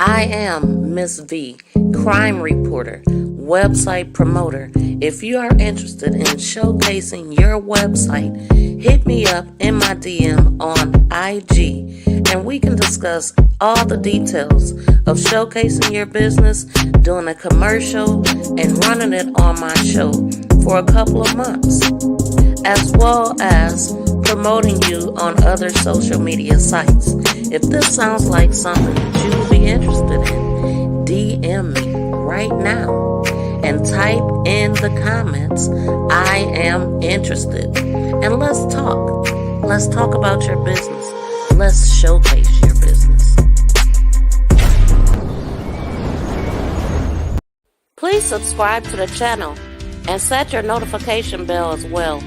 I am Miss V, crime reporter, website promoter. If you are interested in showcasing your website, hit me up in my DM on IG and we can discuss all the details of showcasing your business, doing a commercial, and running it on my show for a couple of months, as well as promoting you on other social media sites. If this sounds like something that you would be interested in, DM me right now and type in the comments, I am interested. And let's talk. Let's talk about your business. Let's showcase your business. Please subscribe to the channel and set your notification bell as well.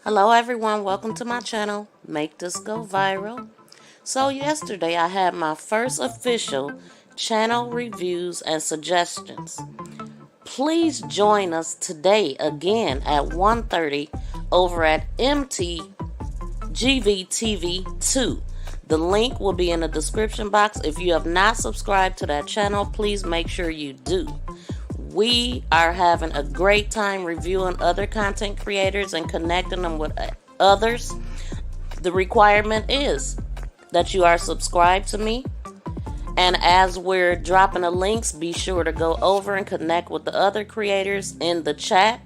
Hello everyone, welcome to my channel, Make This Go Viral. So yesterday I had my first official channel reviews and suggestions. Please join us today again at 1:30 over at MTGVTV2. The link will be in the description box. If you have not subscribed to that channel, please make sure you do. We are having a great time reviewing other content creators and connecting them with others. The requirement is that you are subscribed to me. And as we're dropping the links, be sure to go over and connect with the other creators in the chat.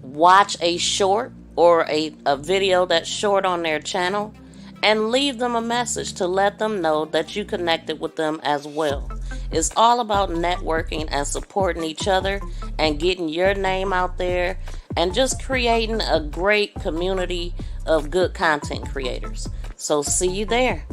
Watch a short or a video that's short on their channel and leave them a message to let them know that you connected with them as well. It's all about networking and supporting each other and getting your name out there and just creating a great community of good content creators. So see you there.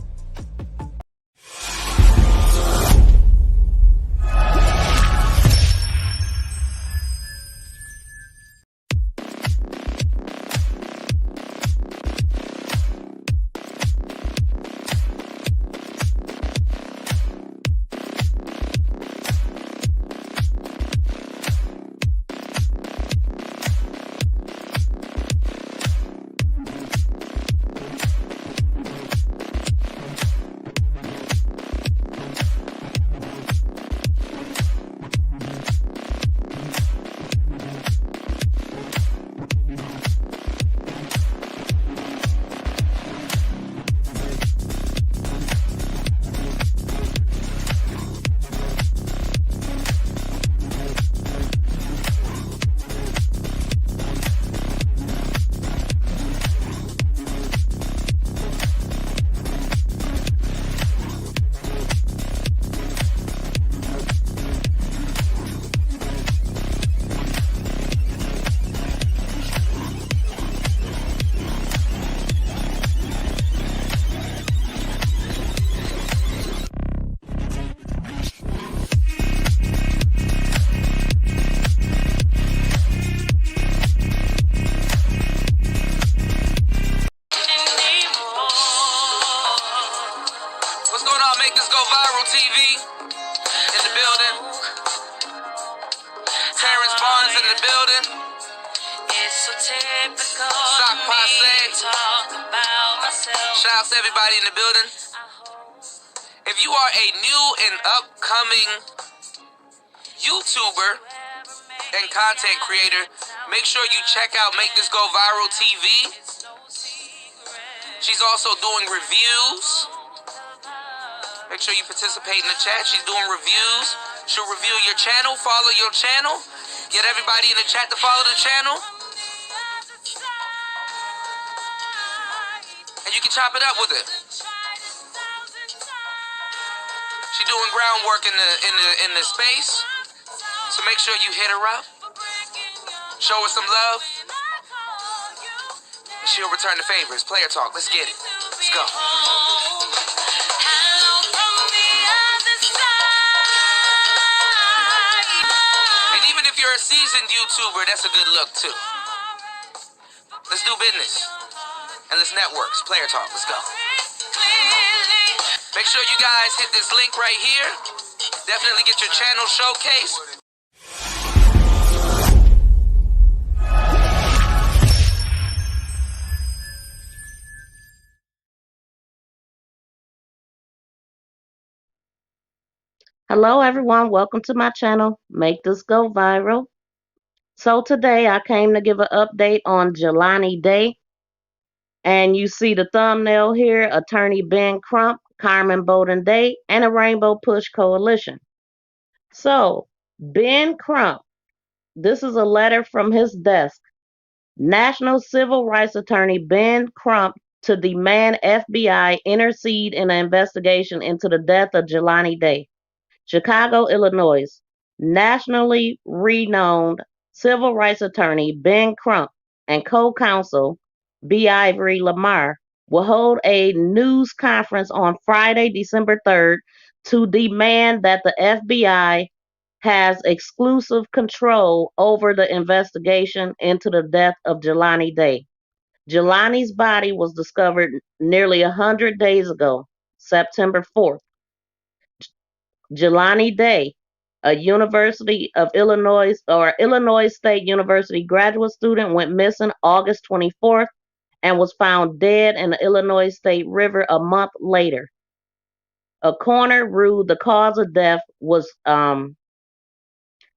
Make This Go Viral TV in the building. Terrence Barnes in the building. It's so typical. Sock Passe. Talk about myself. Shout out to everybody in the building. If you are a new and upcoming YouTuber and content creator, make sure you check out Make This Go Viral TV. She's also doing reviews. Make sure you participate in the chat. She's doing reviews. She'll review your channel, follow your channel. Get everybody in the chat to follow the channel. And you can chop it up with her. She's doing groundwork in the space. So make sure you hit her up. Show her some love. And she'll return the favors. Player talk. Let's get it. Let's go. Hello from the other side. a seasoned YouTuber, that's a good look too. Let's do business. And let's network. It's player talk. Let's go. Make sure you guys hit this link right here. Definitely get your channel showcased. Hello everyone, welcome to my channel, Make This Go Viral. So today I came to give an update on Jelani Day. And you see the thumbnail here, attorney Ben Crump, Carmen Bolden Day, and a Rainbow Push Coalition. So, Ben Crump, this is a letter from his desk. National Civil Rights Attorney Ben Crump to demand FBI intercede in an investigation into the death of Jelani Day. Chicago, Illinois. Nationally renowned civil rights attorney Ben Crump and co-counsel B. Ivory Lamar will hold a news conference on Friday, December 3rd to demand that the FBI has exclusive control over the investigation into the death of Jelani Day. Jelani's body was discovered nearly 100 days ago, September 4th. Jelani Day, a University of Illinois or Illinois State University graduate student, went missing August 24th and was found dead in the Illinois State River a month later. A coroner ruled the cause of death was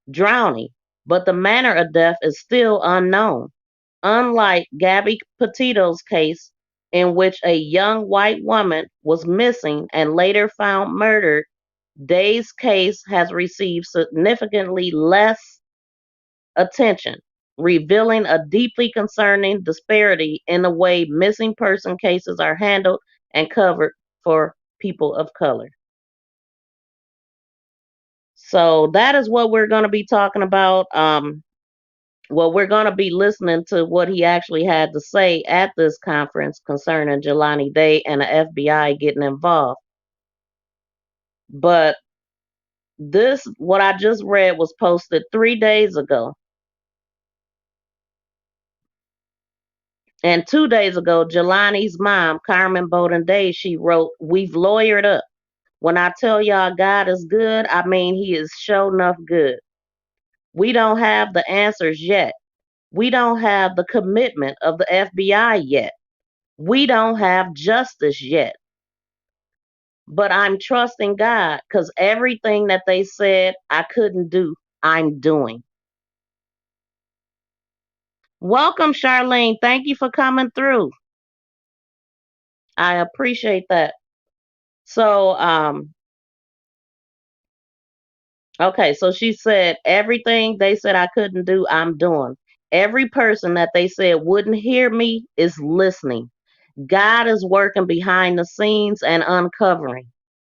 drowning, but the manner of death is still unknown. Unlike Gabby Petito's case, in which a young white woman was missing and later found murdered, Day's case has received significantly less attention, revealing a deeply concerning disparity in the way missing person cases are handled and covered for people of color. So that is what we're going to be talking about. We're going to be listening to what he actually had to say at this conference concerning Jelani Day and the FBI getting involved. But this, what I just read, was posted 3 days ago. And 2 days ago, Jelani's mom, Carmen Bolden Day, she wrote, "We've lawyered up. When I tell y'all God is good, I mean he is sure enough good. We don't have the answers yet. We don't have the commitment of the FBI yet. We don't have justice yet. But I'm trusting God because everything that they said I couldn't do, I'm doing." Welcome, Charlene. Thank you for coming through. I appreciate that. So, okay, so she said, everything they said I couldn't do, I'm doing. Every person that they said wouldn't hear me is listening. God is working behind the scenes and uncovering.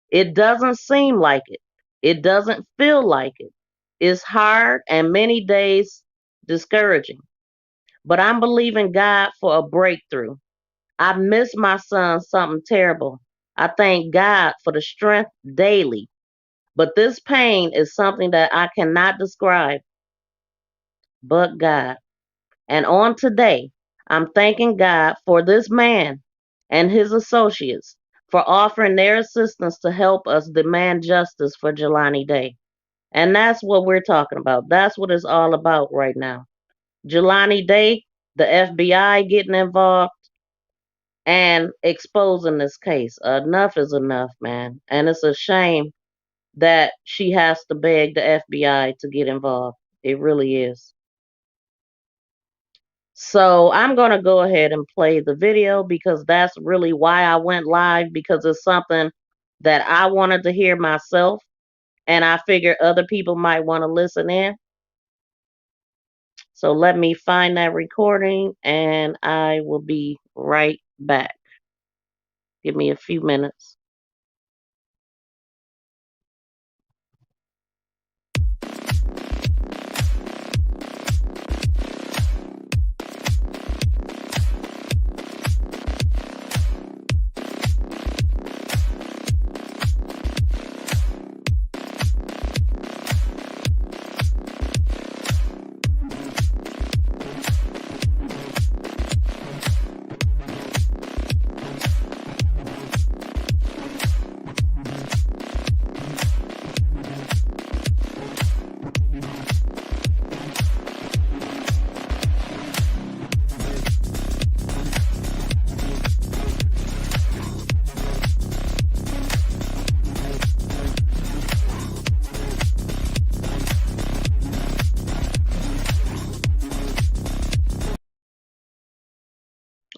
It doesn't seem like it. It doesn't feel like it. It's hard and many days discouraging. But I'm believing God for a breakthrough. I miss my son something terrible. I thank God for the strength daily. But this pain is something that I cannot describe but God. And on today, I'm thanking God for this man and his associates for offering their assistance to help us demand justice for Jelani Day. And that's what we're talking about. That's what it's all about right now. Jelani Day, the FBI getting involved, and exposing this case. Enough is enough, man. And it's a shame that she has to beg the FBI to get involved. It really is. So I'm going to go ahead and play the video because that's really why I went live, because it's something that I wanted to hear myself, and I figured other people might want to listen in. So let me find that recording and I will be right back. Give me a few minutes.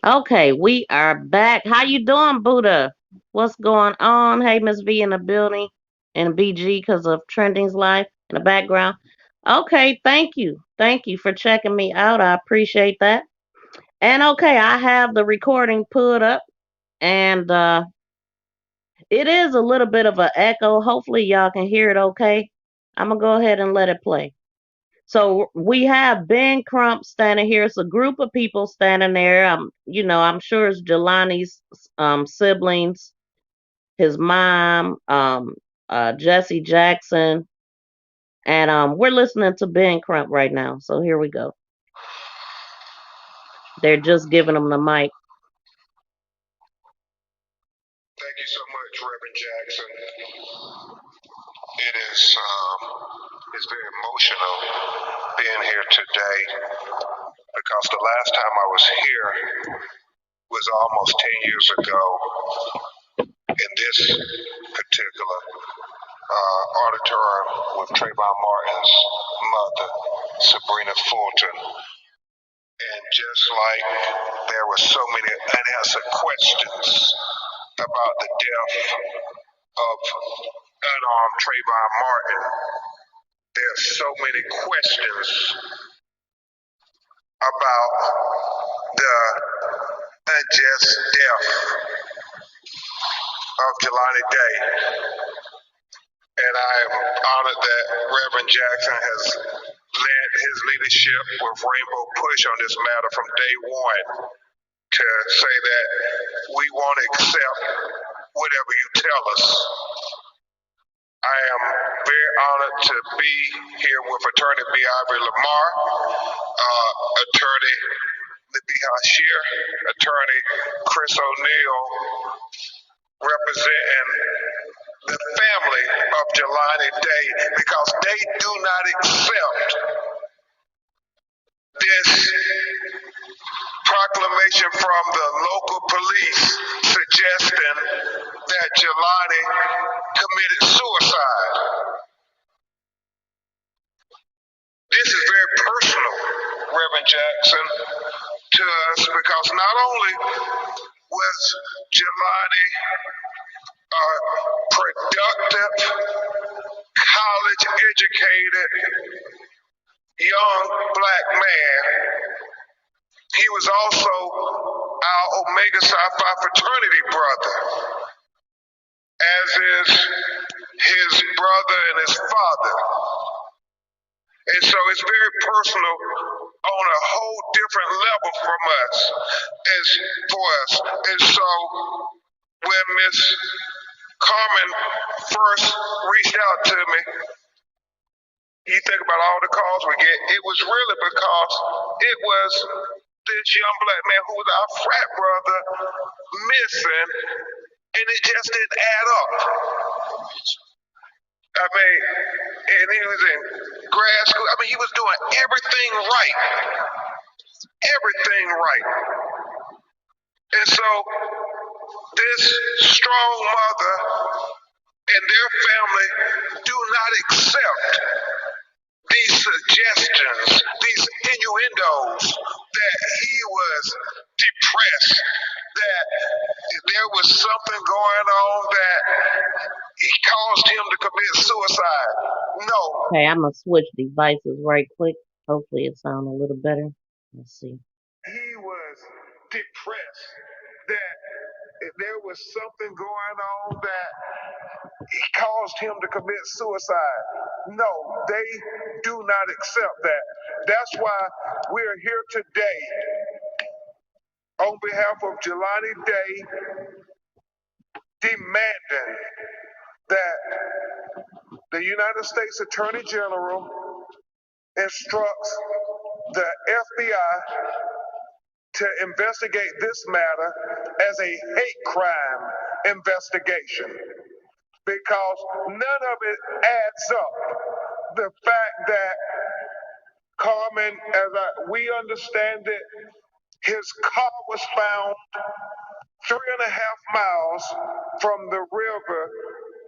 Okay, we are back. How you doing, Buddha? What's going on? Hey, Miss V in the building and BG because of Trending's life in the background. Okay, thank you. Thank you for checking me out. I appreciate that. And okay, I have the recording put up and it is a little bit of an echo. Hopefully y'all can hear it okay. I'm gonna go ahead and let it play. So we have Ben Crump standing here. It's a group of people standing there. I'm sure it's Jelani's siblings, his mom, Jesse Jackson, and we're listening to Ben Crump right now. So here we go. They're just giving him the mic. Thank you so much, Reverend Jackson. It is it's very emotional being here today because the last time I was here was almost 10 years ago in this particular auditorium with Trayvon Martin's mother, Sabrina Fulton. And just like there were so many unanswered questions about the death of unarmed Trayvon Martin, there's so many questions about the unjust death of Jelani Day. And I am honored that Reverend Jackson has led his leadership with Rainbow Push on this matter from day one to say that we won't accept whatever you tell us. I am very honored to be here with Attorney B. Ivory Lamar, Attorney Libby Hashir, Attorney Chris O'Neill, representing the family of Jelani Day, because they do not accept this proclamation from the local police suggesting that Jelani committed suicide. This is very personal, Reverend Jackson, to us, because not only was Jelani a productive, college-educated, young black man, he was also our Omega Psi Phi fraternity brother, as is his brother and his father. And so it's very personal on a whole different level from us, for us. And so when Miss Carmen first reached out to me, you think about all the calls we get, it was really because it was this young black man who was our frat brother missing, and it just didn't add up. I mean, and he was in grad school. I mean, he was doing everything right. Everything right. And so this strong mother and their family do not accept these suggestions, these innuendos that he was depressed, that there was something going on that it caused him to commit suicide. No. Okay, I'm gonna switch devices right quick. Hopefully it sounds a little better. Let's see. He was depressed, that there was something going on that it caused him to commit suicide. No, they do not accept that. That's why we're here today on behalf of Jelani Day, demanding that the United States Attorney General instructs the FBI to investigate this matter as a hate crime investigation, because none of it adds up. The fact that Carmen, we understand it, his car was found 3.5 miles from the river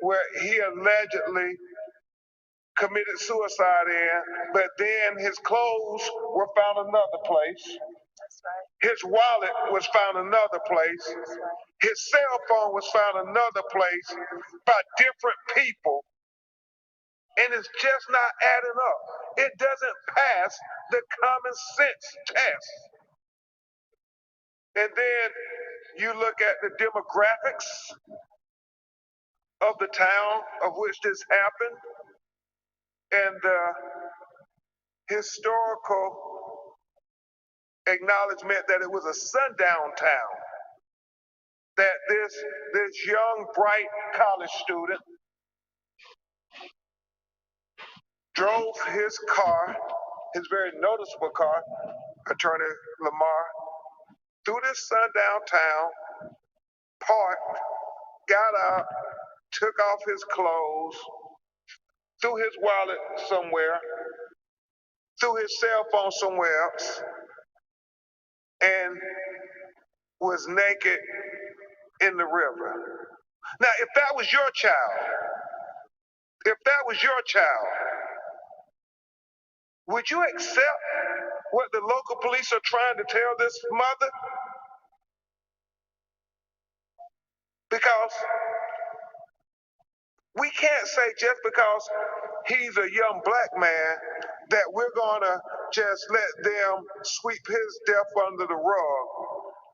where he allegedly committed suicide in, but then his clothes were found another place. That's right. His wallet was found another place. His cell phone was found another place by different people. And it's just not adding up. It doesn't pass the common sense test. And then you look at the demographics of the town of which this happened and the historical acknowledgement that it was a sundown town, that this young, bright college student drove his car, his very noticeable car, Attorney Lamar, through this sundown town, parked, got out, took off his clothes, threw his wallet somewhere, threw his cell phone somewhere else, and was naked in the river. Now, if that was your child, would you accept what the local police are trying to tell this mother? Because we can't say just because he's a young black man that we're gonna just let them sweep his death under the rug,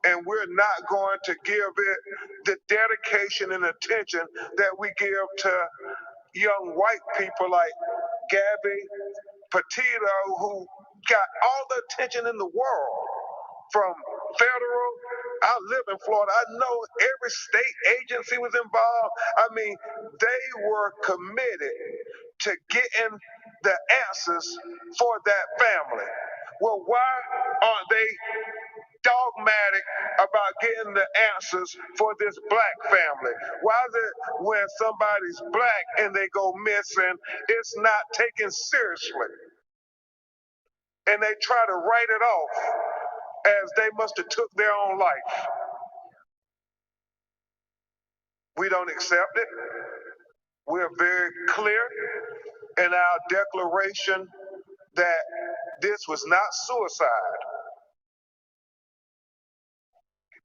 and we're not going to give it the dedication and attention that we give to young white people like Gabby Petito, who got all the attention in the world from federal. I live in Florida. I know every state agency was involved. I mean, they were committed to getting the answers for that family. Well, why aren't they dogmatic about getting the answers for this black family? Why is it when somebody's black and they go missing, it's not taken seriously? And they try to write it off as they must have took their own life. We don't accept it. We're very clear in our declaration that this was not suicide.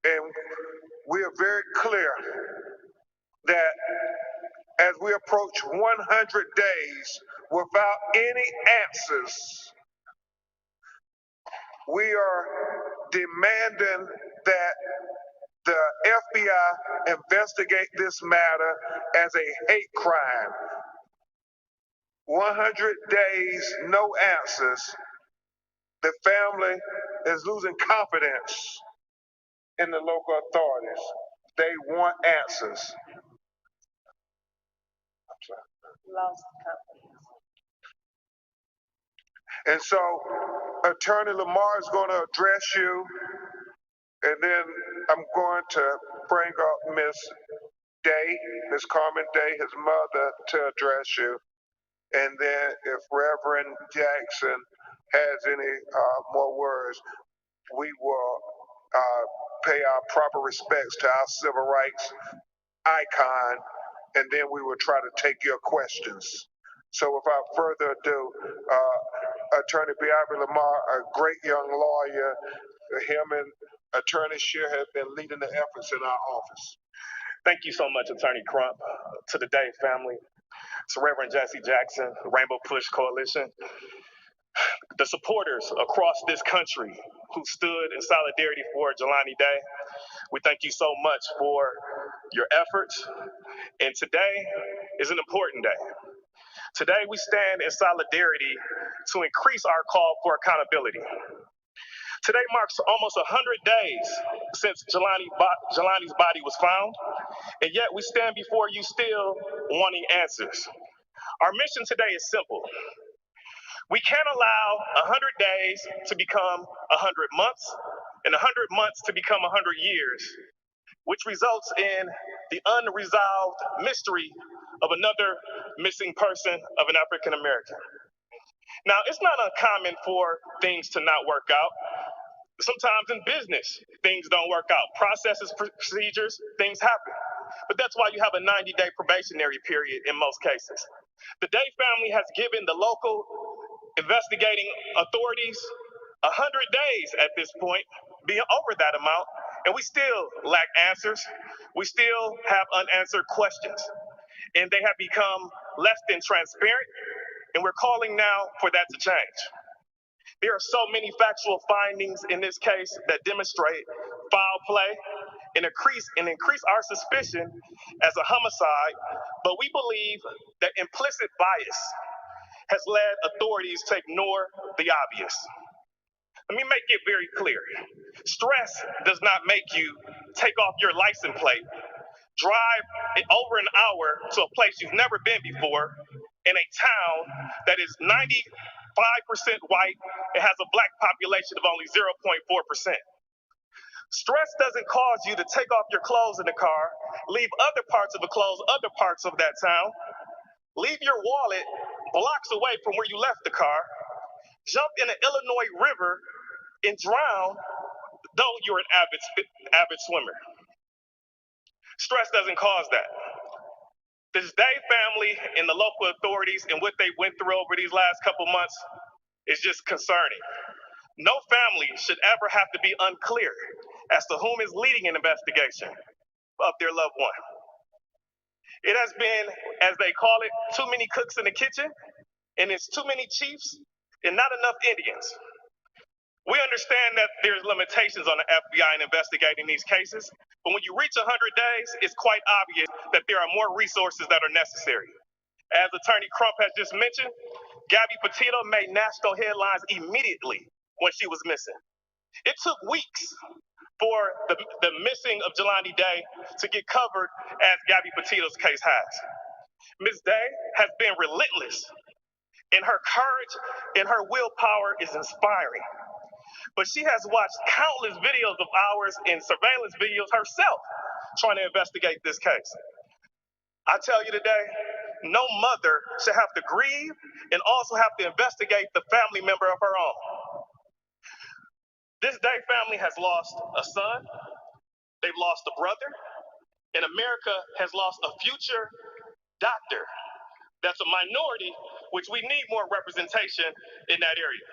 And we are very clear that as we approach 100 days without any answers, we are demanding that the FBI investigate this matter as a hate crime. 100 days, no answers. The family is losing confidence in the local authorities. They want answers. Lost confidence. And so Attorney Lamar is going to address you, and then I'm going to bring up Miss Carmen Day, his mother, to address you. And then if Reverend Jackson has any more words, we will pay our proper respects to our civil rights icon, and then we will try to take your questions. So without further ado, Attorney Biabri Lamar, a great young lawyer, him and Attorney Shear have been leading the efforts in our office. Thank you so much, Attorney Crump. To the Day family, to Reverend Jesse Jackson, Rainbow Push Coalition, the supporters across this country who stood in solidarity for Jelani Day, we thank you so much for your efforts. And today is an important day. Today we stand in solidarity to increase our call for accountability. Today marks almost 100 days since Jelani's body was found, and yet we stand before you still wanting answers. Our mission today is simple. We can't allow 100 days to become 100 months, and 100 months to become 100 years, which results in the unresolved mystery of another missing person of an African American. Now, it's not uncommon for things to not work out. Sometimes in business, things don't work out. Processes, procedures, things happen. But that's why you have a 90-day probationary period in most cases. The Day family has given the local investigating authorities 100 days at this point being over that amount, and we still lack answers. We still have unanswered questions, and they have become less than transparent, and we're calling now for that to change. There are so many factual findings in this case that demonstrate foul play and increase our suspicion as a homicide, but we believe that implicit bias has led authorities to ignore the obvious. Let me make it very clear. Stress does not make you take off your license plate, drive over an hour to a place you've never been before in a town that is 95% white and has a black population of only 0.4%. Stress doesn't cause you to take off your clothes in the car, leave other parts of the clothes other parts of that town, leave your wallet blocks away from where you left the car, jump in an Illinois river and drown, though you're an avid swimmer. Stress doesn't cause that. This Day family and the local authorities and what they went through over these last couple months is just concerning. No family should ever have to be unclear as to whom is leading an investigation of their loved one. It has been, as they call it, too many cooks in the kitchen, and it's too many chiefs and not enough Indians. We understand that there's limitations on the FBI in investigating these cases, but when you reach 100 days, it's quite obvious that there are more resources that are necessary. As Attorney Crump has just mentioned, Gabby Petito made national headlines immediately when she was missing. It took weeks for the missing of Jelani Day to get covered as Gabby Petito's case has. Ms. Day has been relentless, and her courage and her willpower is inspiring. But she has watched countless videos of ours and surveillance videos herself trying to investigate this case. I tell you today, no mother should have to grieve and also have to investigate the family member of her own. This Day family has lost a son, they've lost a brother, and America has lost a future doctor that's a minority, which we need more representation in that area.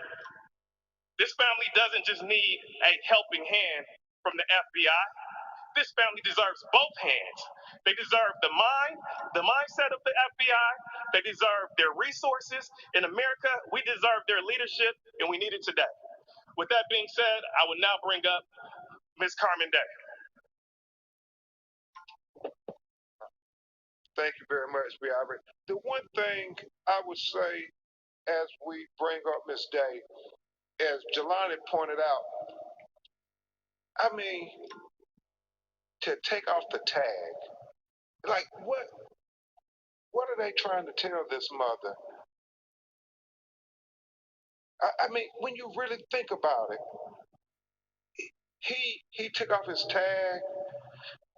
This family doesn't just need a helping hand from the FBI. This family deserves both hands. They deserve the mindset of the FBI. They deserve their resources. In America, we deserve their leadership, and we need it today. With that being said, I will now bring up Ms. Carmen Day. Thank you very much, Biabri. The one thing I would say as we bring up Miss Day, as Jelani pointed out, I mean, to take off the tag, like what are they trying to tell this mother? I mean, when you really think about it, he took off his tag.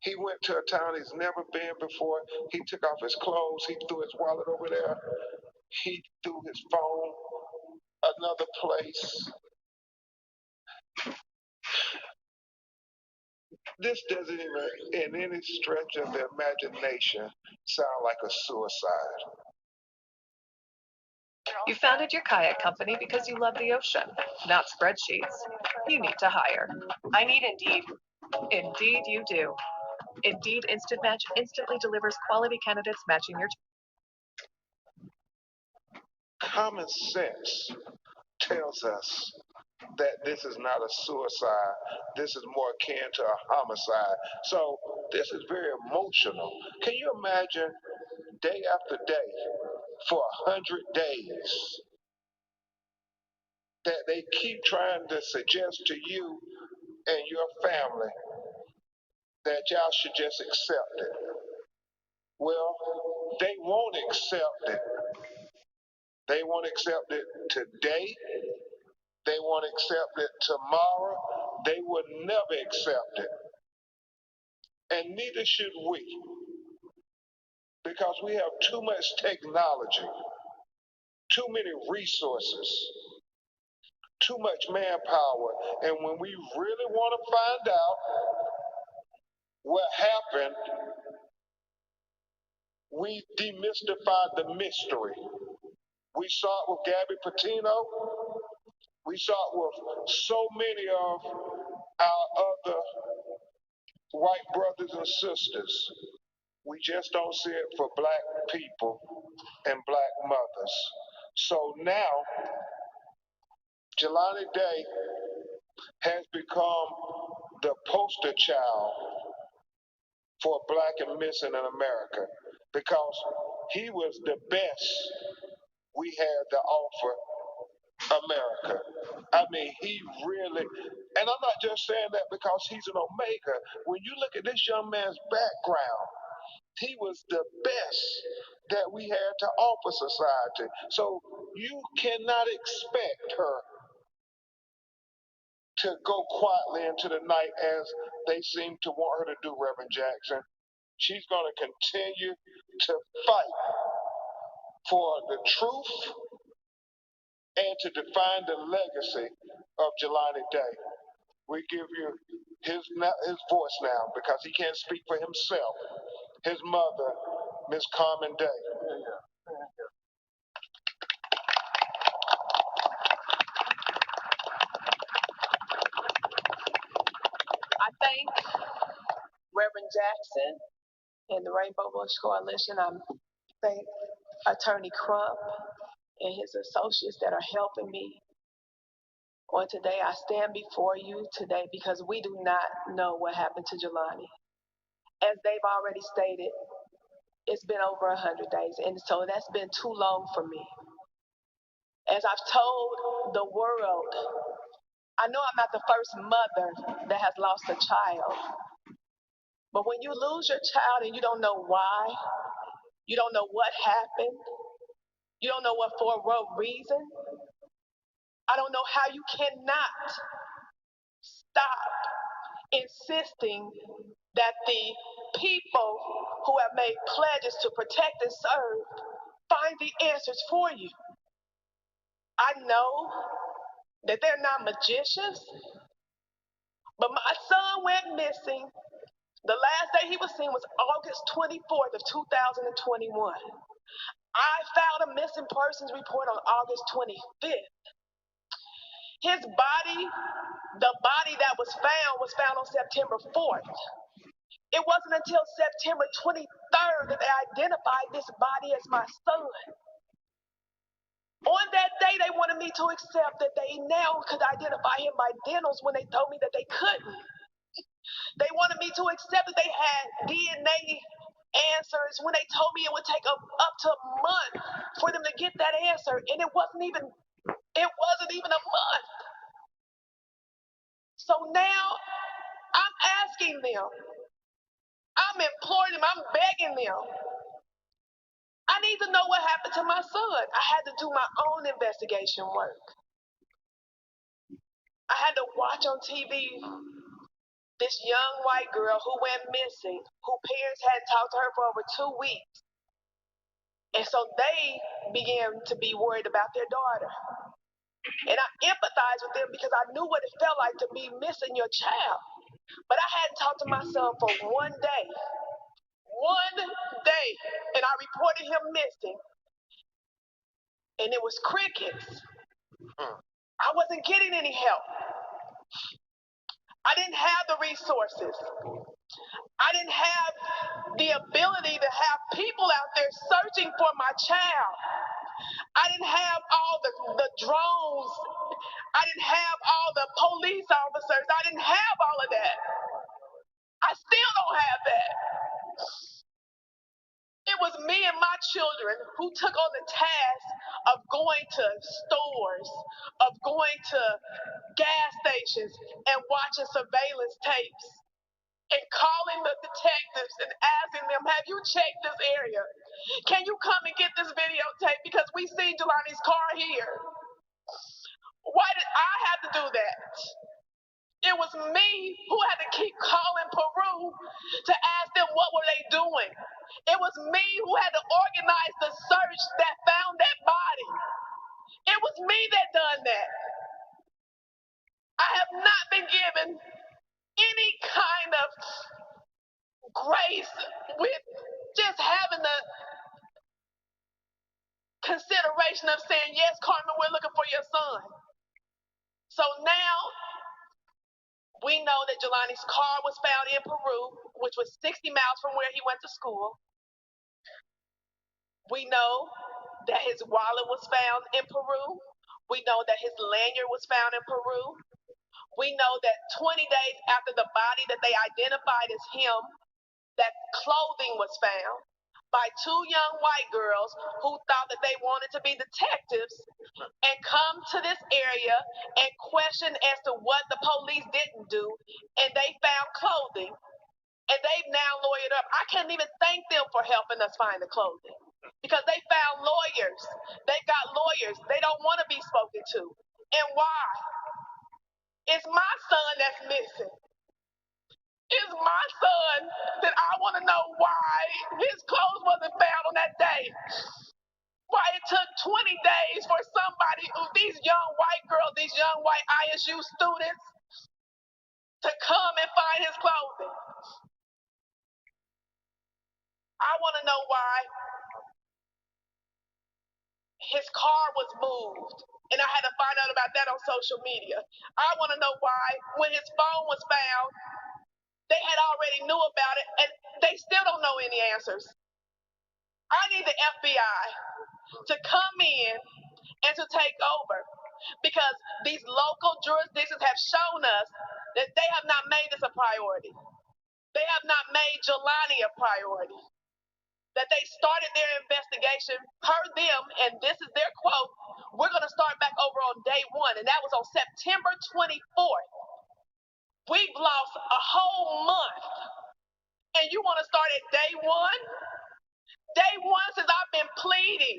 He went to a town he's never been before. He took off his clothes. He threw his wallet over there. He threw his phone another place. This doesn't even, in any stretch of the imagination, sound like a suicide. You founded your kayak company because you love the ocean, not spreadsheets. You need to hire. I need Indeed. Indeed, you do. Indeed Instant Match instantly delivers quality candidates matching your. Common sense tells us that this is not a suicide. This is more akin to a homicide. So this is very emotional. Can you imagine day after day for 100 days that they keep trying to suggest to you and your family that y'all should just accept it? Well, they won't accept it. They won't accept it today. They won't accept it tomorrow. They would never accept it. And neither should we. Because we have too much technology, too many resources, too much manpower. And when we really want to find out what happened, we demystify the mystery. We saw it with Gabby Petito. We saw it with so many of our other white brothers and sisters. We just don't see it for black people and black mothers. So now, Jelani Day has become the poster child for black and missing in America because he was the best we had to offer America. I mean, he really, and I'm not just saying that because he's an Omega. When you look at this young man's background, he was the best that we had to offer society. So you cannot expect her to go quietly into the night as they seem to want her to do, Reverend Jackson. She's going to continue to fight for the truth and to define the legacy of Jelani Day. We give you his voice now because he can't speak for himself. His mother, Miss Carmen Day. I thank Reverend Jackson and the Rainbow Bush Coalition. I thank Attorney Crump and his associates that are helping me. On today, I stand before you today because we do not know what happened to Jelani. As they've already stated, it's been over 100 days, and so that's been too long for me. As I've told the world, I know I'm not the first mother that has lost a child, but when you lose your child and you don't know why, you don't know what happened, you don't know for what reason, I don't know how you cannot stop insisting that the people who have made pledges to protect and serve find the answers for you. I know that they're not magicians, but my son went missing. The last day he was seen was August 24th of 2021. I filed a missing persons report on August 25th. His body, the body that was found on September 4th. It wasn't until September 23rd that they identified this body as my son. On that day, they wanted me to accept that they now could identify him by dentals when they told me that they couldn't. They wanted me to accept that they had DNA answers when they told me it would take up to a month for them to get that answer, and it wasn't even a month. So now I'm asking them, I'm imploring them, I'm begging them. I need to know what happened to my son. I had to do my own investigation work. I had to watch on TV this young white girl who went missing, whose parents hadn't talked to her for over 2 weeks. And so they began to be worried about their daughter. And I empathized with them because I knew what it felt like to be missing your child. But I hadn't talked to my son for 1 day. 1 day. And I reported him missing. And it was crickets. I wasn't getting any help. I didn't have the resources. I didn't have the ability to have people out there searching for my child. I didn't have all the drones. I didn't have all the police officers. I didn't have all of that. I still don't have that. It was me and my children who took on the task of going to stores, of going to gas stations and watching surveillance tapes and calling the detectives and asking them, have you checked this area? Can you come and get this videotape because we seen Jelani's car here? Why did I have to do that? It was me who had to keep calling Peru to ask them what were they doing. It was me who had to organize the search that found that body. It was me that done that. I have not been given any kind of grace with just having the consideration of saying, yes, Carmen, we're looking for your son. So now We know that Jelani's car was found in Peru, which was 60 miles from where he went to school. We know that his wallet was found in Peru. We know that his lanyard was found in Peru. We know that 20 days after the body that they identified as him, that clothing was found by two young white girls who thought that they wanted to be detectives and come to this area and question as to what the police didn't do, and they found clothing, and they've now lawyered up. I can't even thank them for helping us find the clothing because they found lawyers. They got lawyers. They don't want to be spoken to. And why? It's my son that's missing. It's my son that I want to know why his clothes wasn't found on that day. Why it took 20 days for somebody, these young white girls, these young white ISU students, to come and find his clothing. I want to know why his car was moved. And I had to find out about that on social media. I want to know why, when his phone was found, they had already knew about it, and they still don't know any answers. I need the FBI to come in and to take over, because these local jurisdictions have shown us that they have not made this a priority. They have not made Jelani a priority. That they started their investigation per them, and this is their quote, we're going to start back over on day one, and that was on September 24th. We've lost a whole month, and you want to start at day one? Day one, since I've been pleading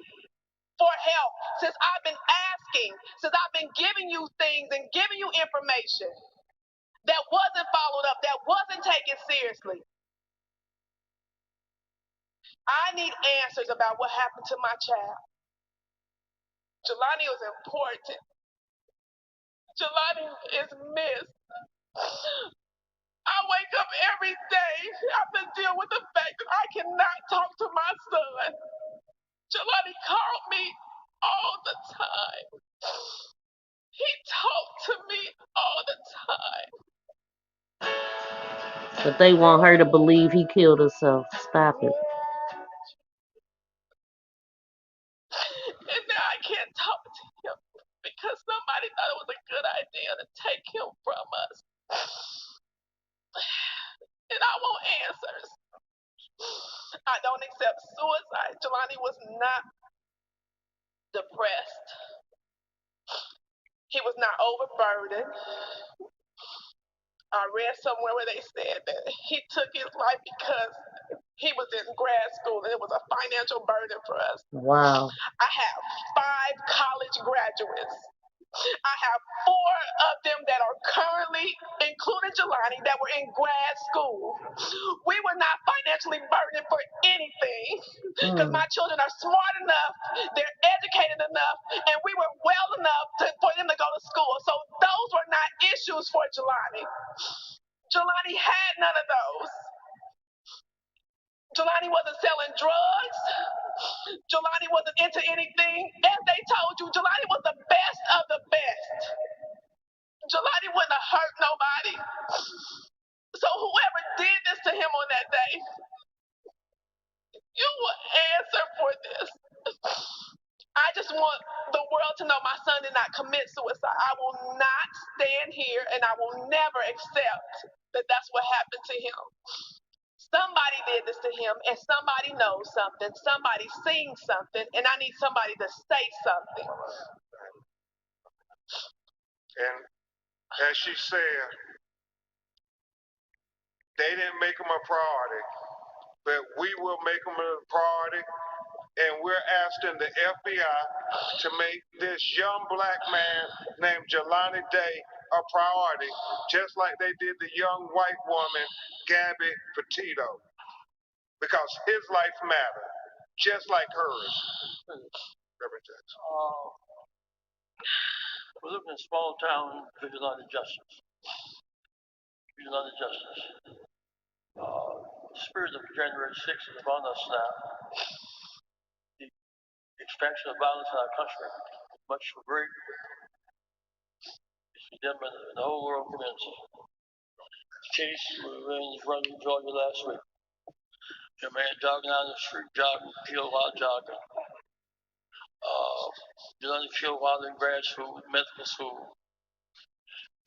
for help, since I've been asking, since I've been giving you things and giving you information that wasn't followed up, that wasn't taken seriously. I need answers about what happened to my child. Jelani was important. Jelani is missed. I wake up every day having to deal with the fact that I cannot talk to my son. Jelani called me all the time. He talked to me all the time. But they want her to believe he killed himself. Stop it. And now I can't talk to him because somebody thought it was a good idea to take him from us. And I want answers. I don't accept suicide. Jelani was not depressed. He was not overburdened. I read somewhere where they said that he took his life because he was in grad school and it was a financial burden for us. Wow. I have 5 college graduates. I have 4 of them that are currently, including Jelani, that were in grad school. We were not financially burdened for anything because my children are smart enough, they're educated enough, and we were well enough for them to go to school. So those were not issues for Jelani. Jelani had none of those. Jelani wasn't selling drugs. Jelani wasn't into anything. As they told you, Jelani was the best of the best. Jelani wouldn't have hurt nobody. So whoever did this to him on that day, you will answer for this. I just want the world to know my son did not commit suicide. I will not stand here and I will never accept that that's what happened to him. Somebody did this to him, and somebody knows something. Somebody's seen something, and I need somebody to say something. And as she said, they didn't make him a priority, but we will make him a priority. And we're asking the FBI to make this young black man named Jelani Day a priority, just like they did the young white woman, Gabby Petito, because his life mattered, just like hers. Reverend Jackson. We live in a small town, vigilante justice. Vigilante justice. The spirit of January 6th is upon us now. The expansion of violence in our country, much too great, is condemned in the whole world community. case we were in Brunswick, Georgia last week. A man jogging down the street, killed while jogging. Jelani killed while in grad school, medical school.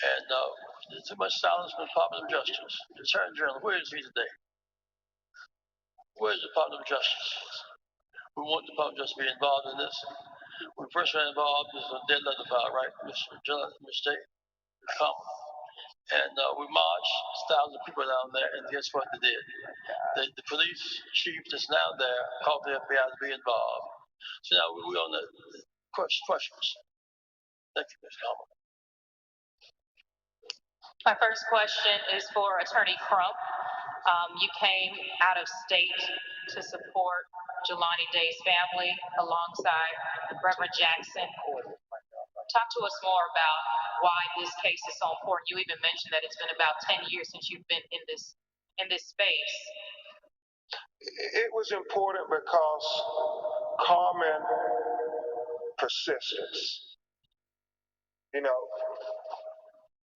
And there's too much silence from the Department of Justice. The Attorney General, where is he today? Where is the Department of Justice? We want the Department of Justice to be involved in this. When we first got involved, there was a dead letter file, right, Mr. Jelani, Mr. Carmen? And we marched thousands of people down there, and guess what they did? The police chief that's now there called the FBI to be involved. So now we're on the questions. Thank you, Ms. Carmen. My first question is for Attorney Crump. You came out of state to support Jelani Day's family alongside Reverend Jackson. Talk to us more about why this case is so important. You even mentioned that it's been about 10 years since you've been in this space. It was important because Carmen persistence. You know,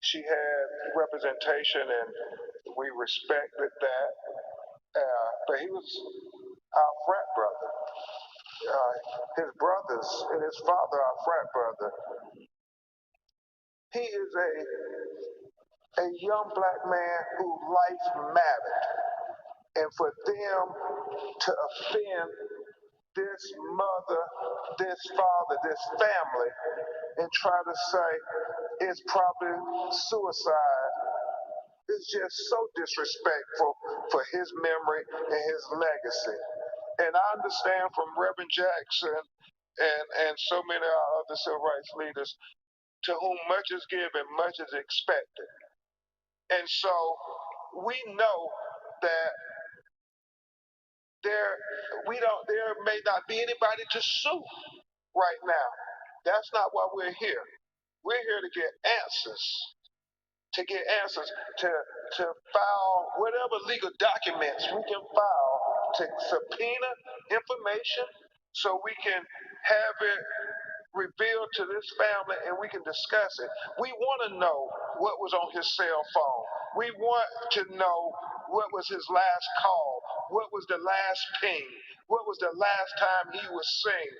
she had representation and we respected that. But he was our frat brother. His brothers and his father, our frat brother. He is a young black man whose life mattered. And for them to offend this mother, this father, this family, and try to say it's probably suicide is just so disrespectful for his memory and his legacy. And I understand from Reverend Jackson and so many of our other civil rights leaders to whom much is given, much is expected. And so we know that there may not be anybody to sue right now. That's not why we're here. We're here to get answers, to file whatever legal documents we can file to subpoena information so we can have it revealed to this family and we can discuss it. We want to know what was on his cell phone. We want to know what was his last call, what was the last ping, what was the last time he was seen.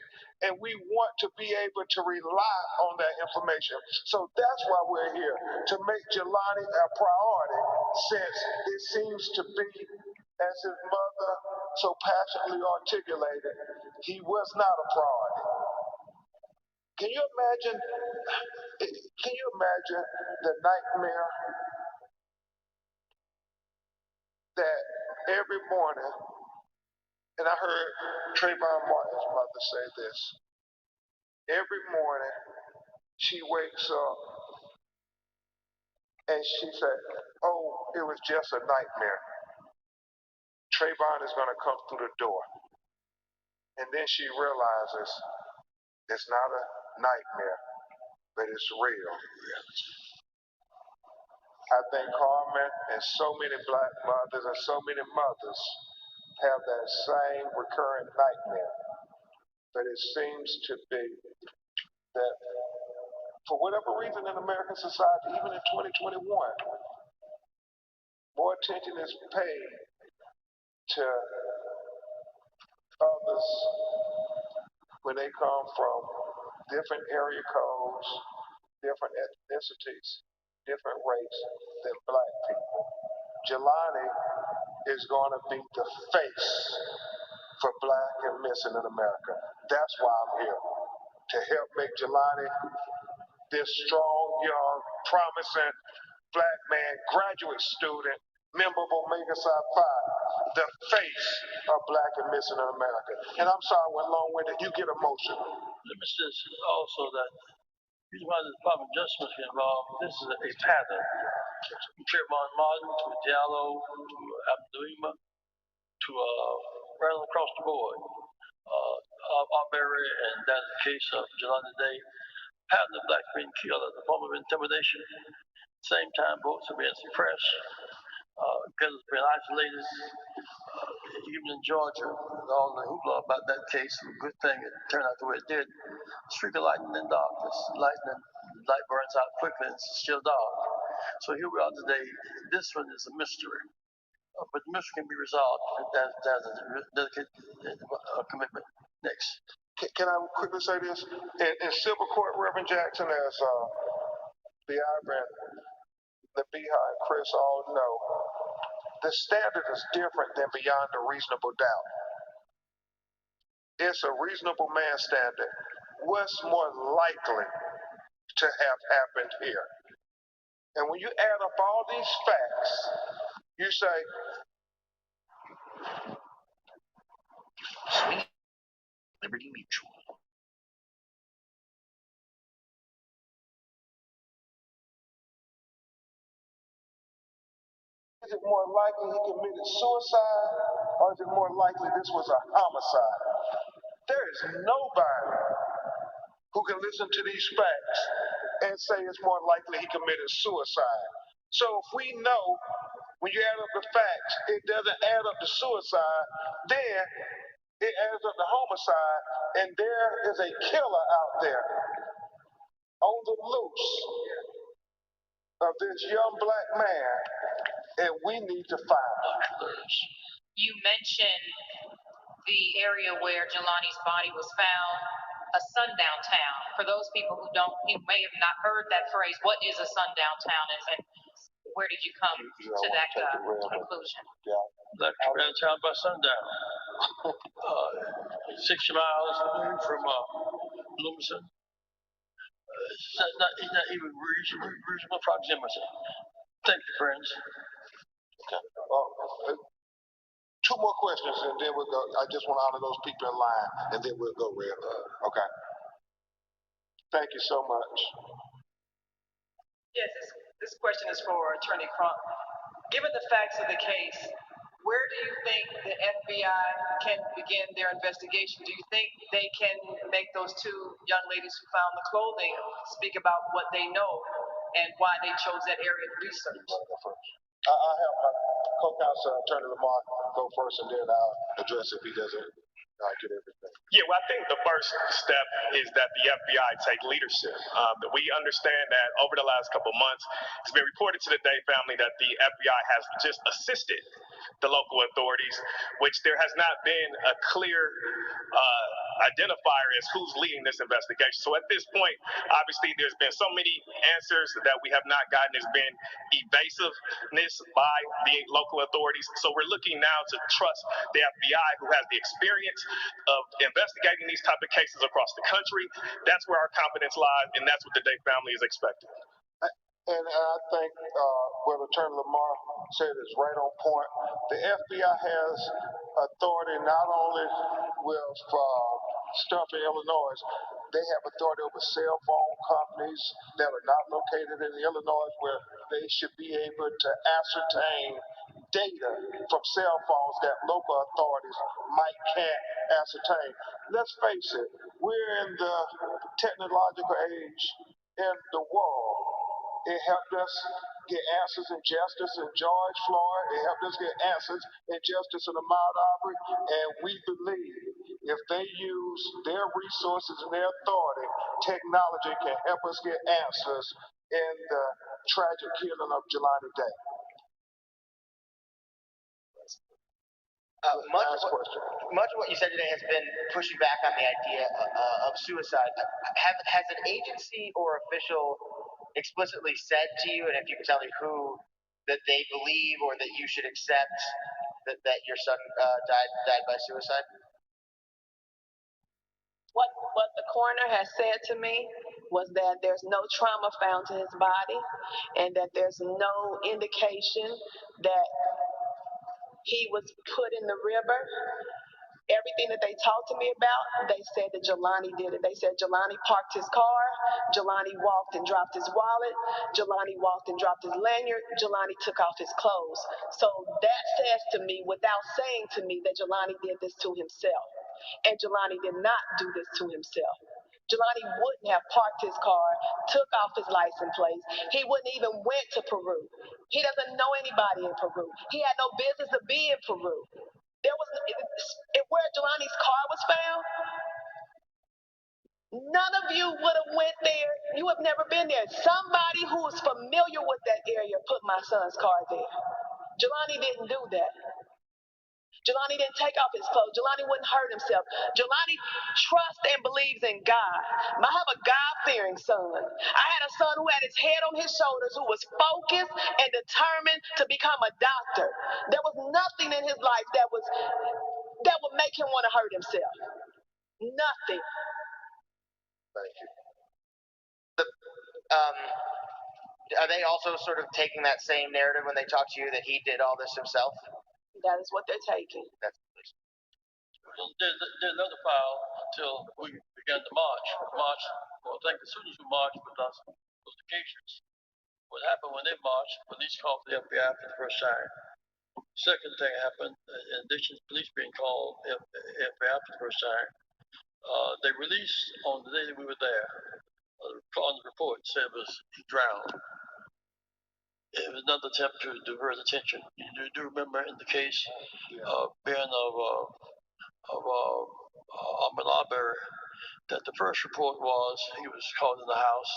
And we want to be able to rely on that information. So that's why we're here, to make Jelani a priority, since it seems to be, as his mother so passionately articulated, he was not a priority. Can you imagine the nightmare that every morning, and I heard Trayvon Martin's mother say this, every morning she wakes up and she said, oh, it was just a nightmare. Trayvon is going to come through the door. And then she realizes it's not a nightmare, but it's real. I think Carmen and so many black mothers and so many mothers have that same recurrent nightmare. But it seems to be that for whatever reason in American society, even in 2021, more attention is paid to others when they come from different area codes, different ethnicities, different race than black people. Jelani is going to be the face for black and missing in America. That's why I'm here, to help make Jelani this strong, young, promising black man, graduate student, member of Omega Psi Phi, the face of black and missing in America. And I'm sorry I went long-winded. You get emotional. Let me say also that the reason why the Department of Justice must get involved, this is a pattern. From Trayvon Martin to Diallo to Abdulima to right across the board. Arbery, and that's the case of Jelani Day. Pattern of blacks being killed as a form of intimidation. At the same time, votes are being suppressed. Guns are being isolated. Even in Georgia, with all the hoopla about that case, a good thing it turned out the way it did. Streak of lightning in darkness. Light burns out quickly and it's still dark. So here we are today. This one is a mystery. But the mystery can be resolved. That's a dedicated commitment. Next. Can I quickly say this? In civil court, Reverend Jackson, as the Ivory and the Beehive, Chris all know, the standard is different than beyond a reasonable doubt. It's a reasonable man standard. What's more likely to have happened here? And when you add up all these facts, you say, Sweet Liberty Mutual. is it more likely he committed suicide, or is it more likely this was a homicide? There is nobody who can listen to these facts and say it's more likely he committed suicide. So if we know when you add up the facts, it doesn't add up to suicide, then it adds up to homicide, and there is a killer out there on the loose of this young black man, and we need to find him. You mentioned the area where Jelani's body was found, a sundown town. For those people who may have not heard that phrase, what is a sundown town, and where did you come to that conclusion? Left around town by sundown. 60 miles from Bloomington. It's not even reasonable proximity. Thank you, friends. Okay. Two more questions, and then we'll go. I just want to honor those people in line, and then we'll go, Red. Okay. Thank you so much. Yes, this question is for Attorney Crump. Given the facts of the case, where do you think the FBI can begin their investigation? Do you think they can make those two young ladies who found the clothing speak about what they know and why they chose that area of research? I'll have my co-counsel, Attorney Lamar, go first, and then I'll address if he doesn't get everything. Yeah, well, I think the first step is that the FBI take leadership. We understand that over the last couple of months, it's been reported to the Day family that the FBI has just assisted the local authorities, which there has not been a clear identifier as who's leading this investigation. So at this point, obviously, there's been so many answers that we have not gotten. There's been evasiveness by the local authorities. So we're looking now to trust the FBI, who has the experience of investigating these type of cases across the country. That's where our confidence lies, and that's what the Day family is expecting. And I think what Attorney Lamar said is right on point. The FBI has authority not only with stuff in Illinois, they have authority over cell phone companies that are not located in Illinois, where they should be able to ascertain data from cell phones that local authorities can't ascertain. Let's face it, we're in the technological age in the world. It helped us get answers in justice in George Floyd. It helped us get answers in justice in Ahmaud Arbery. And we believe if they use their resources and their authority, technology can help us get answers in the tragic killing of Jelani Day. Much of what you said today has been pushing back on the idea of suicide. Has an agency or official explicitly said to you, and if you can tell me who, that they believe or that you should accept that your son died by suicide? What the coroner has said to me was that there's no trauma found to his body, and that there's no indication that he was put in the river. Everything that they talked to me about, they said that Jelani did it. They said Jelani parked his car, Jelani walked and dropped his wallet, Jelani walked and dropped his lanyard, Jelani took off his clothes. So that says to me, without saying to me, that Jelani did this to himself. And Jelani did not do this to himself. Jelani wouldn't have parked his car, took off his license plate. He wouldn't even went to Peru. He doesn't know anybody in Peru. He had no business to be in Peru. Where Jelani's car was found, None of you would have went there. You have never been there. Somebody who is familiar with that area put my son's car there. Jelani didn't do that. Jelani didn't take off his clothes. Jelani wouldn't hurt himself. Jelani trusts and believes in God. I have a God-fearing son. I had a son who had his head on his shoulders, who was focused and determined to become a doctor. There was nothing in his life that would make him want to hurt himself. Nothing. Thank you. Are they also sort of taking that same narrative when they talk to you that he did all this himself? That is what they're taking. There's another file until we began to march. Well, I think as soon as we marched with us notifications, what happened when they marched, police called the FBI for the first time. Second thing happened, in addition to police being called FBI for the first time, they released on the day that we were there, on the report said he drowned. It was another attempt to divert attention. You do remember in the case Ben of Ahmed Arbery, that the first report was he was caught in the house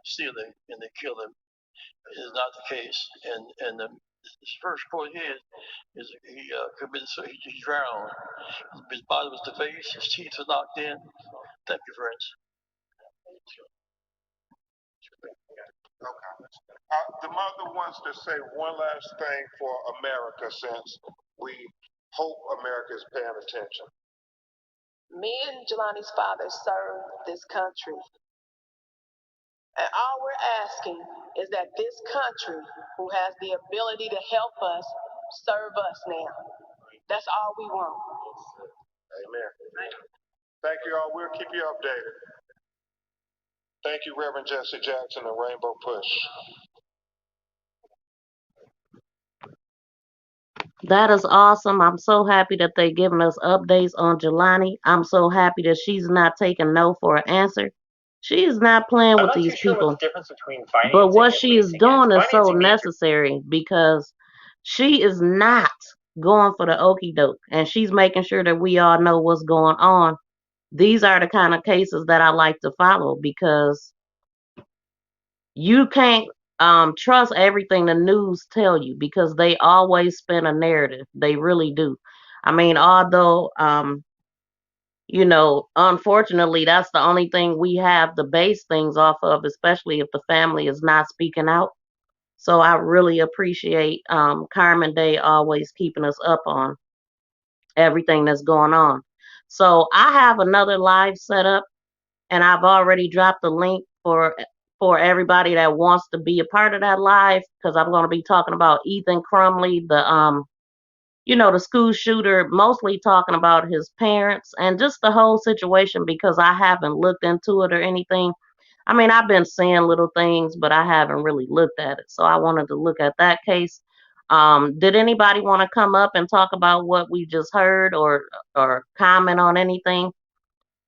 stealing and they killed him. It is not the case. And the first report here is he committed suicide. He drowned. His body was defaced. His teeth were knocked in. Thank you, friends. The mother wants to say one last thing for America, since we hope America is paying attention. Me and Jelani's father served this country. And all we're asking is that this country, who has the ability to help us, serve us now. That's all we want. Amen. Thank you all. We'll keep you updated. Thank you, Reverend Jesse Jackson and Rainbow Push. That is awesome. I'm so happy that they're giving us updates on Jelani. I'm so happy that she's not taking no for an answer. She is not playing with these people. But what she is doing is so necessary, because she is not going for the okie doke, and she's making sure that we all know what's going on. These are the kind of cases that I like to follow, because you can't trust everything the news tell you, because they always spin a narrative. They really do. I mean, although unfortunately, that's the only thing we have to base things off of, especially if the family is not speaking out. So I really appreciate Carmen Day always keeping us up on everything that's going on. So I have another live set up, and I've already dropped the link for everybody that wants to be a part of that live, because I'm going to be talking about Ethan Crumley, the school shooter, mostly talking about his parents and just the whole situation, because I haven't looked into it or anything. I mean, I've been seeing little things, but I haven't really looked at it. So I wanted to look at that case. Did anybody want to come up and talk about what we just heard, or comment on anything?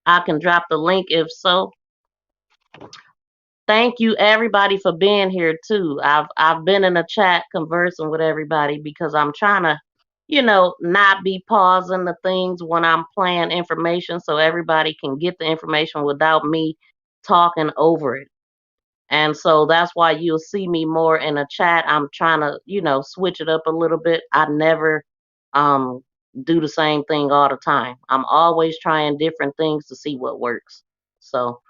I can drop the link if so. Thank you everybody for being here too. I've been in a chat conversing with everybody, because I'm trying to, not be pausing the things when I'm playing information, so everybody can get the information without me talking over it. And so that's why you'll see me more in a chat. I'm trying to, switch it up a little bit. I never do the same thing all the time. I'm always trying different things to see what works. So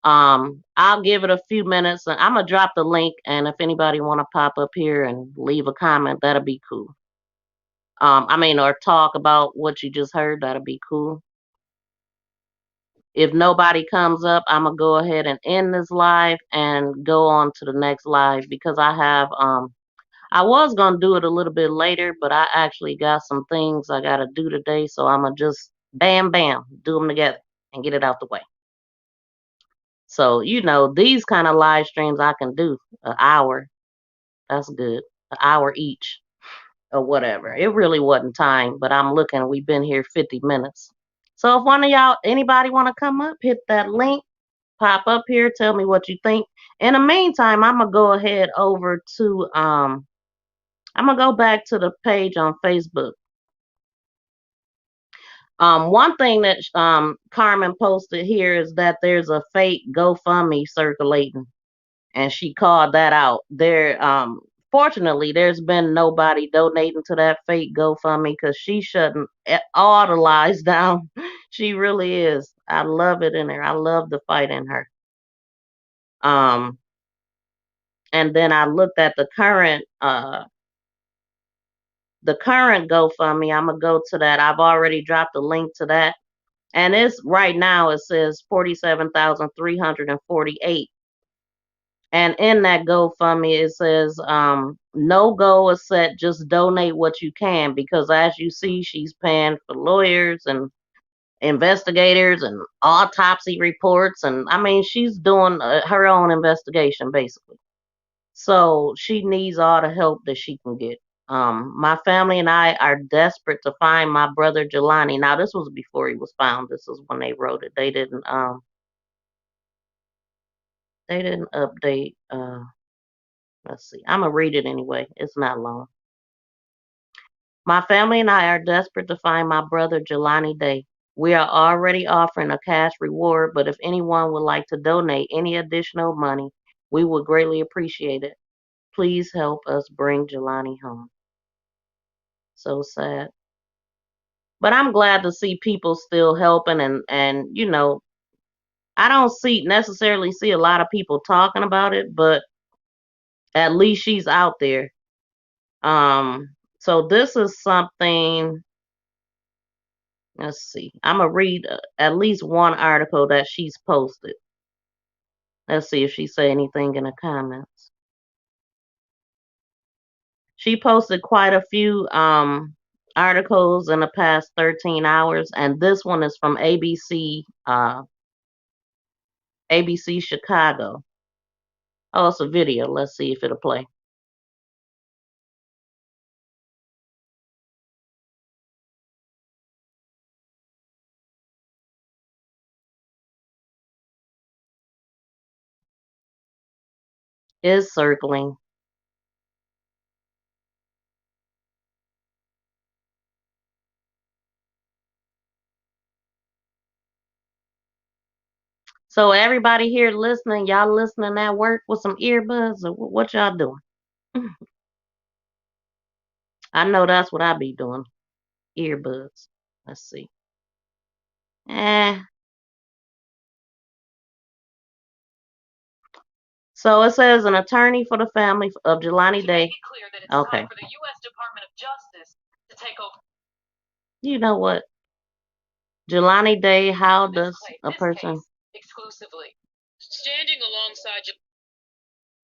I'll give it a few minutes, and I'm gonna drop the link, and if anybody want to pop up here and leave a comment, that'll be cool. Or talk about what you just heard, that'll be cool. If nobody comes up, I'm gonna go ahead and end this live and go on to the next live, because I was gonna do it a little bit later, but I actually got some things I gotta do today, so I'm gonna just bam bam do them together and get it out the way. So, these kind of live streams I can do an hour. That's good. An hour each or whatever. It really wasn't time, but I'm looking, we've been here 50 minutes. So if one of y'all, anybody want to come up, hit that link, pop up here, tell me what you think. In the meantime, I'm going to go ahead over to, I'm going to go back to the page on Facebook. One thing that Carmen posted here is that there's a fake GoFundMe circulating, and she called that out. Fortunately, there's been nobody donating to that fake GoFundMe because she shutting all the lies down. She really is. I love it in her. I love the fight in her. Um, and then I looked at the current GoFundMe. I'm gonna go to that. I've already dropped a link to that, and it's right now. It says 47,348. And in that GoFundMe, it says, no goal is set, just donate what you can. Because as you see, she's paying for lawyers and investigators and autopsy reports. And I mean, she's doing her own investigation, basically. So she needs all the help that she can get. My family and I are desperate to find my brother Jelani. Now, this was before he was found. This is when they wrote it. They didn't update. Let's see. I'm gonna read it anyway. It's not long. My family and I are desperate to find my brother Jelani Day. We are already offering a cash reward, but if anyone would like to donate any additional money, we would greatly appreciate it. Please help us bring Jelani home. So sad. But I'm glad to see people still helping, and I don't necessarily see a lot of people talking about it, but at least she's out there. So this is something. Let's see. I'm gonna read at least one article that she's posted. Let's see if she say anything in the comments. She posted quite a few articles in the past 13 hours, and this one is from ABC Chicago. Oh, it's a video. Let's see if it'll play. Is circling. So everybody here listening, y'all listening at work with some earbuds, or what y'all doing? I know that's what I be doing. Earbuds. Let's see. Eh. So it says an attorney for the family of Jelani Day. Okay. For the U.S. Department of Justice to take over. You know what? Jelani Day, how does a person exclusively standing alongside you?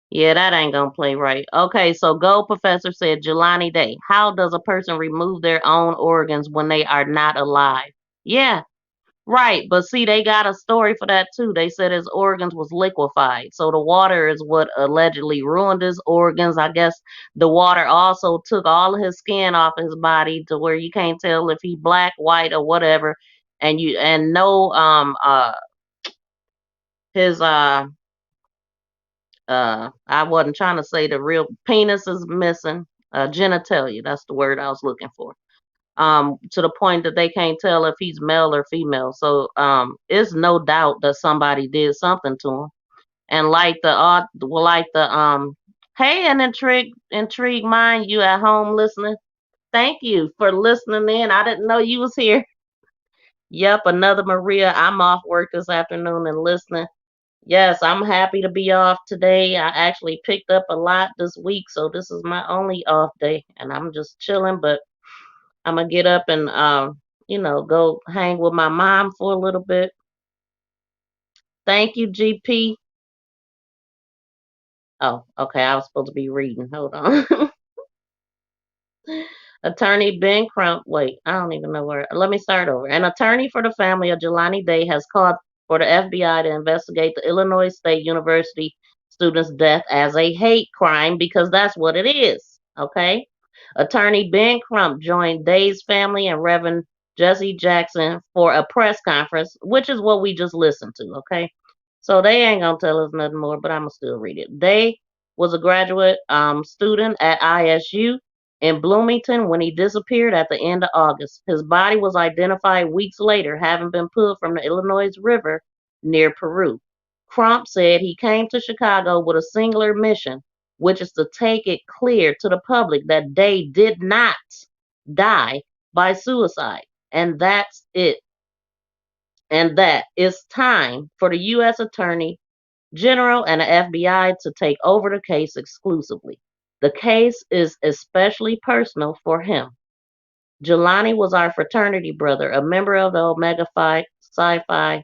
Yeah, that ain't gonna play right. Okay, so Gold Professor said Jelani Day. How does a person remove their own organs when they are not alive? Yeah, right, but see, they got a story for that too. They said his organs was liquefied. So the water is what allegedly ruined his organs. I guess the water also took all of his skin off his body to where you can't tell if he black, white, or whatever. And no his I wasn't trying to say the real penis is missing. Genitalia, that's the word I was looking for. To the point that they can't tell if he's male or female. So it's no doubt that somebody did something to him. And hey, and intrigued mind, you at home listening. Thank you for listening in. I didn't know you was here. Yep, another Maria. I'm off work this afternoon and listening. Yes, I'm happy to be off today. I actually picked up a lot this week, so this is my only off day, and I'm just chilling. But I'm gonna get up and go hang with my mom for a little bit. Thank you, GP. Oh, okay. I was supposed to be reading. Hold on. Attorney Ben Crump. Wait, I don't even know where. Let me start over. An attorney for the family of Jelani Day has called for the FBI to investigate the Illinois State University student's death as a hate crime because that's what it is. Okay. Attorney Ben Crump joined Day's family and Reverend Jesse Jackson for a press conference, which is what we just listened to. Okay. So they ain't gonna tell us nothing more, but I'm gonna still read it. Day was a graduate student at ISU in Bloomington when he disappeared at the end of August. His body was identified weeks later, having been pulled from the Illinois River near Peru. Crump said he came to Chicago with a singular mission, which is to take it clear to the public that Day did not die by suicide, and that's it. And that it's time for the U.S. Attorney General and the FBI to take over the case exclusively. The case is especially personal for him. Jelani was our fraternity brother, a member of the Omega Phi Psi,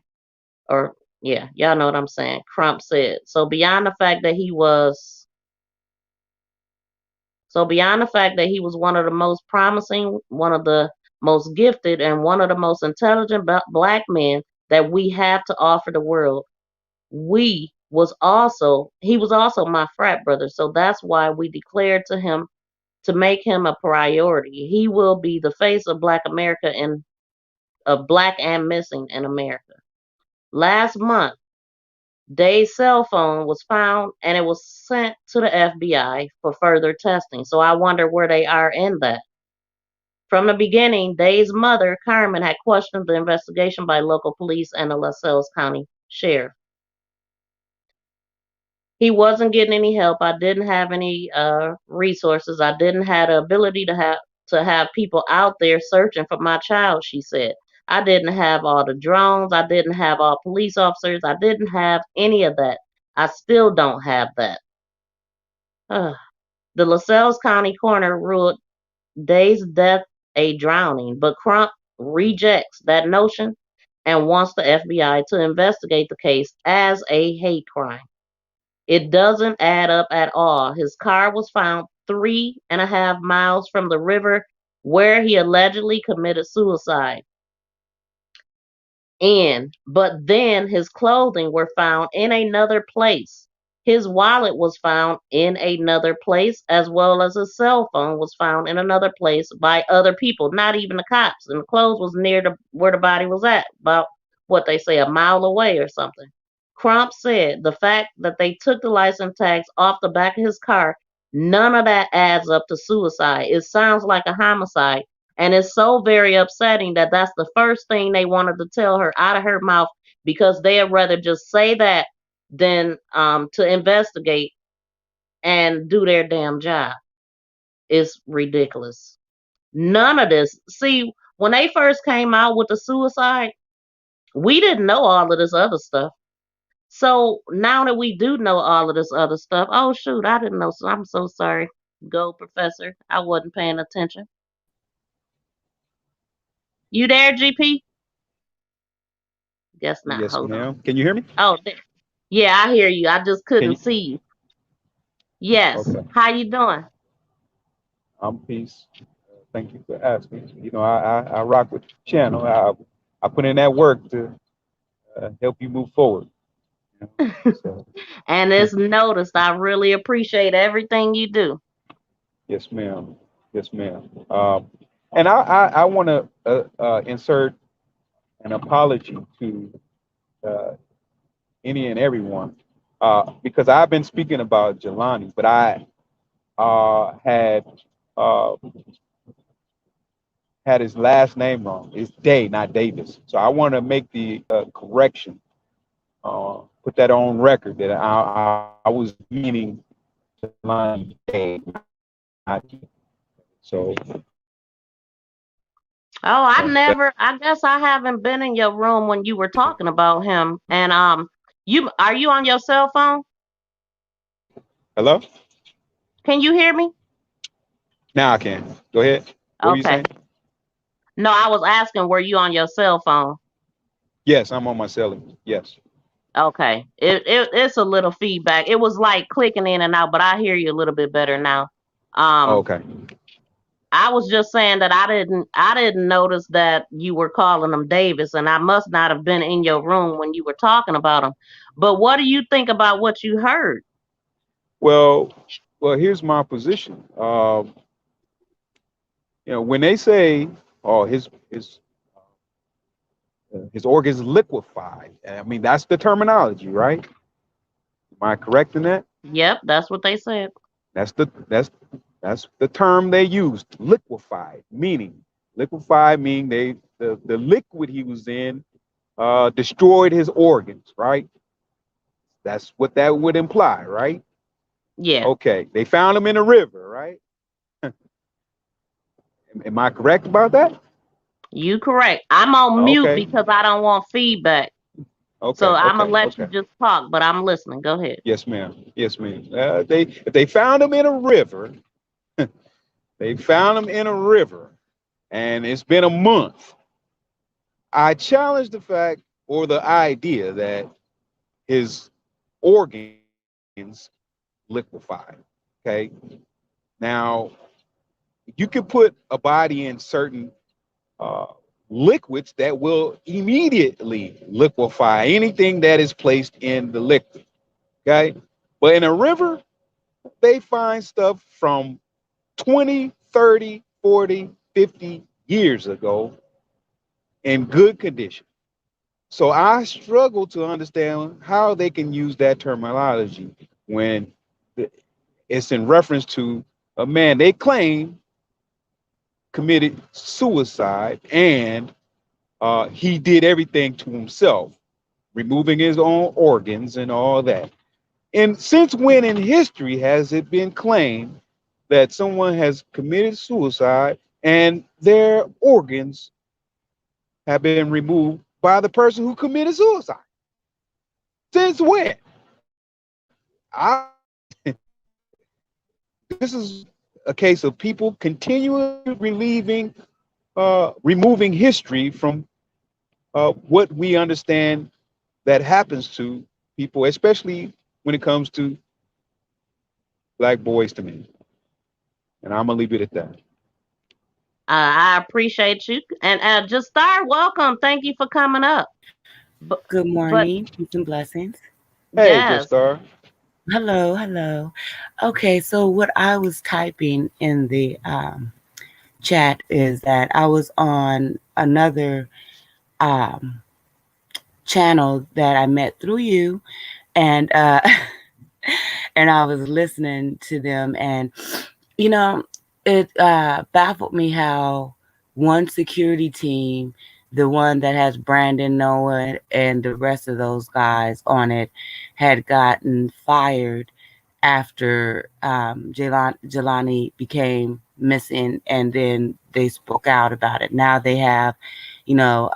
or yeah, y'all know what I'm saying. Crump said. Beyond the fact that he was one of the most promising, one of the most gifted, and one of the most intelligent black men that we have to offer the world, he was also my frat brother. So that's why we declared to him to make him a priority. He will be the face of Black America and of Black and missing in America. Last month, Day's cell phone was found and it was sent to the FBI for further testing. So I wonder where they are in that. From the beginning, Day's mother, Carmen, had questioned the investigation by local police and the LaSalle County Sheriff. He wasn't getting any help. I didn't have any resources. I didn't have the ability to have people out there searching for my child, she said. I didn't have all the drones. I didn't have all police officers. I didn't have any of that. I still don't have that. The LaSalle County coroner ruled Day's death a drowning, but Crump rejects that notion and wants the FBI to investigate the case as a hate crime. It doesn't add up at all. His car was found 3.5 miles from the river where he allegedly committed suicide. But then his clothing were found in another place. His wallet was found in another place, as well as his cell phone was found in another place by other people, not even the cops. And the clothes was near where the body was at, about what they say, a mile away or something. Crump said the fact that they took the license tags off the back of his car, none of that adds up to suicide. It sounds like a homicide. And it's so very upsetting that that's the first thing they wanted to tell her out of her mouth, because they'd rather just say that than to investigate and do their damn job. It's ridiculous. None of this. See, when they first came out with the suicide, we didn't know all of this other stuff. So now that we do know all of this other stuff, oh shoot, I didn't know. So I'm so sorry. Go, Professor. I wasn't paying attention. You there, GP? Guess not. Yes, Hold on. ma'am. Can you hear me? Oh, there. Yeah, I hear you. I just couldn't see you. Yes. Okay. How you doing? I'm peace. Thank you for asking. You know, I rock with the channel. I put in that work to help you move forward. You know? So, And it's noticed. I really appreciate everything you do. yes, ma'am. Yes, ma'am. And I want to insert an apology to any and everyone because I've been speaking about Jelani, but I had his last name wrong. It's Day, not Davis. So I want to make the correction. Put that on record that I was meaning Jelani Day, not Davis. So. Oh, I guess I haven't been in your room when you were talking about him. And are you on your cell phone? Hello? Can you hear me? Now I can. Go ahead. What were you saying? No, I was asking, were you on your cell phone? Yes, I'm on my cell. Yes. Okay. It's a little feedback. It was like clicking in and out, but I hear you a little bit better now. Okay. I was just saying that I didn't notice that you were calling him Davis, and I must not have been in your room when you were talking about him. But what do you think about what you heard? Well, here's my position. You know, when they say, "Oh, his organs liquefied," I mean that's the terminology, right? Am I correct in that? Yep, that's what they said. That's That's the term they used, liquefied, meaning the liquid he was in destroyed his organs, right? That's what that would imply, right? Yeah, Okay, they found him in a river, right? Am I correct about that? you correct. I'm on mute Okay, because I don't want feedback. So okay, I'm gonna okay, let you okay. just talk, but I'm listening. Go ahead. Yes, ma'am. Yes, ma'am. They if they found him in a river, they found him in a river, and it's been a month. I challenge the fact or the idea that his organs liquefied. Okay. Now, you can put a body in certain uh, liquids that will immediately liquefy anything that is placed in the liquid. Okay. But in a river, they find stuff from 20, 30, 40, 50 years ago in good condition. So I struggle to understand how they can use that terminology when it's in reference to a man they claim committed suicide and he did everything to himself, removing his own organs and all that. And since when in history has it been claimed that someone has committed suicide and their organs have been removed by the person who committed suicide? Since when? I This is a case of people continually removing history from what we understand that happens to people, especially when it comes to black boys to men. And I'm gonna leave it at that. I appreciate you, and just start. Welcome. Thank you for coming up. But, Good but morning, peace and blessings. Hey, just yes, star. Hello, hello. Okay, so what I was typing in the chat is that I was on another um, channel that I met through you, and and I was listening to them, and you know, it baffled me how one security team, the one that has Brandon, Noah, and the rest of those guys on it, had gotten fired after Jelani became missing, and then they spoke out about it. Now they have, you know,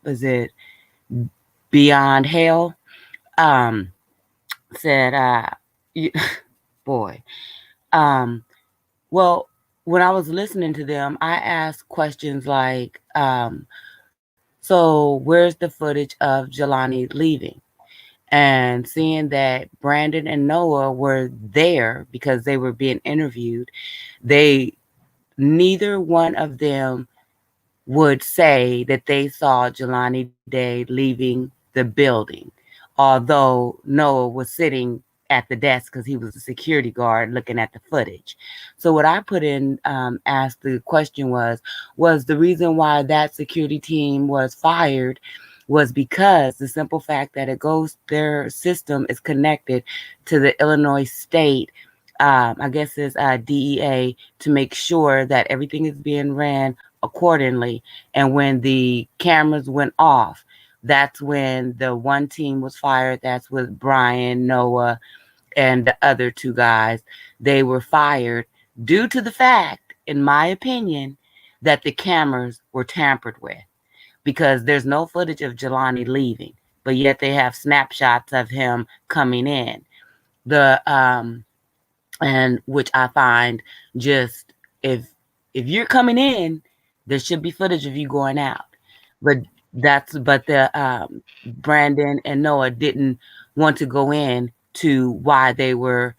was it Beyond Hell? Um, said, you, boy, um, well, when I was listening to them, I asked questions like, so where's the footage of Jelani leaving? And seeing that Brandon and Noah were there because they were being interviewed, they neither one of them would say that they saw Jelani Day leaving the building, although Noah was sitting at the desk because he was a security guard looking at the footage. So what I put in, asked the question was the reason why that security team was fired was because the simple fact that their system is connected to the Illinois state, I guess it's DEA, to make sure that everything is being ran accordingly. And when the cameras went off, that's when the one team was fired. That's with Brian, Noah, and the other two guys. They were fired due to the fact, in my opinion, that the cameras were tampered with because there's no footage of Jelani leaving, but yet they have snapshots of him coming in. The and which I find just if you're coming in, there should be footage of you going out. But but the Brandon and Noah didn't want to go in to why they were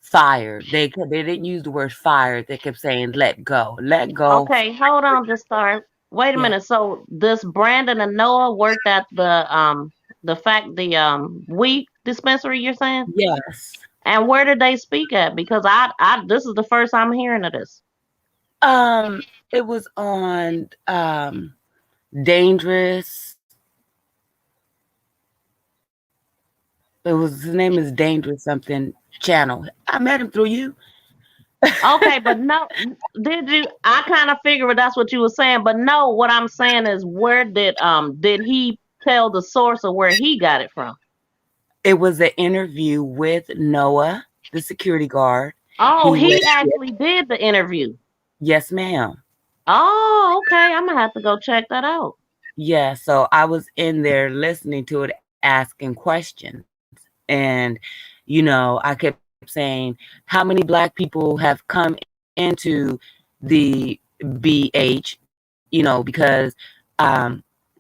fired. They didn't use the word fired. They kept saying let go. okay. Hold on, just start. Wait a Yeah. minute. So this Brandon and Noah worked at the weed dispensary. You're saying, Yes. and where did they speak at? Because I this is the first I'm hearing of this. It was on Dangerous. His name is Dangerous something channel. I met him through you. Okay, but no, did you? I kind of figured that's what you were saying, but no, what I'm saying is, where did he tell the source of where he got it from? It was an interview with Noah, the security guard. Oh, He was, he actually did the interview. yes, ma'am. Oh, okay. I'm gonna have to go check that out. Yeah, so I was in there listening to it, asking questions. And, I kept saying, how many black people have come into the BH, because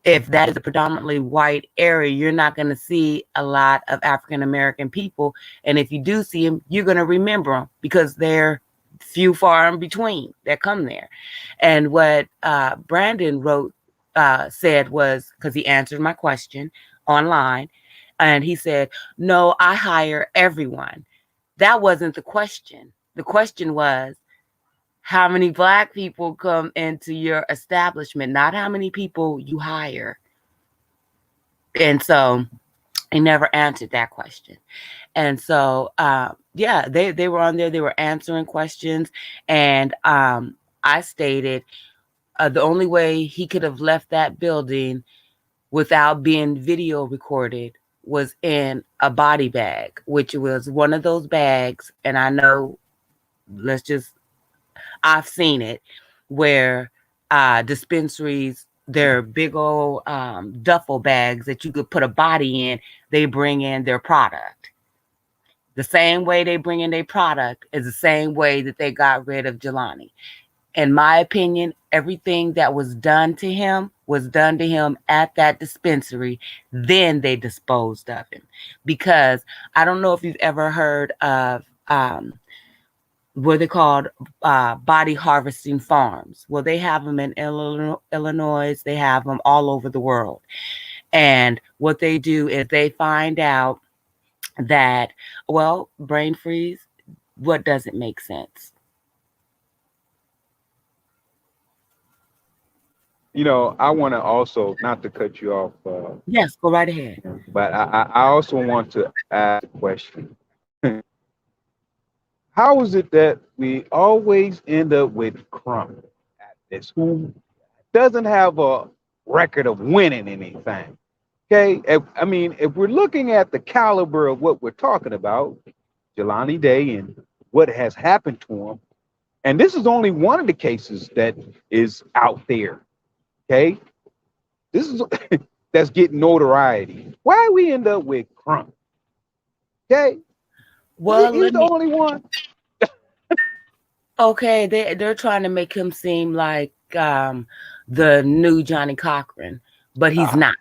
if that is a predominantly white area, you're not going to see a lot of African American people. And if you do see them, you're going to remember them because they're few far in between that come there. And what Brandon said was, because he answered my question online, and he said, no, I hire everyone. That wasn't the question. The question was, how many black people come into your establishment, not how many people you hire. And so he never answered that question. And so, yeah, they were on there. They were answering questions. And I stated the only way he could have left that building without being video recorded was in a body bag, which was one of those bags. And I know, I've seen it where dispensaries, they're big old duffel bags that you could put a body in. They bring in their product. The same way they bring in their product is the same way that they got rid of Jelani. In my opinion, everything that was done to him was done to him at that dispensary. Then they disposed of him. Because I don't know if you've ever heard of what they called body harvesting farms. Well, they have them in Illinois. They have them all over the world. And what they do is they find out that, well, brain freeze, what doesn't make sense? I want to also, not to cut you off, Yes, go right ahead. but I also want to ask a question. How is it that we always end up with Crump at this, who doesn't have a record of winning anything? Okay, if we're looking at the caliber of what we're talking about, Jelani Day and what has happened to him, and this is only one of the cases that is out there. Okay, this is that's getting notoriety. Why we end up with Crump? Okay, Well, he's the only one. Okay, they're trying to make him seem like the new Johnny Cochran, but he's not.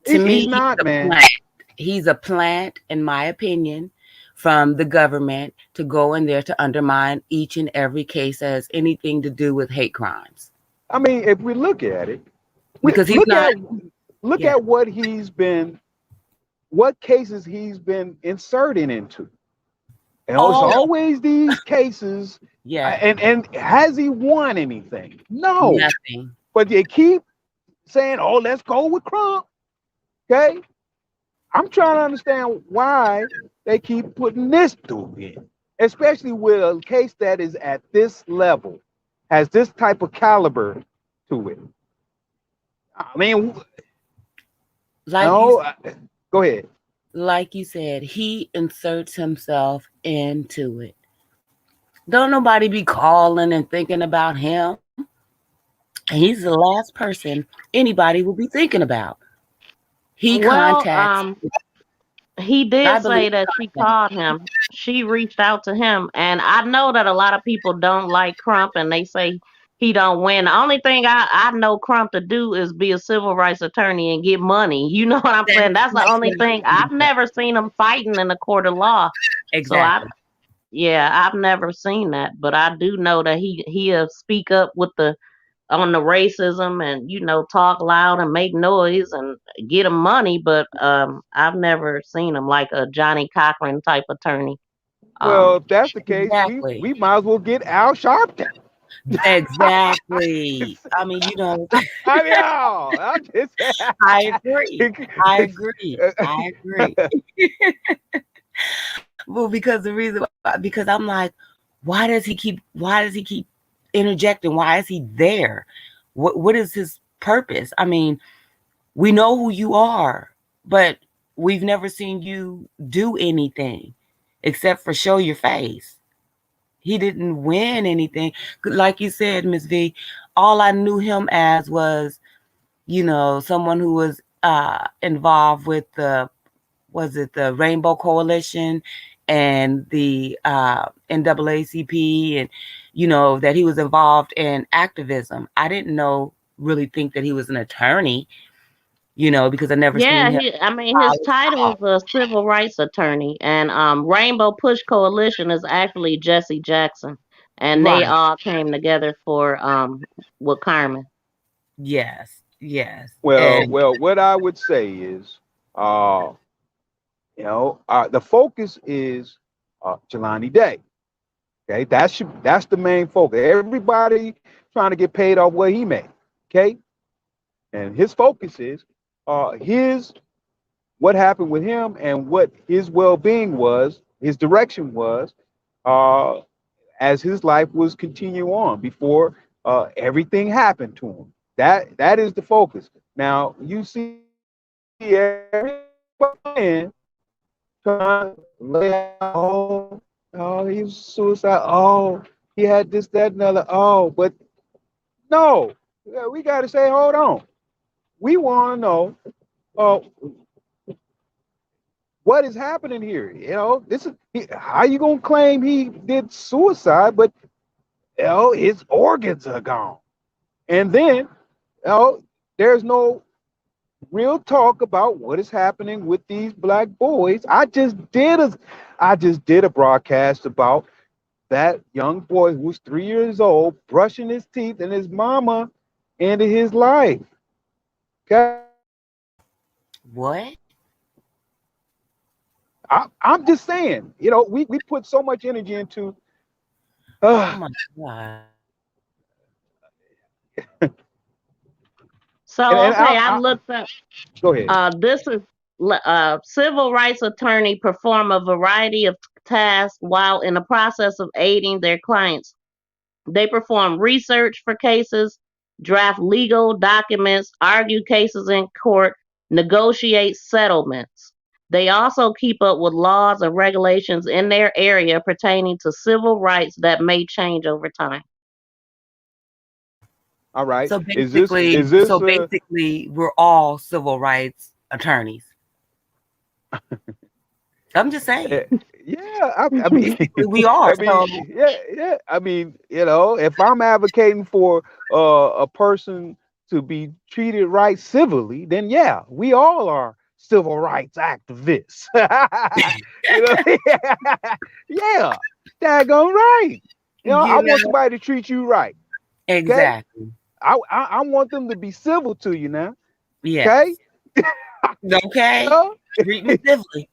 To me, He's not, man. Plant. He's a plant, in my opinion, from the government to go in there to undermine each and every case that has anything to do with hate crimes. I mean, if we look at it, Because he's not. Look at what cases he's been inserting into. And it's always these cases. Yeah. And has he won anything? No. Nothing. But they keep saying, oh, let's go with Crump. Okay. I'm trying to understand why they keep putting this dude in, especially with a case that is at this level, has this type of caliber to it. I mean, go ahead. Like you said, he inserts himself into it. Don't nobody be calling and thinking about him. He's the last person anybody will be thinking about. He contacts. He did say that she called him. She reached out to him, and I know that a lot of people don't like Crump, and they say he don't win. The only thing I know Crump to do is be a civil rights attorney and get money. You know what I'm saying? That's the only thing. I've never seen him fighting in a court of law. Exactly. So I've never seen that, but I do know that he'll speak up on the racism and talk loud and make noise and get him money, but I've never seen him like a Johnny Cochran type attorney. Well, if that's the case, we might as well get Al Sharpton. Exactly. I mean, I agree. Well, because I'm like, why does he keep interjecting? Why is he there? What is his purpose? I mean, we know who you are, but we've never seen you do anything except for show your face. He didn't win anything. Like you said, Miss V, all I knew him as was, someone who was involved with the Rainbow Coalition and the NAACP, and that he was involved in activism. I didn't really think that he was an attorney, because I never seen Yeah, him his file his title job. is a civil rights attorney, and Rainbow Push Coalition is actually Jesse Jackson, and they Right. all came together for with Carmen. Yes. Yes. And Well, what I would say is, uh, the focus is Jelani Day. Okay, that's the main focus. Everybody trying to get paid off what he made. Okay, and his focus is his what happened with him and what his well-being was, his direction was, uh, as his life was continue on before everything happened to him. That is the focus. Now you see everybody trying to lay out, oh, he was suicide. Oh, he had this, that, and other. Oh, but no, yeah, we got to say, hold on. We want to know uh, what is happening here. This is how you gonna claim he did suicide, but his organs are gone, and then there's no real talk about what is happening with these black boys. I just did a broadcast about that young boy who was 3 years old brushing his teeth and his mama ended his life. Okay, what? I'm just saying, we put so much energy into Oh uh, my God. So and okay, I I looked up. go ahead. This is civil rights attorney perform a variety of tasks while in the process of aiding their clients. They perform research for cases, draft legal documents, argue cases in court, negotiate settlements. They also keep up with laws and regulations in their area pertaining to civil rights that may change over time. All right, So is this basically, is so this basically, we're all civil rights attorneys. I'm just eh, saying. yeah, I mean, Basically, we are. I mean, So yeah, yeah. I mean, if I'm advocating for a person to be treated right civilly, then yeah, we all are civil rights activists. you know, yeah, daggone right. I you want know somebody to treat you right. Okay, exactly. I want them to be civil to you now. Okay, Yes. you Okay. know. Treat me civilly.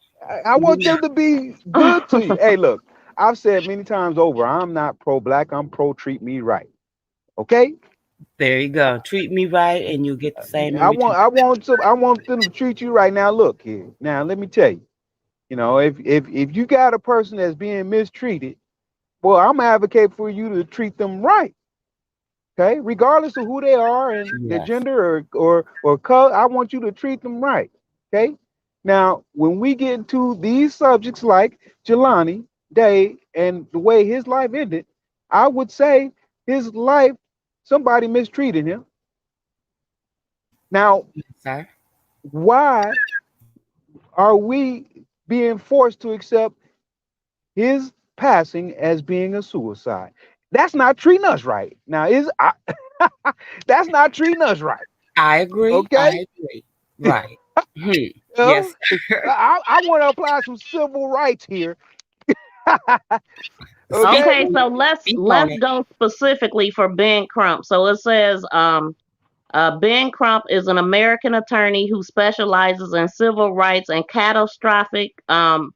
I want Yeah. them to be good to you. Hey, look, I've said many times over, I'm not pro black, I'm pro treat me right. Okay? There you go. Treat me right, and you'll get the same in I want return. I want them to treat you right. Now look here. Now let me tell you, if you got a person that's being mistreated, well, I'm advocate for you to treat them right. Okay, regardless of who they are and their Yes. gender or color, I want you to treat them right. Okay. Now, when we get into these subjects like Jelani Day and the way his life ended, I would say his life somebody mistreated him. Now, Yes, sir. why are we being forced to accept his passing as being a suicide? That's not treating us right. Now, that's not treating us right. I agree. Okay. I agree. Right. Hmm. You Yes, know, sir. I want to apply some civil rights here. Speak Okay. Okay, on so it. let's Speak on let's it. go specifically for Ben Crump. So it says Ben Crump is an American attorney who specializes in civil rights and catastrophic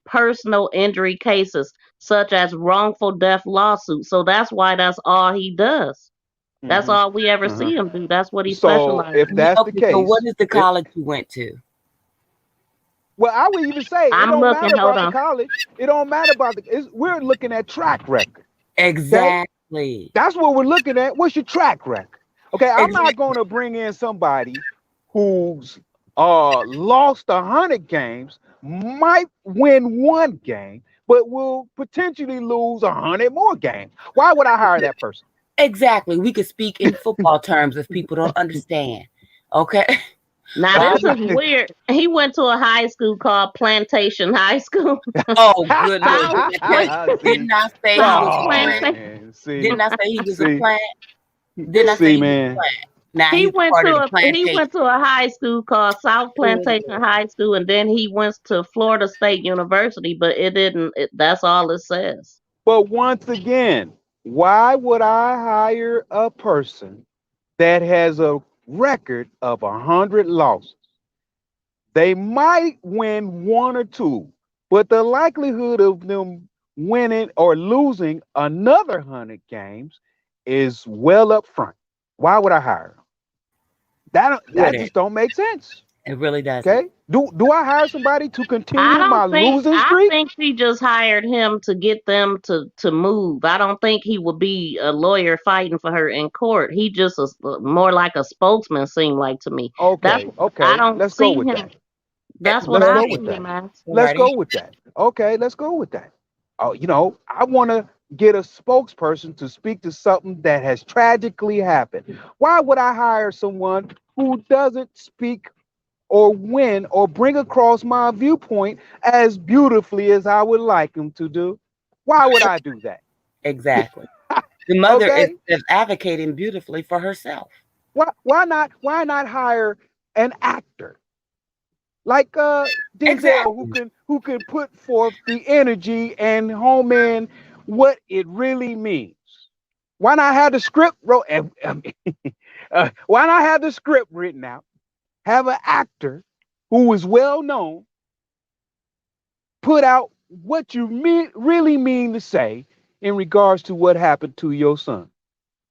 personal injury cases, such as wrongful death lawsuits. So that's all he does. That's hmm all we ever uh-huh. see him do. That's what he So specializes if in. that's the Okay, so what case, is the it college you went to? well, I would even say it I'm don't looking, matter hold about the on. college. It don't matter about we're looking at track record. Exactly. That's what we're looking at. What's your track record? Okay, I'm not Exactly. going to bring in somebody who's lost 100 games, might win one game, but will potentially lose 100 more games. Why would I hire that person? Exactly. We could speak in football terms if people don't understand. Okay. Now Why this would is weird. He went to a high school called Plantation High School. Oh good Lord. South Wait, See, didn't I say he was South a oh plant? Plantation. man, Didn't I say he was a see, plant? Didn't I say see, he was a man. plant? Now He he's went part to of the he plantation. went to a high school called South Good Plantation Lord. High School, and then he went to Florida State University. But it didn't. That's all it says. But once again, why would I hire a person that has a record of 100 losses? They might win one or two, but the likelihood of them winning or losing another 100 games is well up front. Why would I hire them? That Wouldn't. just don't make sense. It really doesn't. Okay? Do I hire somebody to I continue don't my think. losing I streak? think she just hired him to get them to move. I don't think he would be a lawyer fighting for her in court. He just is more like a spokesman. Seemed like to me. That's. Okay, I okay. don't Let's go see with him. that. That's what Let's I go Right. with see that. him as. Go Let's right go ahead. with that. Okay, let's go with that. Oh, I want to get a spokesperson to speak to something that has tragically happened. Why would I hire someone who doesn't speak or win or bring across my viewpoint as beautifully as I would like him to do? Why would I do that? Exactly. The mother Okay? is advocating beautifully for herself. Why not hire an actor like Denzel Exactly. who can put forth the energy and home in what it really means. Why not have the script wrote? Why not have the script written out? Have an actor who is well known put out what you really mean to say in regards to what happened to your son,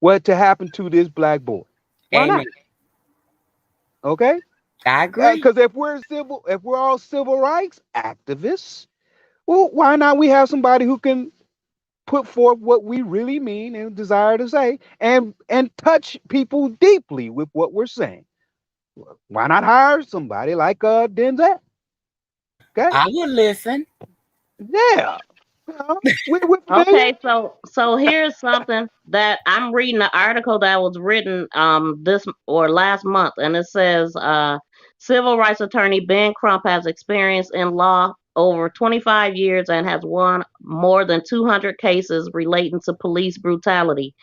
what to happen to this black boy. Why Amen. not? Okay, I agree. because if we're all civil rights activists, well, why not we have somebody who can put forth what we really mean and desire to say and touch people deeply with what we're saying? Why not hire somebody like Denzel? Okay, I would listen. yeah, we're familiar. Okay, so here's something that I'm reading an article that was written this or last month, and it says civil rights attorney Ben Crump has experience in law over 25 years and has won more than 200 cases relating to police brutality.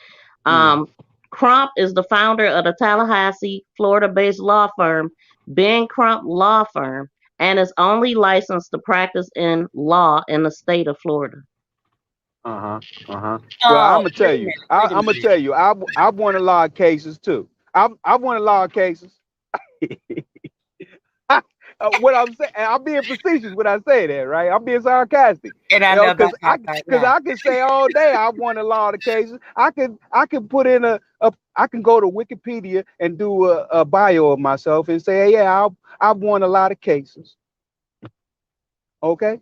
Mm, Um, Crump is the founder of the Tallahassee, Florida-based law firm Ben Crump Law Firm, and is only licensed to practice in law in the state of Florida. uh-huh, uh-huh. Well, Oh, I'm gonna wait tell a you, minute. Wait a I'm gonna minute. tell you, I've won a lot of cases too. I've won a lot of cases. What I'm saying, I'm being facetious when I say that, right? I'm being sarcastic, And I know because about that right now. I can say all day I've won a lot of cases. I can put in I can go to Wikipedia and do a bio of myself and say, hey, yeah, I've won a lot of cases. Okay,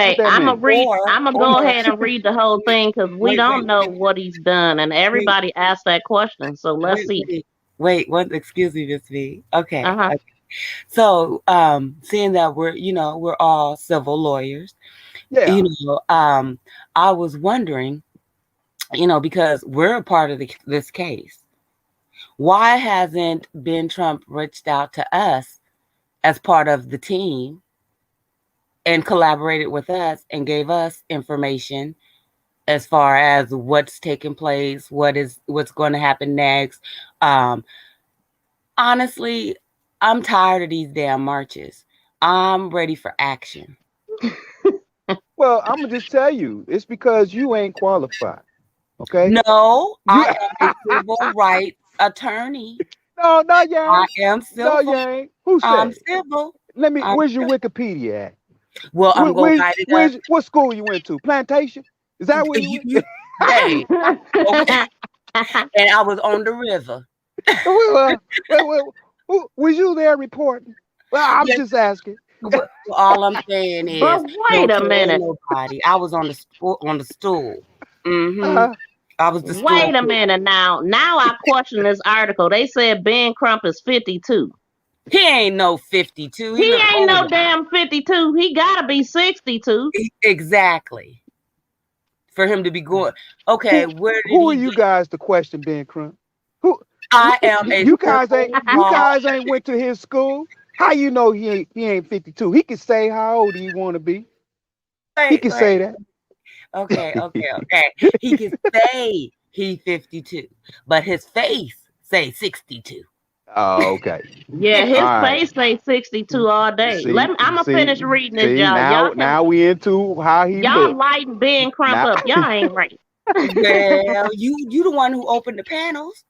what Okay, that I'm gonna mean? read. I'm gonna go Or ahead and read the whole wait, thing because we wait, don't wait, know wait, what he's done, and wait, everybody asked that question. So let's wait, see. wait, wait. What? Excuse me, Miss V. Uh Okay. huh. Okay. So, seeing that we're all civil lawyers, Yeah. you know, I was wondering, because we're a part of this case, why hasn't Ben Trump reached out to us as part of the team and collaborated with us and gave us information as far as what's taking place, what's going to happen next? Um, Honestly, I'm tired of these damn marches. I'm ready for action. Well, I'm gonna just tell you, it's because you ain't qualified. Okay. No, You. I am a civil rights attorney. No, no, you I ain't. am No, you civil. ain't. Who I'm said it? civil. Let me. I'm Where's your civil. Wikipedia at? Well, I'm gonna write it up. What school you went to? Plantation? Is that where you went? Hey, okay. And I was on the river. Was you there reporting? Well, I'm Yes, just asking. all I'm saying But is wait don't a tell minute. nobody. I was on the stool. Mm-hmm. Uh, I was the store Wait a clerk. minute now. Now I question this article. They said Ben Crump is 52. He ain't no 52. He He look ain't no older. damn 52. He gotta be 62. Exactly. For him to be going. Okay, where did who are he go? you guys to question Ben Crump? Who, I am a you guys ain't full you law. guys ain't went to his school? How you know he ain't 52? He can say how old he want to be. He Wait, can say wait. that. Okay. He can say he 52, but his face say 62. Oh, okay. Yeah, All his right. face say 62 all day. See, I'm gonna see, finish reading this, see. y'all. Now we into how he Y'all look. lighten Ben Crump Now, up. Y'all ain't right. Well, you the one who opened the panels.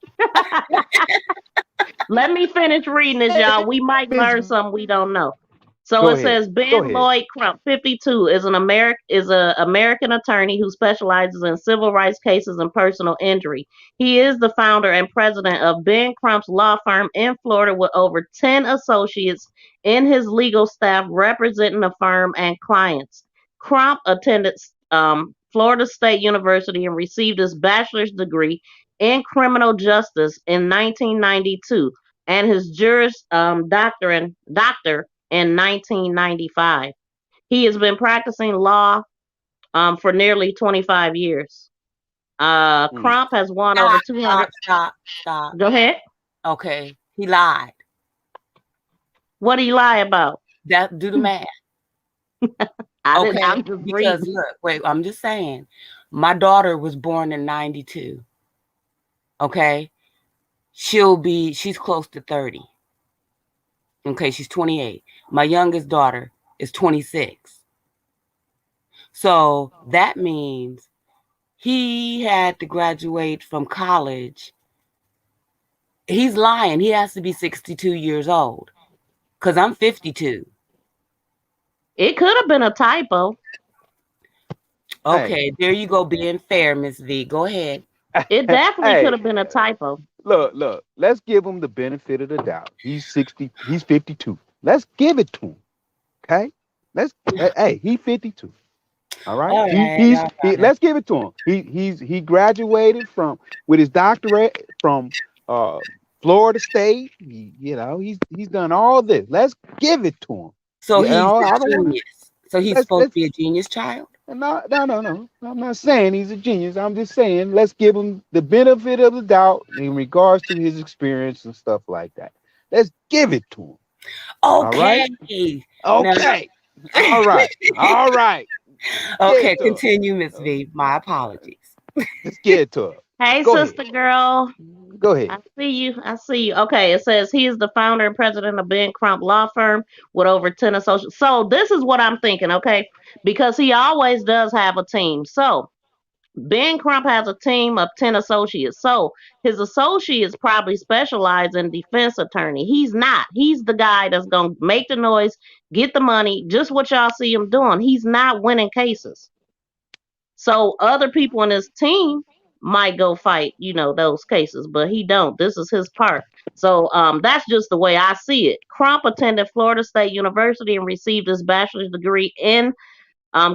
Let me finish reading this, y'all. We might Miss, learn something we don't know. So go it ahead. says Go Ben ahead. Lloyd Crump, 52, is an American attorney who specializes in civil rights cases and personal injury. He is the founder and president of Ben Crump's law firm in Florida with over 10 associates in his legal staff representing the firm and clients. Crump attended Florida State University and received his bachelor's degree in criminal justice in 1992 and his Juris Doctor in 1995. He has been practicing law for nearly 25 years. Mm. Crump has won over Stop, 200. stop. Go ahead. Okay, he lied. What do you lie about? That do the math. I didn't. Okay, I'm just because reading. look, wait, I'm just saying. My daughter was born in 92. Okay, she's close to 30. Okay, she's 28. My youngest daughter is 26. So that means he had to graduate from college. He's lying. He has to be 62 years old because I'm 52. It could have been a typo. Hey, Okay, there you go, being fair, Miss V. Go ahead. It definitely could hey, have been a typo. look. Let's give him the benefit of the doubt. He's 60. He's 52. Let's give it to him. Okay. Hey, he's 52. All right. All right, all right. Let's give it to him. He graduated from with his doctorate from uh Florida State. He's done all this. Let's give it to him. So Yeah, he's I a don't want genius. So he's supposed let's to be a genius child? no. I'm not saying he's a genius. I'm just saying let's give him the benefit of the doubt in regards to his experience and stuff like that. Let's give it to him. All right. Okay. Now, Okay. All right. All right. Get okay, it to continue, Miss her. V. My apologies. Let's get it to her. Hey, Go ahead. sister girl. Go ahead. I see you. I see you. Okay, it says he is the founder and president of Ben Crump Law Firm with over 10 associates. So this is what I'm thinking, okay? Because he always does have a team. So Ben Crump has a team of 10 associates. So his associates probably specialize in defense attorney. He's not. He's the guy that's going to make the noise, get the money, just what y'all see him doing. He's not winning cases. So other people in his team might go fight, those cases, but he don't. This is his part. So that's just the way I see it. Crump attended Florida State University and received his bachelor's degree in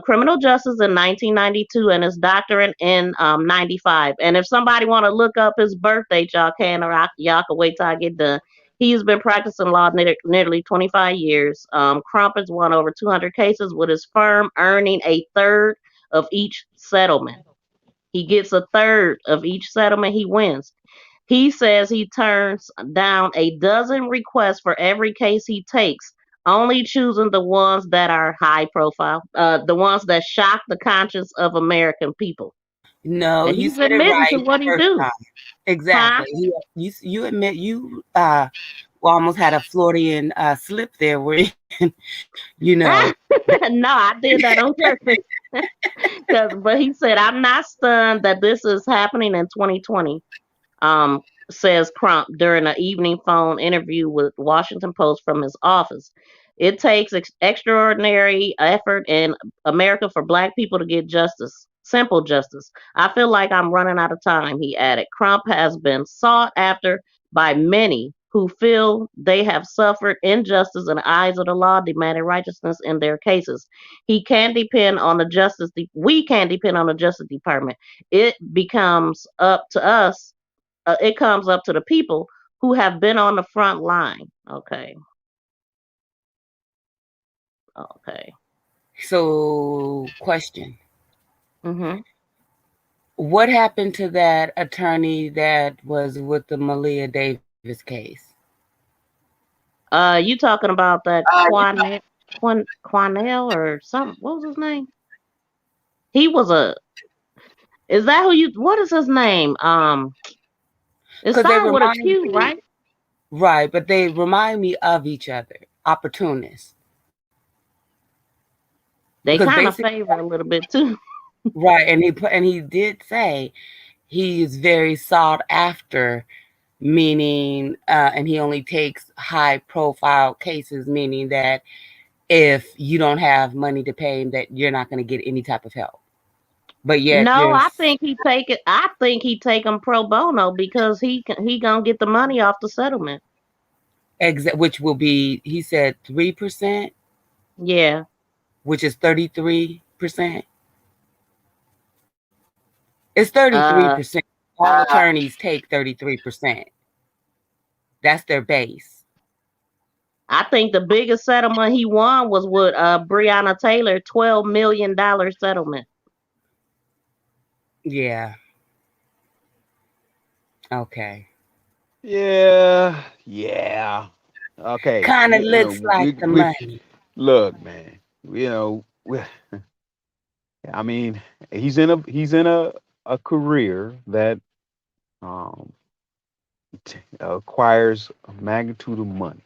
criminal justice in 1992 and his doctorate in 95. And if somebody want to look up his birth date, y'all can, or y'all can wait till I get done. He's been practicing law nearly 25 years. Crump has won over 200 cases with his firm, earning a third of each settlement. He gets a third of each settlement he wins. He says he turns down a dozen requests for every case he takes, only choosing the ones that are high profile, the ones that shock the conscience of American people. No, And you he's said it admitting right to the what he first do. time. Huh? Exactly. You admit you almost had a Floridian slip there where you know. No, I did that on purpose. But he said, I'm not stunned that this is happening in 2020. um, says Crump during an evening phone interview with Washington Post from his office. It takes extraordinary effort in America for Black people to get justice, simple justice. I feel like I'm running out of time, he added. Crump has been sought after by many who feel they have suffered injustice in the eyes of the law, demanding righteousness in their cases. He can depend on the we can depend on the Justice Department. It becomes up to us. It comes up to the people who have been on the front line. Okay. Okay. So, question. Mhm. What happened to that attorney that was with the Malia Davis case? You talking about that Quanell or something? What was his name? He was a. Is that who you? What is his name? It Because they started with a remind Q, me, right? right, but they remind me of each other. Opportunists. They Because kind of basically, favor a little bit too. right, and he did say he is very sought after, meaning, and he only takes high profile cases, meaning that if you don't have money to pay him, that you're not going to get any type of help. But yet No, you're I think he take it. I think he take them pro bono because he gonna get the money off the settlement. which will be, he said, 3%, Yeah. which is 33%. It's 33%. Uh, All attorneys take 33%. That's their base. I think the biggest settlement he won was with Breonna Taylor, $12 million settlement. Yeah. Okay. Yeah. Okay. Kind of You looks know, like the we money. look, man. You know, I mean, he's in a career that um acquires a magnitude of money.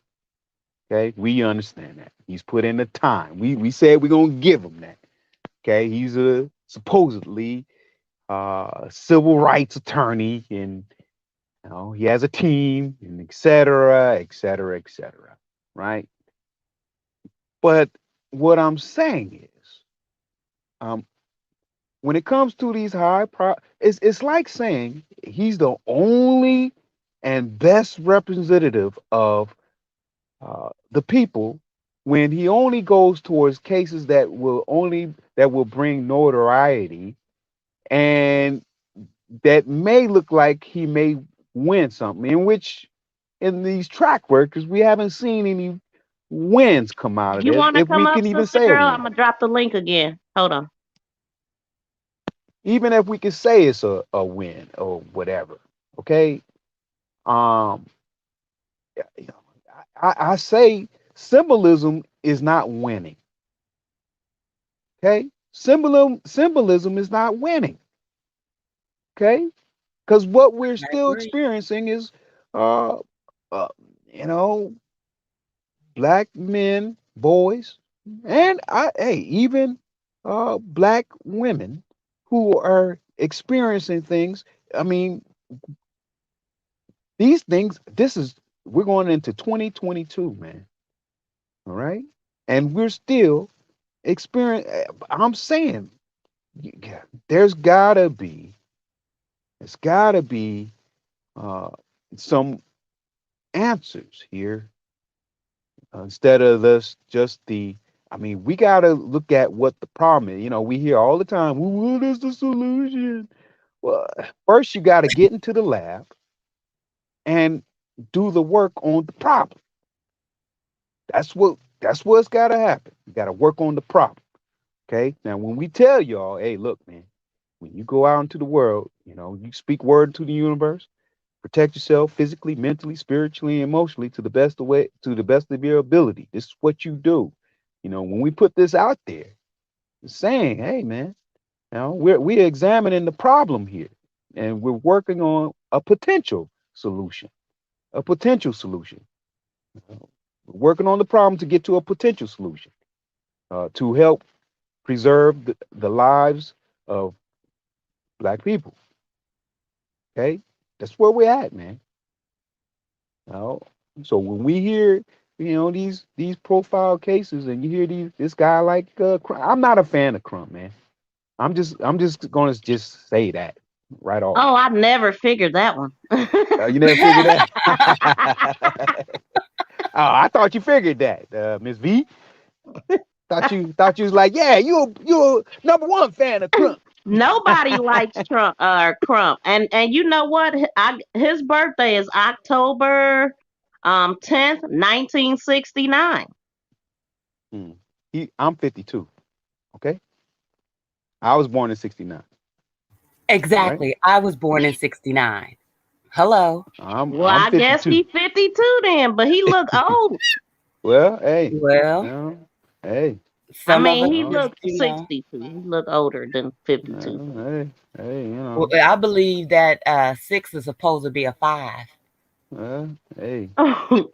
Okay, we understand that. He's put in the time. We said we're gonna give him that. Okay, he's a supposedly civil rights attorney, and he has a team, and et cetera, et cetera, et cetera. Right? But what I'm saying is, um, when it comes to these it's like saying he's the only and best representative of the people when he only goes towards cases that will bring notoriety and that may look like he may win something, in which in these track records we haven't seen any wins come out of You this, want to if come we up, can even sister say a girl? I'm win, gonna drop the link again. Hold on. even if we can say it's a win or whatever. Okay. um you know, I say symbolism is not winning. Okay, symbolism is not winning. Okay, because what we're I still agree. experiencing is uh, uh you know black men, boys, and even black women who are experiencing things. I mean, these things. We're going into 2022, man. All right, and we're still experience. I'm saying there's gotta be, it's gotta be uh, some answers here, instead of this just the. I mean, we gotta look at what the problem is. We hear all the time, "Well, what is the solution?" Well, first you got to get into the lab and do the work on the problem. That's what's got to happen. You got to work on the problem. Okay. Now, when we tell y'all, hey, look, man, when you go out into the world, you speak word to the universe, protect yourself physically, mentally, spiritually, and emotionally to the best of your ability. This is what you do. When we put this out there, saying, hey, man, we're examining the problem here, and we're working on a potential solution. A potential solution. We're working on the problem to get to a potential solution, to help preserve the lives of black people. Okay, that's where we're at, man. Know? So when we hear, these profile cases, and you hear this guy like Crump, I'm not a fan of Crump, man. I'm just gonna just say that. right off. Oh, I never figured that one. You never figured that? Oh, I thought you figured that, Miss V. Thought you was like, yeah, you number one fan of Crump. Nobody likes Trump or Crump, and you know what? His birthday is October 10th, 1969. Hmm. I'm 52. Okay, I was born in '69. All right, Exactly. I was born in 69. Hello. Well, I'm I guess 52. he's 52 then, but he look old. Well, hey, Well, hey, I some of mean, us he no, just, looked 62. He looked older than 52. hey, hey, well, I believe that 6 is supposed to be a 5. hey. Wow,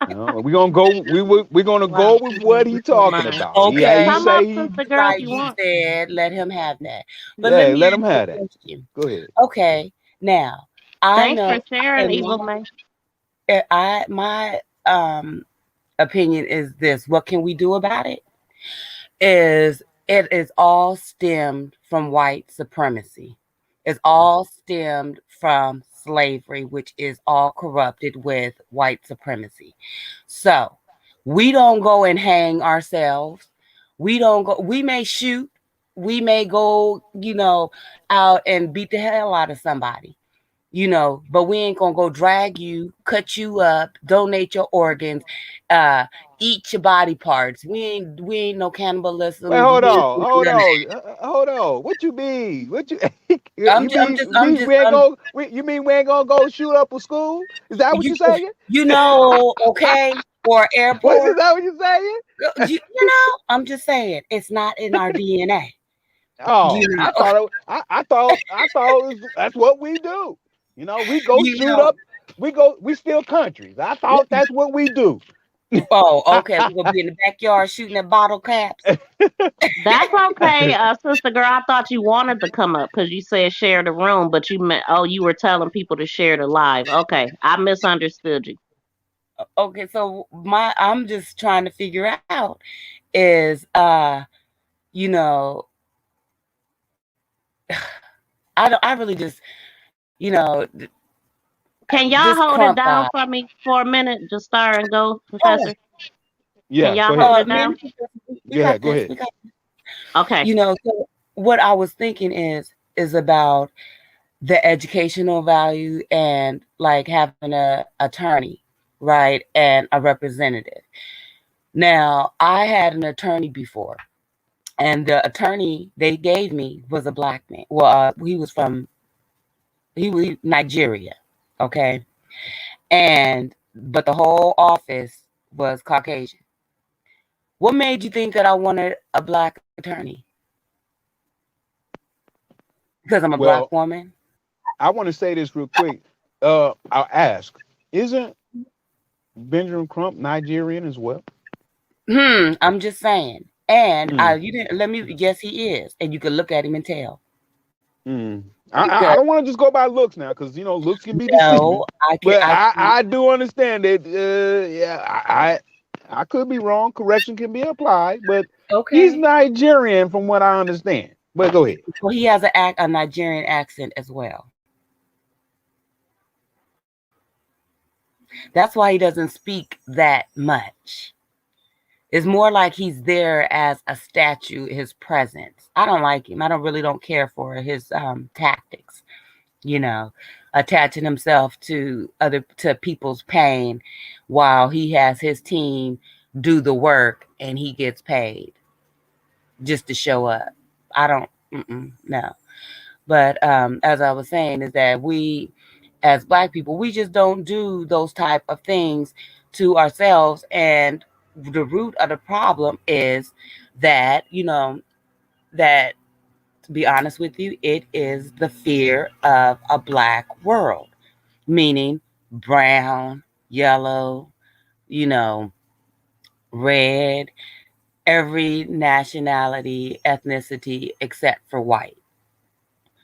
No, we're gonna go with she's what he losing her talking mind. about. He Okay. Come up, say he, sister girl, if Like you you want. said, let him have that. But let yeah, me let him ask you have a that. question. Go ahead. Okay. Now, I Thanks for know sharing, in Evil May. my opinion is this. What can we do about it? Is it is all stemmed from white supremacy. It's all stemmed from slavery, which is all corrupted with white supremacy. So we don't go and hang ourselves. We don't go, we may shoot, we may go, out and beat the hell out of somebody, but we ain't gonna go drag you, cut you up, donate your organs, uh, eat your body parts. We ain't no Wait, cannibalism. hold We ain't on, doing hold none of that. on, hold on. What you mean? What you I'm you just, I'm mean? just, I'm just, We ain't I'm, go? You mean we ain't gonna go shoot up a school? Is that what you, you saying? okay, or What is airport. that? What you saying? I'm just saying it's not in our DNA. You Oh, know, I thought that's what we do. We go you shoot know. up. We steal countries. I thought that's what we do. Oh, okay. We're gonna be in the backyard shooting at bottle caps. That's okay, sister girl. I thought you wanted to come up because you said share the room, but you meant you were telling people to share the live. Okay, I misunderstood you. Okay, so I'm just trying to figure out is you know I really just Can this y'all hold it Crump guy. down for me for a minute? Just star and go, Oh, Professor. Can Yeah, y'all go hold ahead. it man, down? we Go got ahead. Go this. ahead. We got Okay. so what I was thinking is about the educational value and like having a attorney, right, and a representative. Now, I had an attorney before, and the attorney they gave me was a black man. Well, he was Nigeria, okay, but the whole office was Caucasian. What made you think that I wanted a black attorney? Because I'm a black Well, woman. I want to say this real quick. I'll ask: isn't Benjamin Crump Nigerian as well? I'm just saying. And Mm, you didn't let me. Yes, he is, and you can look at him and tell. mm. I Because don't want to just go by looks now, because looks can be deceiving. no, I can. But I can. I do understand that. Yeah, I could be wrong. Correction can be applied, but he's Okay. Nigerian from what I understand. But go ahead. Well, he has a Nigerian accent as well. That's why he doesn't speak that much. It's more like he's there as a statue, his presence. I don't like him. I don't care for his tactics, you know, attaching himself to people's pain while he has his team do the work and he gets paid just to show up. I don't no. But as I was saying, is that we, as Black people, we just don't do those type of things to ourselves. And the root of the problem is that, that to be honest with you, it is the fear of a Black world, meaning brown, yellow, you know, red, every nationality, ethnicity except for white.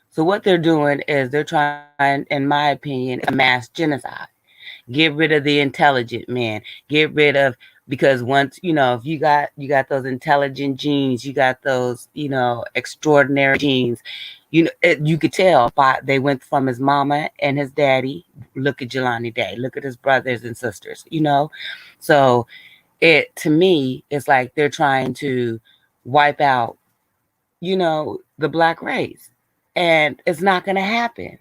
So what they're doing is they're trying, in my opinion, a mass genocide. Get rid of the intelligent men. Get rid of because once if you got those intelligent genes, you got those extraordinary genes. You could tell by they went from his mama and his daddy. Look at Jelani Day, look at his brothers and sisters, so it to me it's like they're trying to wipe out the black race, and it's not going to happen.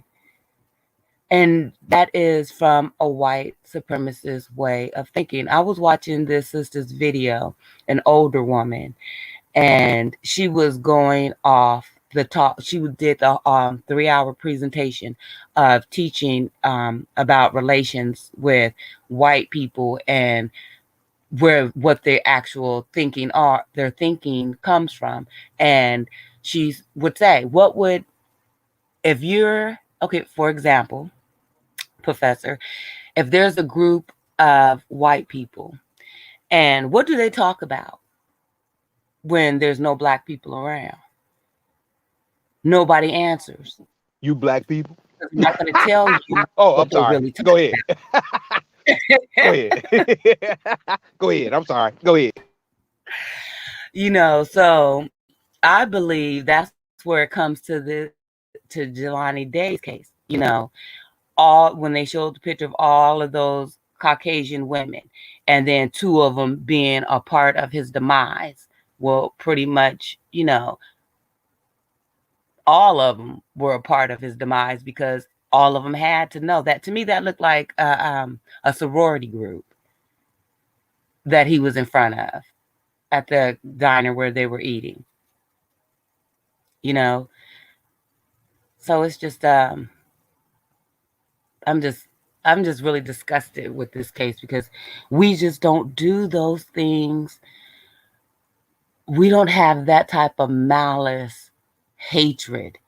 And that is from a white supremacist way of thinking. I was watching this sister's video, an older woman, and she was going off the talk. She did the 3-hour presentation of teaching about relations with white people and what their actual their thinking comes from. And she would say, what would, if you're, okay, for example, professor, if there's a group of white people, and what do they talk about when there's no black people around? Nobody answers. You black people. I'm not going to tell you Oh, what I'm they're sorry. really Go talking ahead. Go ahead. Go ahead. I'm sorry. Go ahead. So I believe that's where it comes to Jelani Day's case. All when they showed the picture of all of those Caucasian women, and then 2 of them being a part of his demise. Well, pretty much, all of them were a part of his demise because all of them had to know that. To me, that looked like a sorority group that he was in front of at the diner where they were eating. So it's just I'm just really disgusted with this case because we just don't do those things. We don't have that type of malice, hatred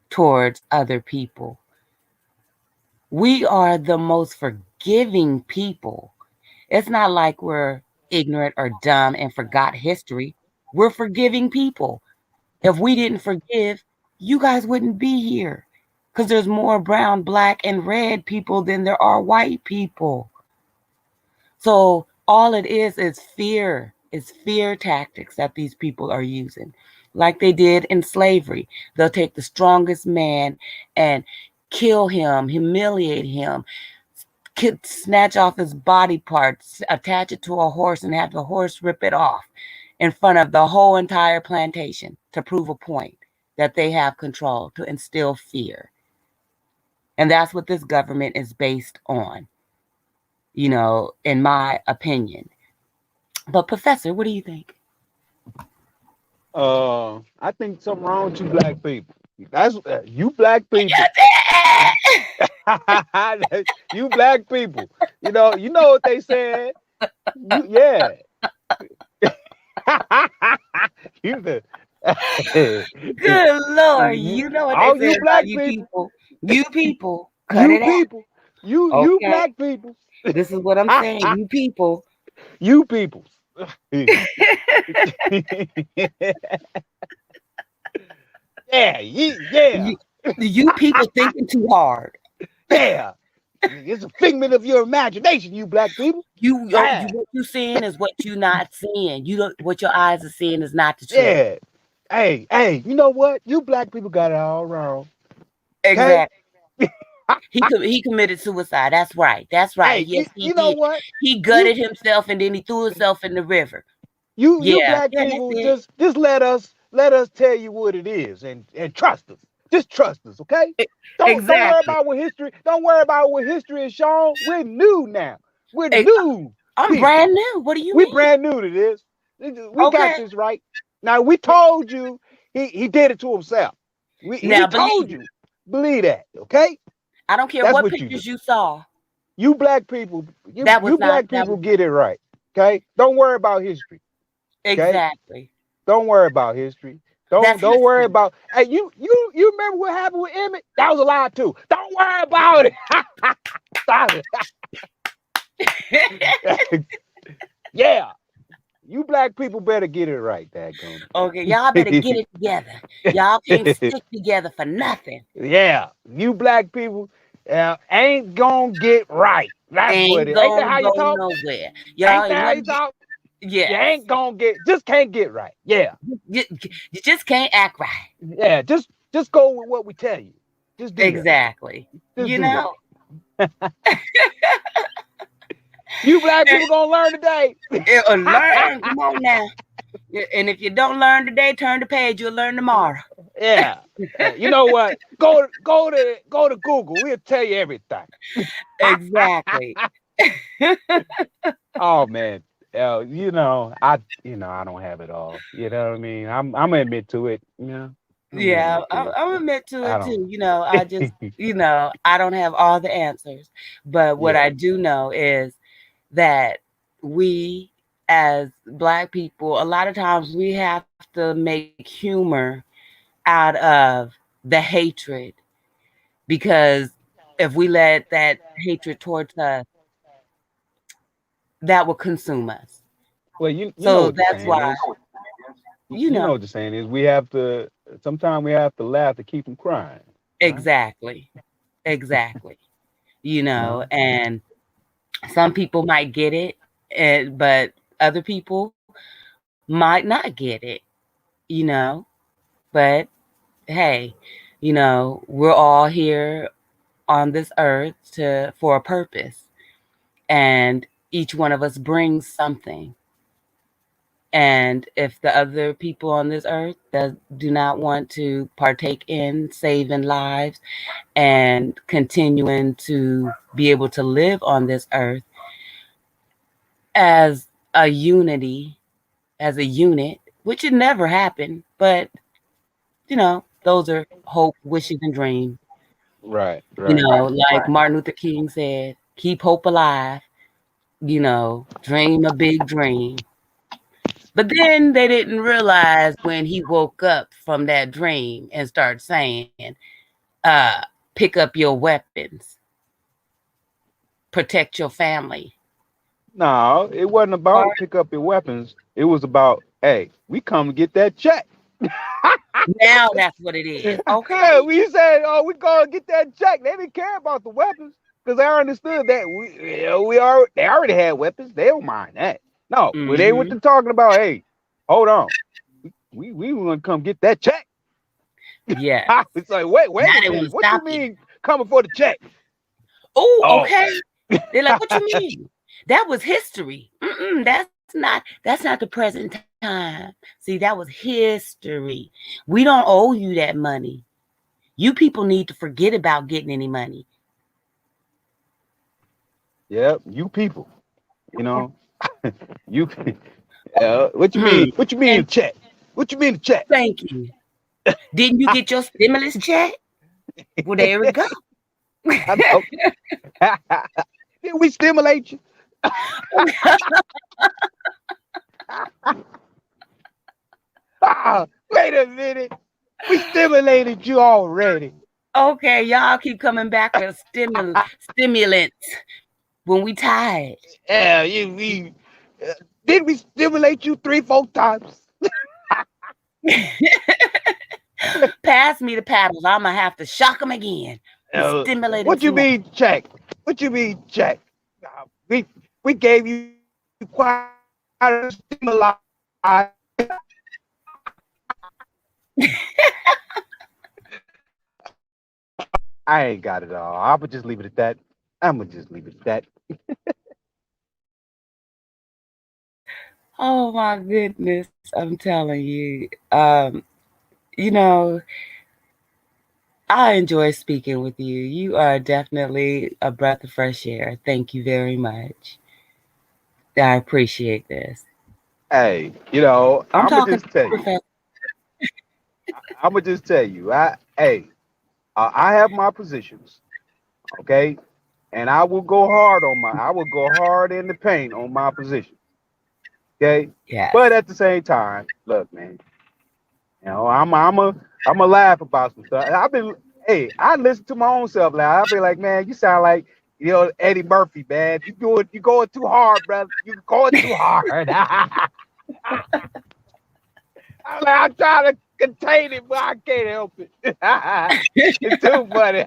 towards other people. We are the most forgiving people. It's not like we're ignorant or dumb and forgot history. We're forgiving people. If we didn't forgive, you guys wouldn't be here because there's more brown, black, and red people than there are white people. So all it is fear. It's fear tactics that these people are using, like they did in slavery. They'll take the strongest man and kill him, humiliate him, snatch off his body parts, attach it to a horse, and have the horse rip it off in front of the whole entire plantation to prove a point that they have control, to instill fear. And that's what this government is based on, in my opinion. But Professor, what do you think? I think something wrong with you black people. That's you black people. You black people. You know what they said. Yeah. You the Good Lord, you know what all they you said black about you people. people. Cut You it out. people. You Okay. black people. This is what I'm saying. You people. You people. Yeah, yeah. You people thinking too hard. Yeah. It's a figment of your imagination, you black people. What you seeing is what you not seeing. You don't. What your eyes are seeing is not the truth. Yeah. Hey, you know what? You black people got it all wrong. Exactly. He committed suicide. That's right. Hey, Yes, he you know did. what? He gutted himself and then he threw himself in the river. You black people just let us tell you what it is and trust us. Just trust us, okay? Don't worry about what history. Don't worry about what history is shown. We're new now. We're new. I'm people. brand new. What do you mean? We brand new to this. We got this right. Now we told you he did it to himself. We told you. Believe that, okay? I don't care what pictures you saw. You black people, you black people get it right. Okay? Don't worry about history. Okay? Exactly. Don't worry about history. Don't worry about. Hey, you remember what happened with Emmett? That was a lie too. Don't worry about it. Stop it. Yeah. You black people better get it right, daggone. Okay, y'all better get it together. Y'all can't stick together for nothing. Yeah, you black people ain't gonna get right. That's what it is. Ain't that how you talk? Nowhere. Y'all ain't that how you talk? You Yes. ain't gonna just can't get right. Yeah. You, you just can't act right. Yeah. Just go with what we tell you. Just do that. Exactly. Just You do that. know? You black people gonna learn today. Learn. Come on now. Yeah, and if you don't learn today, turn the page. You'll learn tomorrow. Yeah. You know what? Go to Google. We'll tell you everything. Exactly. Oh man. I don't have it all. You know what I mean? I'm gonna admit to it. I'm gonna Yeah, admit to it. I'm admit to I it don't. too. I just, I don't have all the answers. But what Yeah. I do know is that we as Black people, a lot of times we have to make humor out of the hatred because if we let that hatred towards us, that will consume us. Well, you know So what the that's saying why, is. you You know know, what the saying is. We have to. Sometimes we have to laugh to keep from crying. Right? exactly, exactly, No. and some people might get it, but other people might not get it, you know. But hey, we're all here on this earth for a purpose, and each one of us brings something. And if the other people on this earth do not want to partake in saving lives and continuing to be able to live on this earth as a unity, as a unit, which would never happen, but those are hope, wishes, and dreams. Right. Right. Like Martin Luther King said, keep hope alive, dream a big dream. But then they didn't realize when he woke up from that dream and started saying, uh, pick up your weapons, protect your family. No, it wasn't about pick up your weapons. It was about, hey, we come to get that check. Now that's what it is. Yeah, Okay. we said, oh, we gonna get that check. They didn't care about the weapons because they understood that they already had weapons. They don't mind that. No, when they went Hmm. to talking about, hey, hold on, we want to come get that check. Yes. It's like, wait Now a they want minute, to what you stop you. mean coming for the check? Oh, Oh, okay. They're like, what you mean? That was history. That's not the present time. See, that was history. We don't owe you that money. You people need to forget about getting any money. yeah, you people, you know, you. What you Hmm. mean? What you mean And check? What you mean check? thank you. Didn't you get your stimulus check? Well, there we go. I know. Did we stimulate you? Wait a minute. We stimulated you already. Okay, y'all keep coming back with stimulants when we tired. Yeah, did we stimulate you 3, 4 times? Pass me the paddles. I'm gonna have to shock them again and stimulate them What you some more. mean check? What you mean check? We gave you quite a stimuli. I ain't got it all. I would just leave it at that. I'm gonna just leave it at that. Oh my goodness, I'm telling you. You know, I enjoy speaking with you. You are definitely a breath of fresh air. Thank you very much. I appreciate this. Hey, I'm I'm gonna talking just tell you. professional. I'm gonna just tell you. I have my positions, okay, and I will go hard in the paint on my position, okay. Yes. But at the same time, look, man, I'm a laugh about some stuff. I listen to my own self laugh. I'll be like, man, you sound like Eddie Murphy, man. You going too hard, brother. You going too hard. I'm trying to contain it, but I can't help it. It's too funny.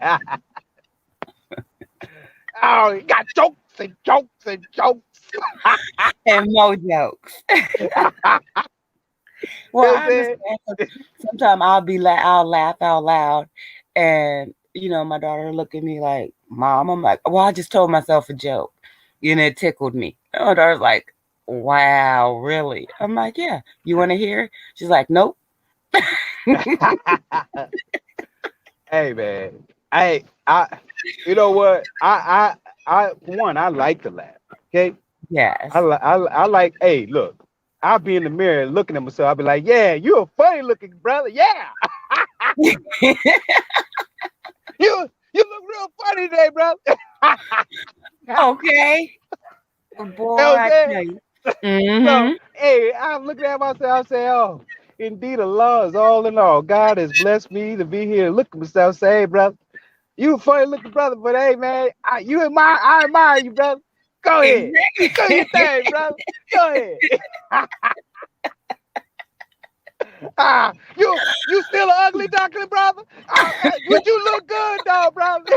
Oh, you got jokes and jokes and jokes. and more jokes. Well, You know what I I'm saying? understand 'cause sometimes I'll laugh out loud, and my daughter will look at me like, "Mom," I'm like, "Well, I just told myself a joke," it tickled me. And my daughter's like, "Wow, really?" I'm like, "Yeah, you want to hear?" She's like, "Nope." Hey man, I, you know what? For one, I like to laugh. Okay, Yes. I like. Hey, look, I'll be in the mirror looking at myself. I'll be like, yeah, you a funny looking brother. Yeah, you look real funny today, brother. You know Okay, boy, what I'm I saying? tell you. So, Mm-hmm. hey, I'm looking at myself. I'm saying, oh, indeed, Allah is all in all. God has blessed me to be here. Look at myself. Say, hey, brother. You a funny looking brother, but hey man, I admire you, brother. Go ahead. Do your Exactly. thing, brother. Go ahead. You still an ugly duckling, brother? Would you look good though, brother?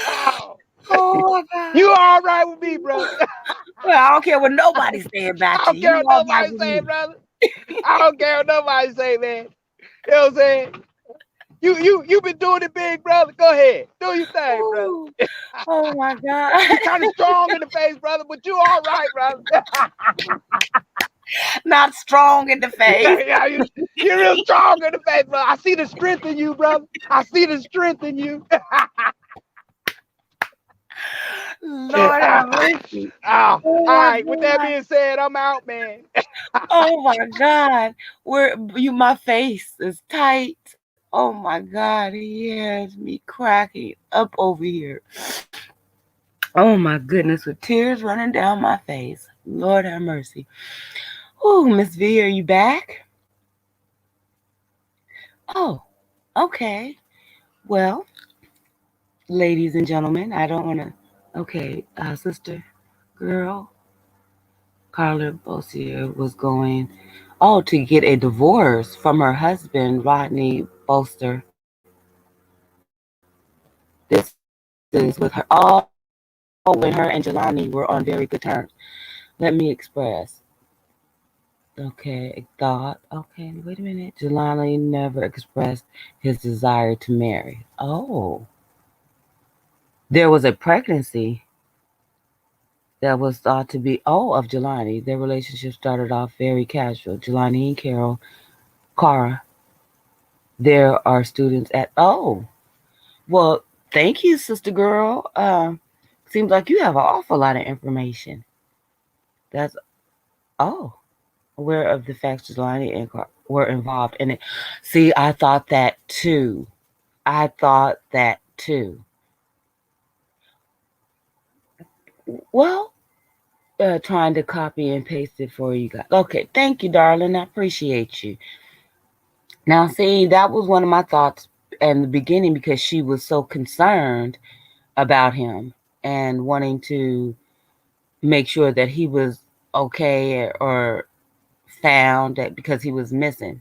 Oh, Oh my God. you all right with me, brother. Well, I don't care what nobody say I about you. don't care You what all right nobody with say, me. brother. I don't care what nobody say, man. You know what I'm saying? You been doing it big, brother. Go ahead. Do your thing, brother. Ooh. Oh my God. You kind of strong in the face, brother, but you all right, brother. Not strong in the face. Yeah, you're real strong in the face, brother. I see the strength in you, brother. I see the strength in you. Lord have mercy. Oh, all Oh my right. With that God. being said, I'm out, man. Oh my God. My face is tight. Oh my God. He has me cracking up over here. Oh my goodness, with tears running down my face. Lord have mercy. Oh, Miss V, are you back? Oh, okay. Well, ladies and gentlemen, I don't want to. Okay, sister, girl, Carla Bossier was going, to get a divorce from her husband, Rodney Bolster. This is with her, when her and Jelani were on very good terms. Let me express. Okay, thought. Okay, wait a minute. Jelani never expressed his desire to marry. Oh, there was a pregnancy that was thought to be, of Jelani. Their relationship started off very casual. Jelani and Cara, there are students at, well, thank you, sister girl. Seems like you have an awful lot of information. That's, oh, aware of the facts Jelani and Cara were involved in it. See, I thought that too. I thought that too. Well, trying to copy and paste it for you guys. Okay, thank you, darling. I appreciate you. Now, see, that was one of my thoughts in the beginning because she was so concerned about him and wanting to make sure that he was okay or found that because he was missing.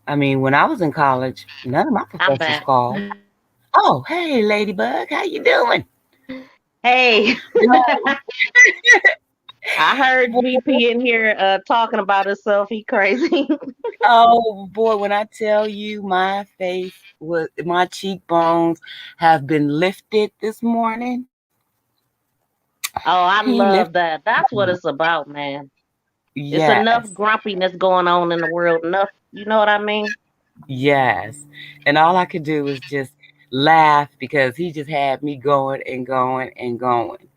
I mean, when I was in college, none of my I'm professors back. called. Oh, hey, Ladybug, how you doing? Hey, No, I heard boy, VP in here talking about himself. He crazy. oh boy, when I tell you my cheekbones have been lifted this morning. Oh, I He lifted love that. That's what them. it's about, man. It's enough Yes, grumpiness going on in the world. Enough, you know what I mean? yes. And all I could do was just laugh because he just had me going and going and going.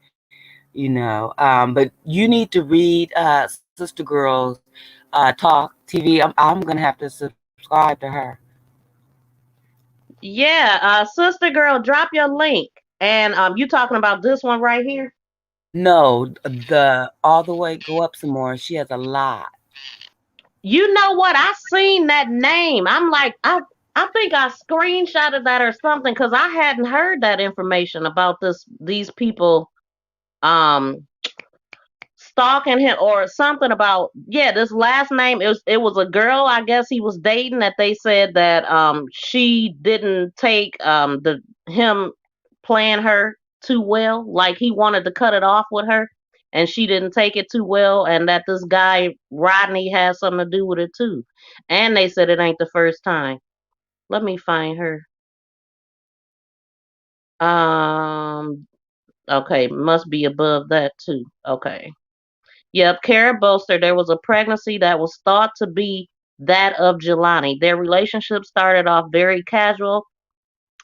But you need to read Sister Girl's Talk TV. I'm gonna have to subscribe to her. Yeah, sister girl, drop your link. And you talking about this one right here? No, the all the way go up some more. She has a lot. You know what? I seen that name. I'm like, I think I screenshotted that or something because I hadn't heard that information about these people um stalking him or something about, yeah, this last name, it was a girl I guess he was dating, that they said that she didn't take the him playing her too well, like he wanted to cut it off with her and she didn't take it too well, and that this guy Rodney has something to do with it too. And they said it ain't the first time. Let me find her. um okay, must be above that too. Okay. Yep, Kara Bolster. There was a pregnancy that was thought to be that of Jelani. Their relationship started off very casual.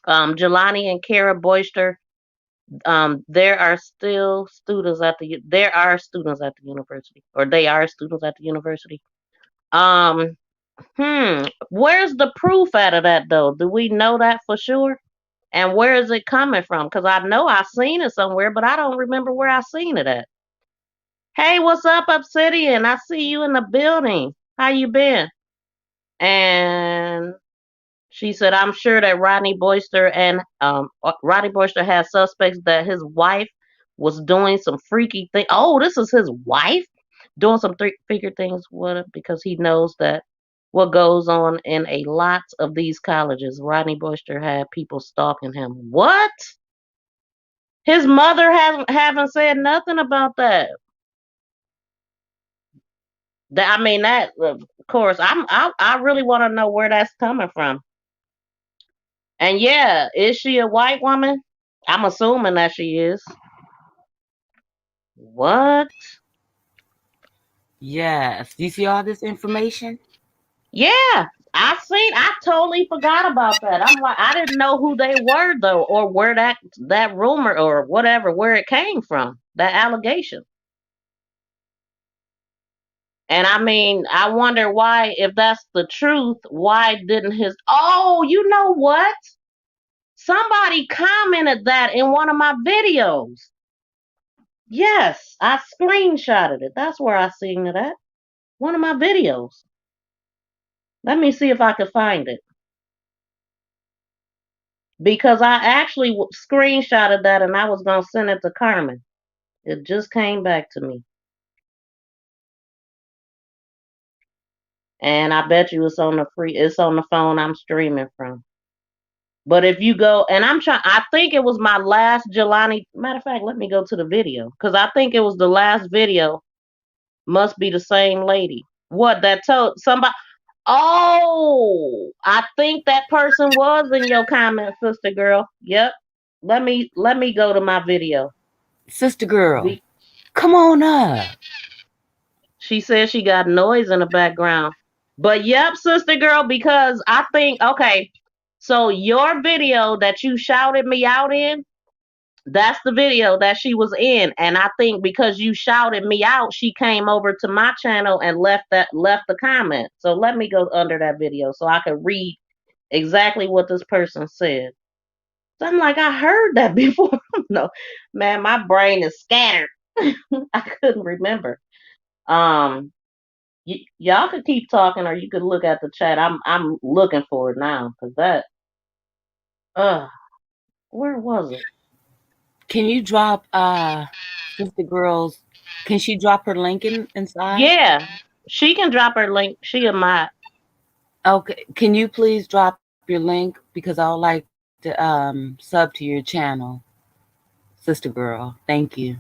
Jelani and Kara Boyster. There are students at the university, or they are students at the university. Um, where's the proof out of that though? Do we know that for sure? And where is it coming from? Because I know I seen it somewhere, but I don't remember where I seen it at. Hey, what's up, Obsidian? I see you in the building. How you been? And she said, I'm sure that Rodney Boyster has suspects that his wife was doing some freaky thing. Oh, this is his wife doing some freaky things with him, because he knows that what goes on in a lot of these colleges. Rodney Boyster had people stalking him. What? His mother haven't said nothing about that. That, I mean, that of course I really want to know where that's coming from. And yeah, is she a white woman? I'm assuming that she is. What? Yes. Do you see all this information? Yeah, I totally forgot about that. I'm like, I didn't know who they were though, or where that rumor or whatever, where it came from, that allegation. And I mean, I wonder why, if that's the truth, why didn't his, oh, you know what? Somebody commented that in one of my videos. Yes, I screenshotted it. That's where I seen it at. One of my videos. Let me see if I can find it. Because I actually screenshotted that and I was going to send it to Carmen. It just came back to me. And I bet you it's on the phone I'm streaming from. But if you go, and I think it was my last Jelani. Matter of fact, let me go to the video. Because I think it was the last video. Must be the same lady. What, that told somebody? Oh, I think that person was in your comment, sister girl. Yep. Let me go to my video. Sister girl, Be- come on up. she says she got noise in the background. But yep, sister girl, because I think, okay, so your video that you shouted me out in, that's the video that she was in. And I think because you shouted me out, she came over to my channel and left the comment. So let me go under that video so I can read exactly what this person said. So I'm like, I heard that before. No, man, my brain is scattered. I couldn't remember. Um, y'all could keep talking, or you could look at the chat. I'm looking for it now, because that. Uh, where was it? Can you drop Sister Girl's, can she drop her link inside? Yeah, she can drop her link. She a mod. Okay. Can you please drop your link, because I would like to sub to your channel, Sister Girl. Thank you.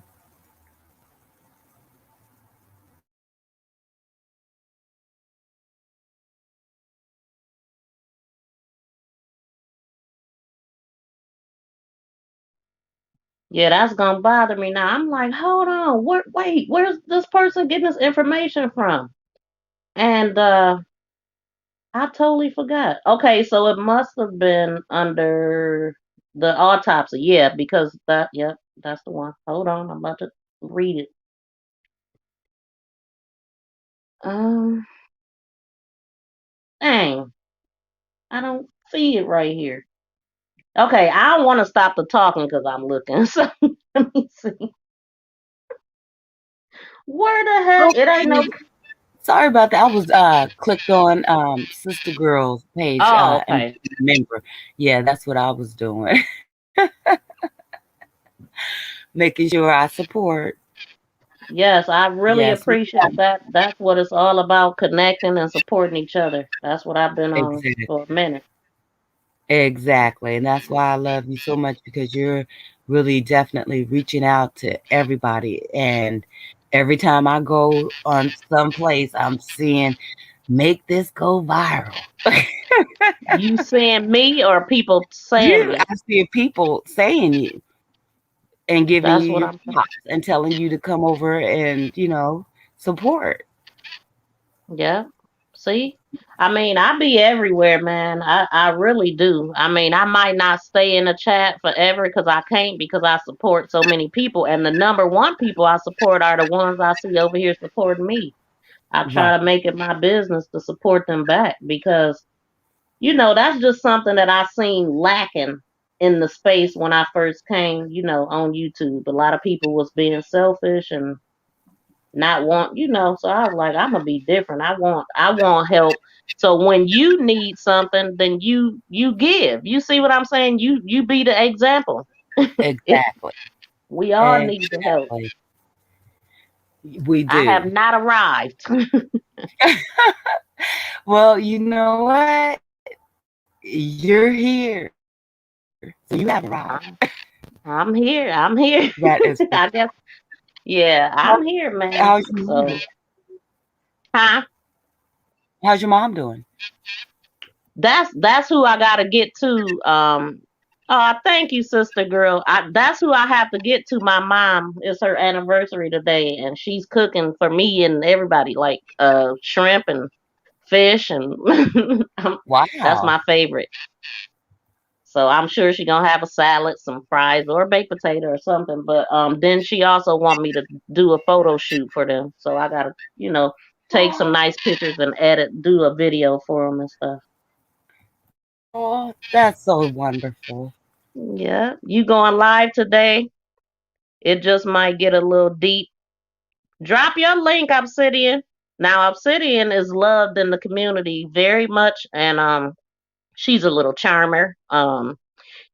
Yeah, that's gonna bother me now. I'm like, hold on, wait, where's this person getting this information from? And I totally forgot. Okay, so it must have been under the autopsy. Yeah, because yep, that's the one. Hold on, I'm about to read it. Um, dang, I don't see it right here. Okay, I don't want to stop the talking because I'm looking. So let me see. Where the heck? It ain't no. Okay. Sorry about that. I was clicked on Sister Girl's page Oh, and okay. remember. Yeah, that's what I was doing. Making sure I support. Yes, I really Yes, appreciate that. That's what it's all about, connecting and supporting each other. That's what I've been on exactly. for a minute. Exactly. And that's why I love you so much because you're really definitely reaching out to everybody. And every time I go on someplace, I'm seeing make this go viral. You saying me or people saying You, me? I see people saying you and giving That's you what your I'm saying. props and telling you to come over and, support. Yeah. See? I mean, I be everywhere, man. I really do. I mean, I might not stay in the chat forever because I can't because I support so many people. And the number one people I support are the ones I see over here supporting me. I Right. try to make it my business to support them back because, that's just something that I seen lacking in the space when I first came, on YouTube. A lot of people was being selfish and not want, so I was like, I'm gonna be different. I want help. So when you need something, then you give. You see what I'm saying? You be the example. It, Exactly. we all need the help. Exactly. We I have do. not arrived. Well, you know what? You're here. So you have arrived. I'm here. I'm here. That is for I guess. Yeah, how, I'm here, man. how's your mom? So, huh? How's your mom doing? That's who I gotta get to. Thank you, sister girl. That's who I have to get to. My mom, it's her anniversary today, and she's cooking for me and everybody, like shrimp and fish, and that's Wow. my favorite. So I'm sure she gonna have a salad, some fries, or a baked potato or something. But then she also want me to do a photo shoot for them. So I gotta, take some nice pictures and do a video for them and stuff. Oh, that's so wonderful. Yeah, you going live today? It just might get a little deep. Drop your link, Obsidian. Now, Obsidian is loved in the community very much, and she's a little charmer.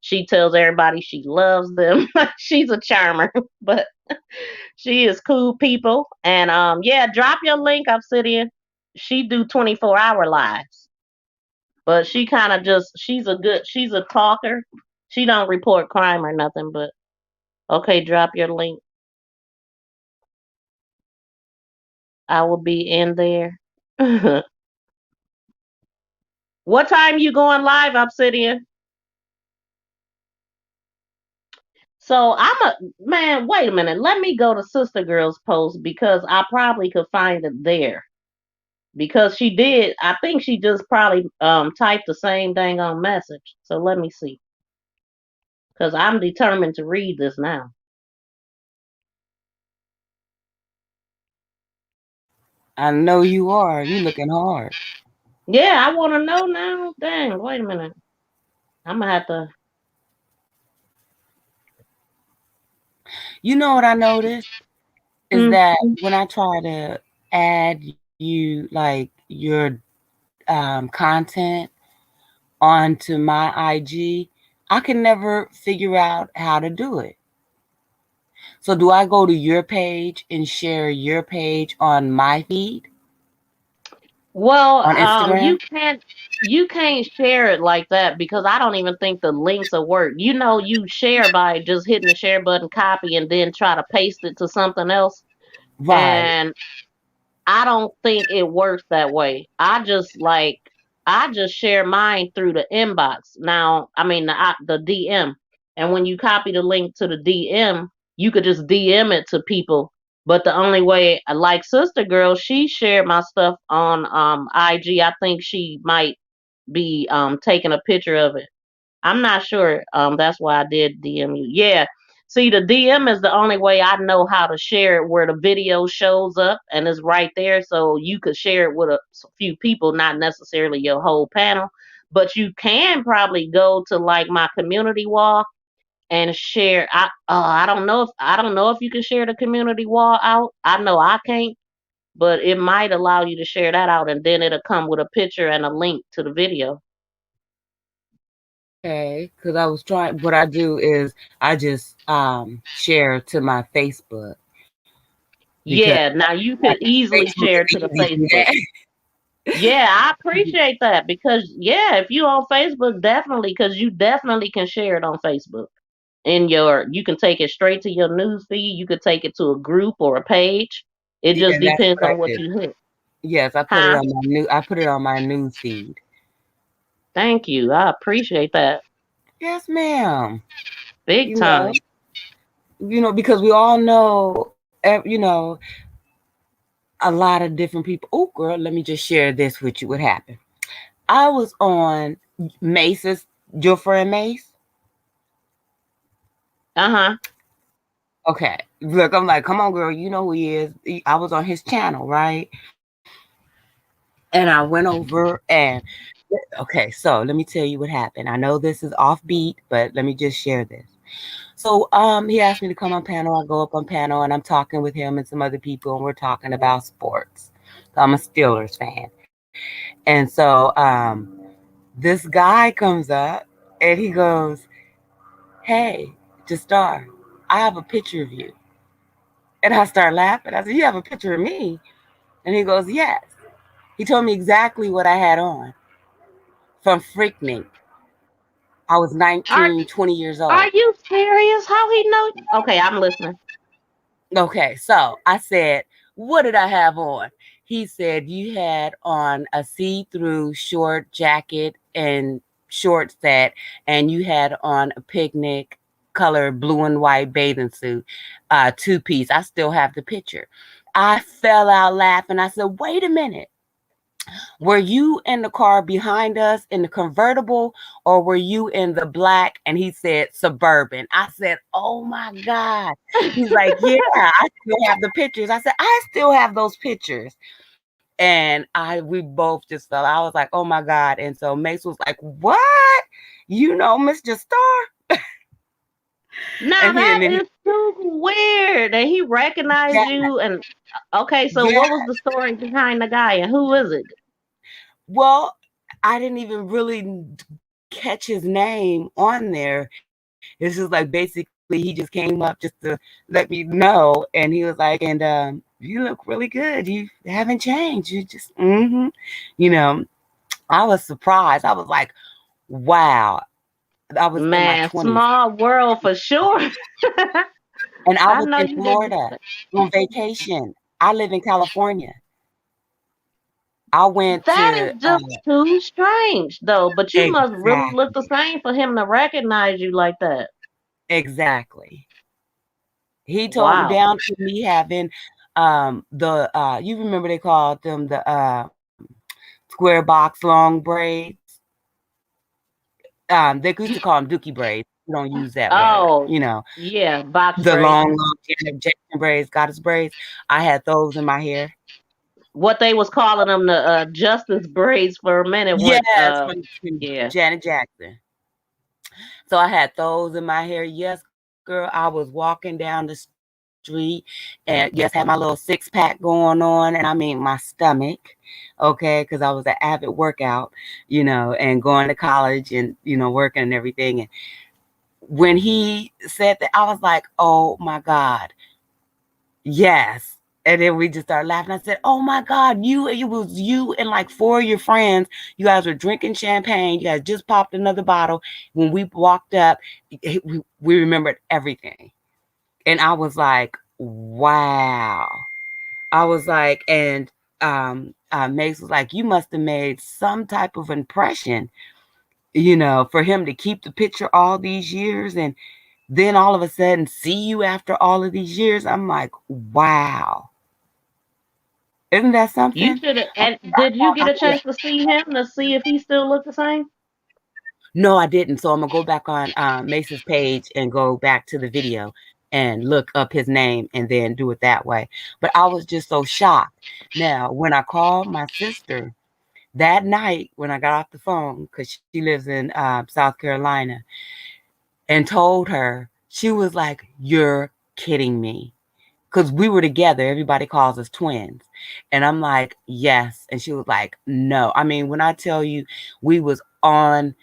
She tells everybody she loves them. She's a charmer, but she is cool people. And yeah, drop your link, Obsidian. She do 24-hour lives, but she kind of just she's a talker. She don't report crime or nothing, but okay, drop your link. I will be in there. What time you going live, Obsidian? So I'm a man. Wait a minute. Let me go to Sister Girl's post because I probably could find it there. Because she did. I think she just probably typed the same dang on message. So let me see. Because I'm determined to read this now. I know you are. You looking hard. Yeah, I want to know now. Dang. Wait a minute. I'm gonna have to. You know what I noticed is Hmm. that when I try to add you like your content onto my IG, I can never figure out how to do it. So do I go to your page and share your page on my feed Well, on Instagram? you can't share it like that because I don't even think the links will work. You share by just hitting the share button, copy, and then try to paste it to something else. Right. And I don't think it works that way. I just share mine through the inbox. Now, I mean the DM. And when you copy the link to the DM, you could just DM it to people. But the only way, like Sister Girl, she shared my stuff on IG. I think she might be taking a picture of it. I'm not sure. That's why I did DM you. Yeah. See, the DM is the only way I know how to share it where the video shows up and it's right there. So you could share it with a few people, not necessarily your whole panel. But you can probably go to like my community wall and share. I don't know if you can share the community wall out. I know I can't, but it might allow you to share that out and then it'll come with a picture and a link to the video. Okay. Because I was trying. What I do is I just share to my Facebook. because Yeah, now you could like easily Facebook share is to the easy to do Facebook. that. Yeah, I appreciate that because yeah, if you on Facebook, definitely because you definitely can share it on Facebook. You can take it straight to your news feed. You could take it to a group or a page. It Yeah, just and that's depends what I on what do. you hit. Yes, Huh? I put it on my news feed. Thank you. I appreciate that. Yes, ma'am. Big You know, time. because we all know, a lot of different people. Oh, girl, let me just share this with you. What happened? I was on Mace's, your friend Mace. Uh-huh. Okay, look, I'm like, come on, girl, you know who he is. I was on his channel, right? And I went over and okay, so let me tell you what happened. I know this is offbeat, but let me just share this. So he asked me to come on panel. I go up on panel and I'm talking with him and some other people and we're talking about sports. So I'm a Steelers fan. And so this guy comes up and he goes, "Hey, Star, I have a picture of you." And I start laughing. I said, "You have a picture of me?" And he goes, "Yes." He told me exactly what I had on from Freaknik. I was Are 19, 20 years are old. you serious? How he know? Okay, I'm listening. Okay, so I said, "What did I have on?" He said, "You had on a see through short jacket and short set, and you had on a picnic color blue and white bathing suit, two piece." I still have the picture. I fell out laughing. I said, "Wait a minute. Were you in the car behind us in the convertible or were you in the black?" And he said suburban. I said, "Oh my God." He's like, "Yeah, I still have the pictures." I said, "I still have those pictures." And we both just fell. I was like, "Oh my God." And so Mace was like, "What? You know, Mr. Star?" Now And that then is super weird that he recognized yeah, you. And okay, so yeah. what was the story behind the guy and who is it? Well, I didn't even really catch his name on there. It's just like basically he just came up just to let me know, and he was like, "And you look really good. You haven't changed. You just, you know." I was surprised. I was like, "Wow." I was in my Man, 20s, small world for sure. and I I was know in you didn't. Florida on vacation. I live in California. I went That to is just too strange, though. But you must really look the exactly, same for him to recognize you like that. exactly. He told Wow. down to me having the you remember they called them the square box long braids. They used to call them dookie braids. We don't use that word, Oh, yeah, box the braids. long Janet Jackson braids, goddess braids. I had those in my hair. What they was calling them the justice braids for a minute. What? Yes, from Yeah. Janet Jackson. So I had those in my hair. Yes, girl, I was walking down the street and yes, had my little six pack going on. And I mean, my stomach, okay, because I was an avid workout, and going to college and, working and everything. And when he said that, I was like, "Oh my God, yes." And then we just started laughing. I said, "Oh my God, it was you and like four of your friends. You guys were drinking champagne. You guys just popped another bottle. When we walked up, we remembered everything." And I was like, "Wow." I was like, and Mace was like, "You must have made some type of impression, for him to keep the picture all these years and then all of a sudden see you after all of these years." I'm like, "Wow. Isn't that You something?" should have. I, And did you I get a feel chance to see him to see if he still looked the same? No, I didn't. So I'm gonna go back on Mace's page and go back to the video and look up his name and then do it that way. But I was just so shocked. Now, when I called my sister that night when I got off the phone, because she lives in South Carolina, and told her, she was like, "You're kidding me." Because we were together. Everybody calls us twins. And I'm like, "Yes." And she was like, "No." I mean, when I tell you we was on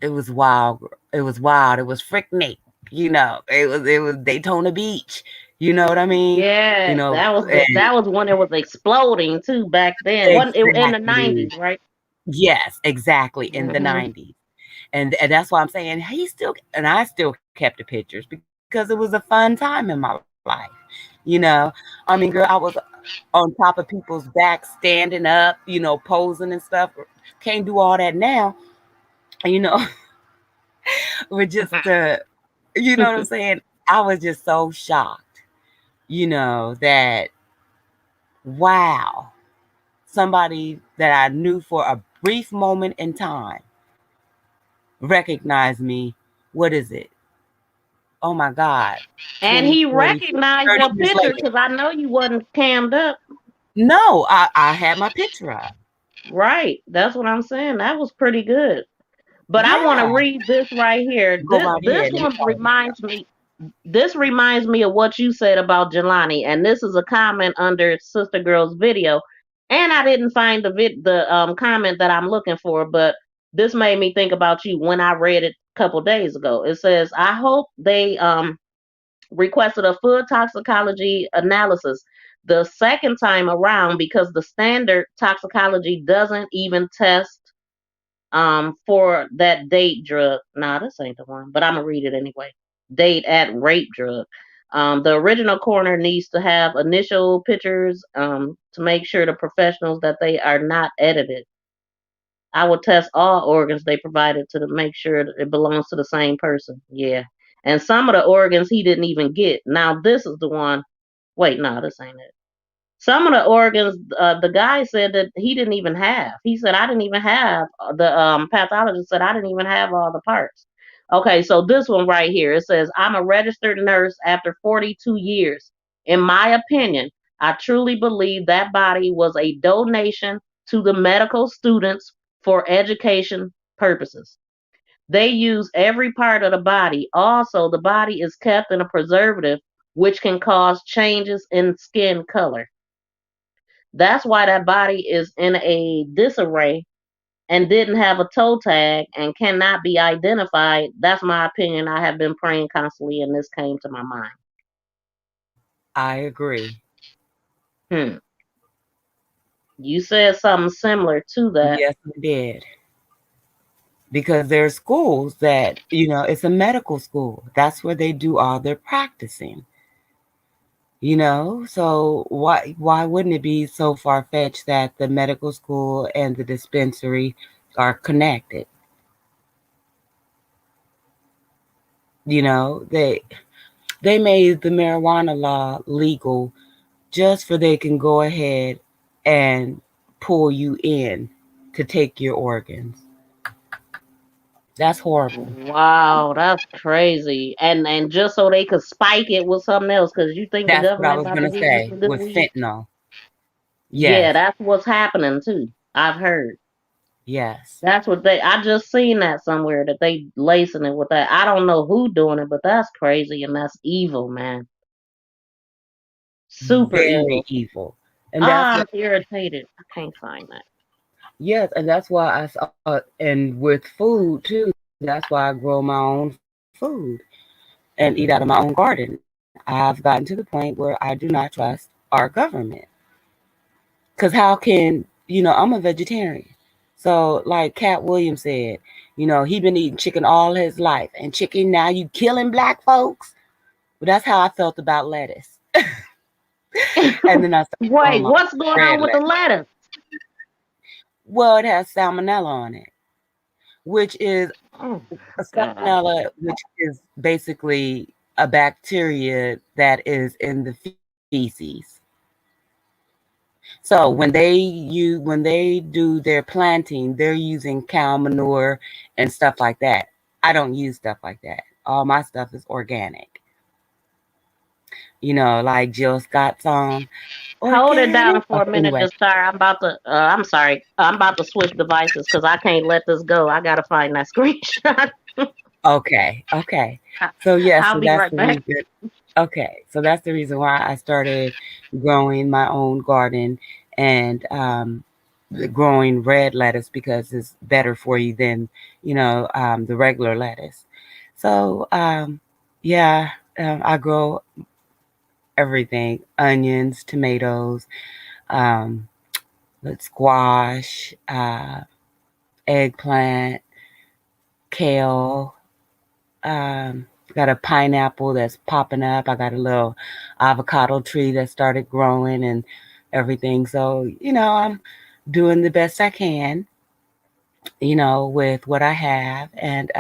it was wild. It was wild. It was freaking. It was Daytona Beach. You know what I mean? Yeah, And that was when it was exploding too back then. Wasn't it in the exactly. 90s, right? Yes, exactly, in the Hmm. 90s. And that's why I'm saying and I still kept the pictures because it was a fun time in my life. I mean, girl, I was on top of people's backs, standing up, posing and stuff. Can't do all that now. You know, we're just, you know what I'm saying? I was just so shocked, that wow, somebody that I knew for a brief moment in time recognized me. What is it? Oh my God, And 20, he 40, recognized 30 your years picture later. because I know you wasn't cammed up. No, I had my picture up. Right. That's what I'm saying. That was pretty good. But I want to Yeah. read this right here. Go This right this ahead. Let me one call it right reminds me this reminds me of what you said about Jelani, and this is a comment under Sister Girl's video. And I didn't find the comment that I'm looking for, but this made me think about you when I read it a couple days ago. It says, "I hope they requested a full toxicology analysis the second time around because the standard toxicology doesn't even test for that date drug. Nah, this ain't the one, but I'm gonna read it anyway. Date at rape drug. The original coroner needs to have initial pictures to make sure the professionals that they are not edited. I will test all organs they provided to make sure that it belongs to the same person. Yeah. And some of the organs he didn't even get. Now this is the one. Wait, no, this ain't it. Some of the organs, the guy said that he didn't even have. He said, I didn't even have, the pathologist said, I didn't even have all the parts. Okay, so this one right here, it says, I'm a registered nurse after 42 years. In my opinion, I truly believe that body was a donation to the medical students for education purposes. They use every part of the body. Also, the body is kept in a preservative, which can cause changes in skin color. That's why that body is in a disarray and didn't have a toe tag and cannot be identified. That's my opinion. I have been praying constantly, and this came to my mind. I agree. Hmm. You said something similar to that. Yes, I did. Because there are schools that, it's a medical school. That's where they do all their practicing. So why wouldn't it be so far fetched that the medical school and the dispensary are connected? They made the marijuana law legal just for they can go ahead and pull you in to take your organs. That's horrible. Wow, that's crazy. And just so they could spike it with something else, because you think the That's what I government was about to gonna give you say some good with weed? fentanyl. Yeah, Yes, that's what's happening too. I've heard. yes. That's what I just seen that somewhere that they lacing it with that. I don't know who doing it, but that's crazy and that's evil, man. Super Very evil. evil. And that's Ah, what I'm irritated. I can't find that. yes, and that's why I saw and with food too, that's why I grow my own food and eat out of my own garden. I've gotten to the point where I do not trust our government. Cause how can I'm a vegetarian. So like Cat Williams said, he been eating chicken all his life. And chicken now you killing black folks. But that's how I felt about lettuce. And then I started growing Wait, my what's going red on with the lettuce. lettuce? Well, it has salmonella on it, which is Oh a God. salmonella, which is basically a bacteria that is in the feces. So when they do their planting, they're using cow manure and stuff like that. I don't use stuff like that. All my stuff is organic. Like Jill Scott's song, Hold it organic. down for a Okay, minute, anyway. just star. I'm about to. I'm sorry. I'm about to switch devices because I can't let this go. I gotta find that screenshot. Okay, okay. I- So yeah, I'll so be that's right the back. reason. Okay, so that's the reason why I started growing my own garden and growing red lettuce because it's better for you than the regular lettuce. So yeah, I grow everything: onions, tomatoes, um, squash, eggplant, kale. Got a pineapple that's popping up. I got a little avocado tree that started growing and everything. So, I'm doing the best I can, with what I have. And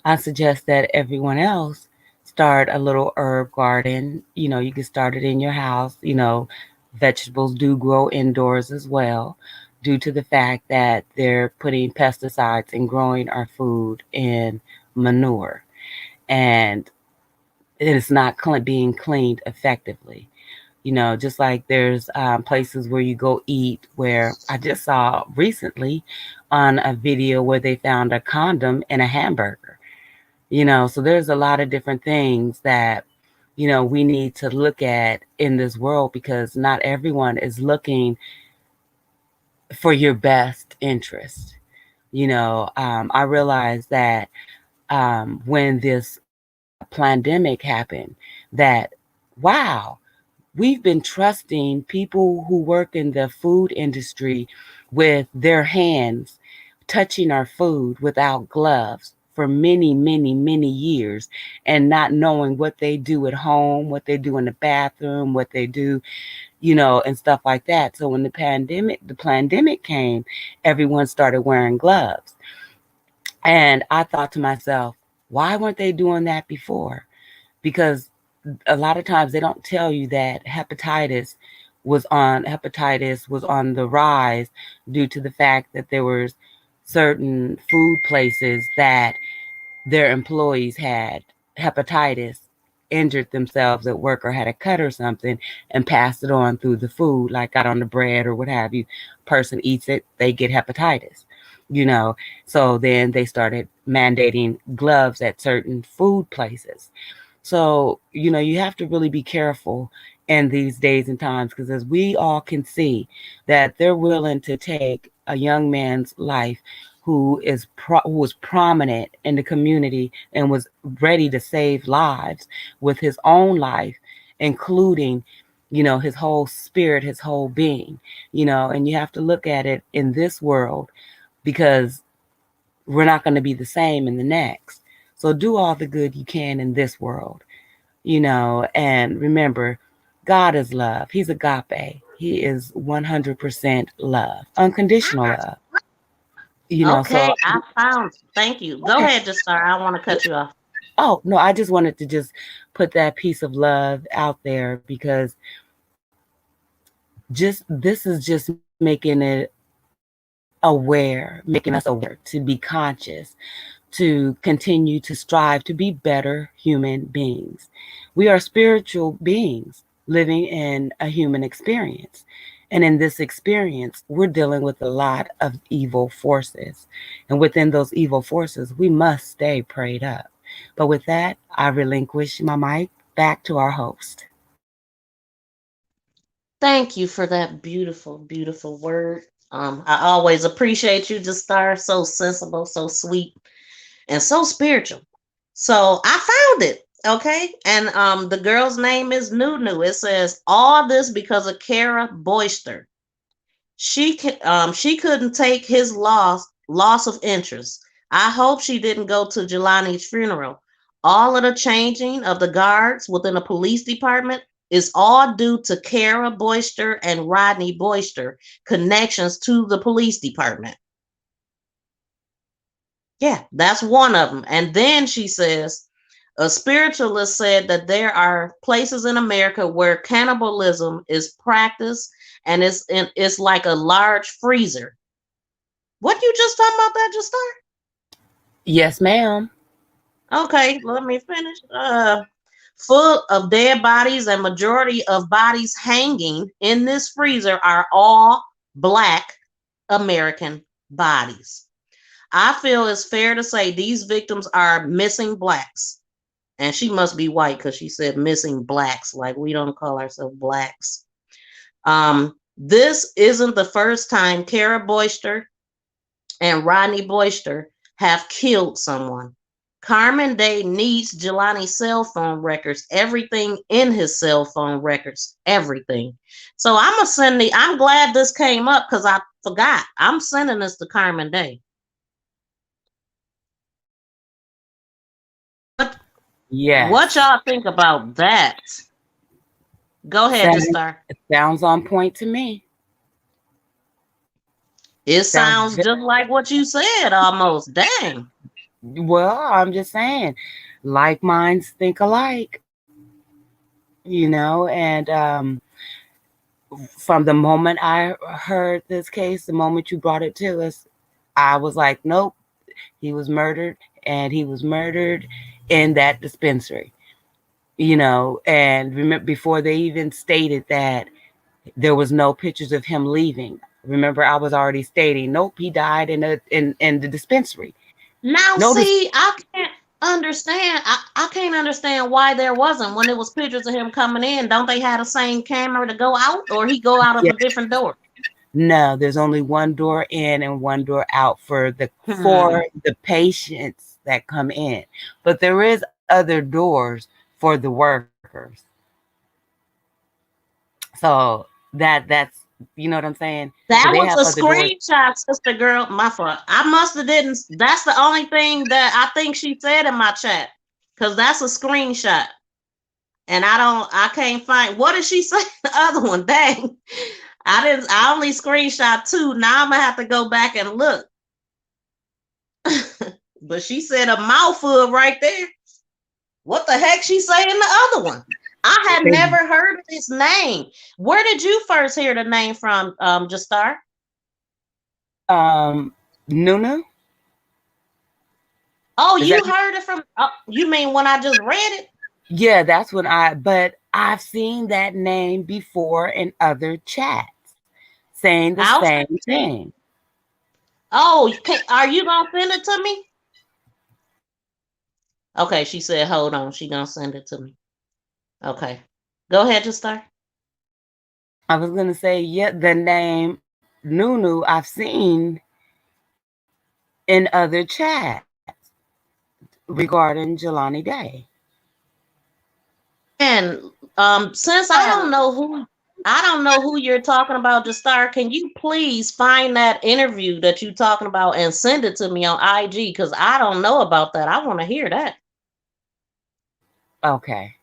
I suggest that everyone else start a little herb garden. You can start it in your house. Vegetables do grow indoors as well, due to the fact that they're putting pesticides and growing our food in manure. And it is not being cleaned effectively. Just like there's places where you go eat, where I just saw recently on a video where they found a condom in a hamburger. So there's a lot of different things that, we need to look at in this world, because not everyone is looking for your best interest. I realized that when this pandemic happened, that, wow, we've been trusting people who work in the food industry with their hands touching our food without gloves for many, many, many years, and not knowing what they do at home, what they do in the bathroom, what they do, and stuff like that. So when the pandemic came, everyone started wearing gloves. And I thought to myself, why weren't they doing that before? Because a lot of times they don't tell you that hepatitis was on the rise, due to the fact that there was certain food places that their employees had hepatitis, injured themselves at work, or had a cut or something, and passed it on through the food, like got on the bread or what have you. Person eats it, they get hepatitis. You know, so then they started mandating gloves at certain food places. So, you have to really be careful in these days and times, because as we all can see, that they're willing to take a young man's life who was prominent in the community and was ready to save lives with his own life, including, his whole spirit, his whole being, and you have to look at it in this world, because we're not going to be the same in the next. So do all the good you can in this world, and remember, God is love. He's agape. He is 100% love, unconditional love. So, Okay, I found. Thank you. Go okay. ahead, just start. I want to cut you off. Oh, no, I just wanted to just put that piece of love out there, because just this is just making it aware, making us aware to be conscious, to continue to strive to be better human beings. We are spiritual beings living in a human experience. And in this experience, we're dealing with a lot of evil forces. And within those evil forces, we must stay prayed up. But with that, I relinquish my mic back to our host. Thank you for that beautiful, beautiful word. I always appreciate you, just star. So sensible, so sweet, and so spiritual. So I found it. Okay. And the girl's name is Nunu. It says all this because of Kara Boyster. She couldn't take his loss of interest. I hope she didn't go to Jelani's funeral. All of the changing of the guards within the police department is all due to Kara Boyster and Rodney Boyster connections to the police department. Yeah, that's one of them. And then she says, a spiritualist said that there are places in America where cannibalism is practiced, and it's like a large freezer. What you just talking about that just start? Yes, ma'am. Okay, let me finish. Full of dead bodies, and majority of bodies hanging in this freezer are all Black American bodies. I feel it's fair to say these victims are missing Blacks. And she must be white, because she said missing Blacks, like we don't call ourselves Blacks. This isn't the first time Kara Boyster and Rodney Boyster have killed someone. Carmen Day needs Jelani's cell phone records, everything in his cell phone records, everything. So I'm glad this came up because I forgot. I'm sending this to Carmen Day. What Yes. y'all think about that? Go ahead, Sounds, Justar. it sounds on point to me. It Sounds sounds just like what you said almost. Dang. well, I'm just saying, like minds think alike, and from the moment I heard this case, the moment you brought it to us, I was like, nope, he was murdered, and he was murdered in that dispensary. And remember, before they even stated that there was no pictures of him leaving. Remember, I was already stating, nope, he died in the dispensary. Now, Notice, see, I can't understand. I can't understand why there wasn't when it was pictures of him coming in. Don't they have the same camera to go out, or he go out of yeah, a different door? no, there's only one door in and one door out for the Hmm. patients that come in, but there is other doors for the workers. So that's you know what I'm saying. So That they was have a other doors. screenshot, sister girl. My fault. I must have didn't. That's the only thing that I think she said in my chat, because that's a screenshot, and I can't find. What did she say? The other one. Dang. I didn't. I only screenshot two. Now I'm gonna have to go back and look. But she said a mouthful right there. What the heck she say in the other one? I had never heard of this name. Where did you first hear the name from, Justar? Um, Nunu, Oh, is that? you heard it from? Oh, you mean when I just read it? Yeah, that's when but I've seen that name before in other chats saying the I'll same send it to you. thing. Oh, are you gonna send it to me? Okay, she said, hold on, she gonna send it to me. Okay, go ahead, Justar. I was gonna say, yeah, the name Nunu I've seen in other chats regarding Jelani Day. And since I don't know who you're talking about, Justar, can you please find that interview that you're talking about and send it to me on IG? Because I don't know about that. I want to hear that. Okay.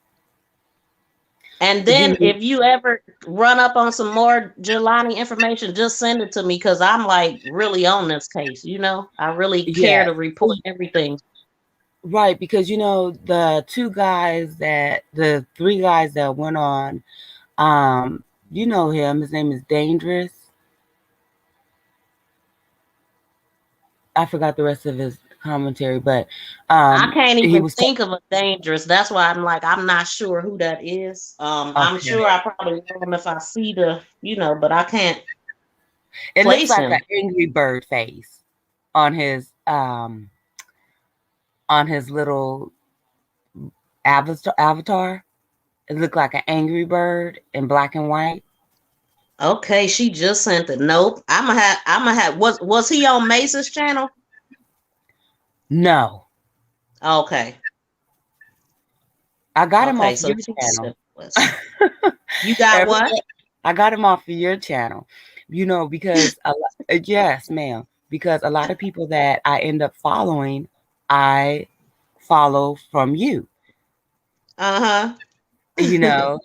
And You then mean, if you ever run up on some more Jelani information, just send it to me because I'm like really on this case. I really care yeah. to report everything. Right, because the three guys that went on, you know him, his name is Dangerous. I forgot the rest of his commentary, but I can't he even was think of a dangerous. That's why I'm like, I'm not sure who that is. I'm okay. sure I probably know him if I see but I can't It looks place like an him. angry bird face on his little avatar. It looked like an angry bird in black and white. Okay, she just sent it. Nope. I'm gonna have was he on Mace's channel? No, Okay. I got him Okay, off so your she channel. said you got Every, what? I got him off of your channel. Because yes, ma'am. Because a lot of people that I end up following, I follow from you. Uh-huh. You know,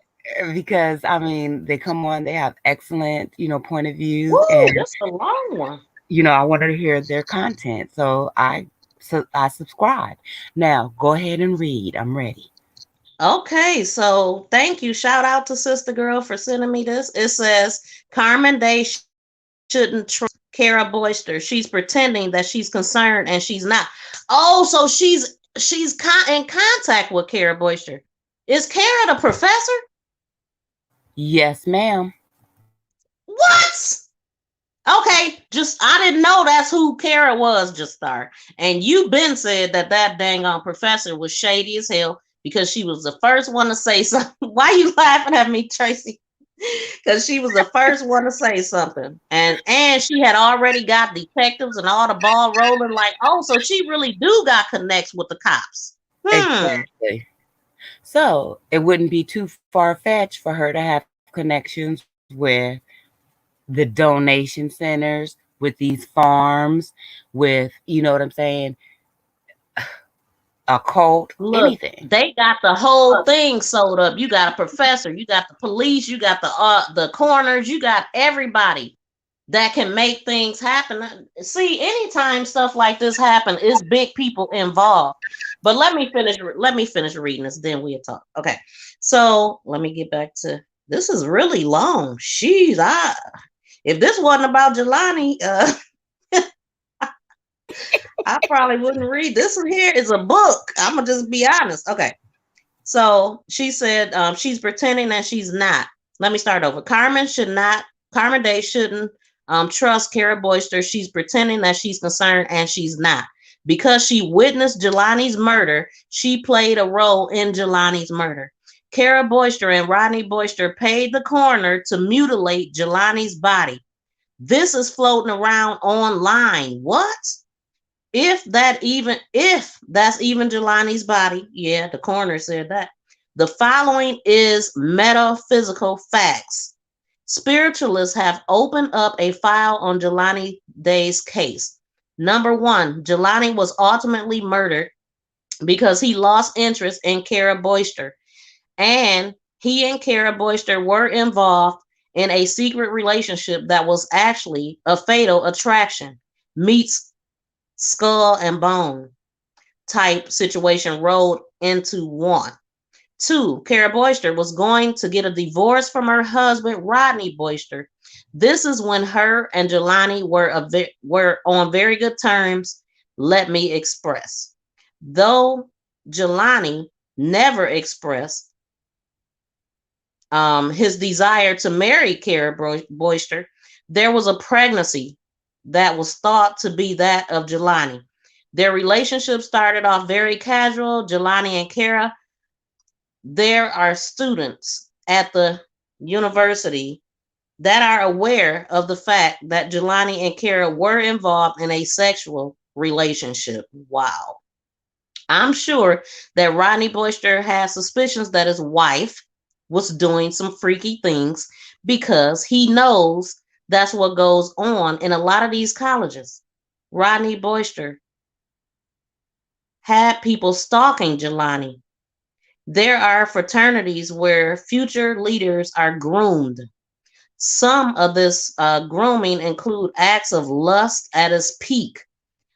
because I mean, they come on, they have excellent, point of view, Woo, and that's a long one. I wanted to hear their content, so I subscribe. Now, go ahead and read. I'm ready. Okay, so thank you. Shout out to Sister Girl for sending me this. It says Carmen Day shouldn't trust Kara Boyster. She's pretending that she's concerned and she's not. Oh, so in contact with Kara Boyster. Is Kara the professor? Yes, ma'am. What? Okay, just I didn't know that's who Kara was, just start. And you been said that dang on professor was shady as hell because she was the first one to say something. Why you laughing at me, Tracy? Because she was the first one to say something. And she had already got detectives and all the ball rolling like, oh, so she really do got connects with the cops. Exactly. So it wouldn't be too far fetched for her to have connections with the donation centers, with these farms, with, you know what I'm saying, a cult, Look, anything. they got the whole thing sold up. You got a professor, you got the police, you got the coroners, you got everybody that can make things happen. See, anytime stuff like this happen, it's big people involved. But let me finish reading this, then we'll talk. Okay. So let me get back to this is really long. If this wasn't about Jelani, I probably wouldn't read this one. Here is a book. I'm gonna just be honest. Okay. So she said she's pretending that she's not. Let me start over. Carmen Day shouldn't trust Kara Boyster. She's pretending that she's concerned and she's not. Because she witnessed Jelani's murder, she played a role in Jelani's murder. Kara Boyster and Rodney Boyster paid the coroner to mutilate Jelani's body. This is floating around online. What? If that's even Jelani's body, yeah, the coroner said that. The following is metaphysical facts. Spiritualists have opened up a file on Jelani Day's case. Number one, Jelani was ultimately murdered because he lost interest in Kara Boyster, and he and Kara Boyster were involved in a secret relationship that was actually a fatal attraction meets skull and bone type situation rolled into one. Two, Kara Boyster was going to get a divorce from her husband, Rodney Boyster. This is when her and Jelani were on very good terms, let me express. Though Jelani never expressed his desire to marry Kara Boyster, there was a pregnancy that was thought to be that of Jelani. Their relationship started off very casual. Jelani and Kara, there are students at the university that are aware of the fact that Jelani and Kara were involved in a sexual relationship. Wow. I'm sure that Rodney Boyster has suspicions that his wife was doing some freaky things because he knows that's what goes on in a lot of these colleges. Rodney Boyster had people stalking Jelani. There are fraternities where future leaders are groomed. Some of this grooming include acts of lust at its peak.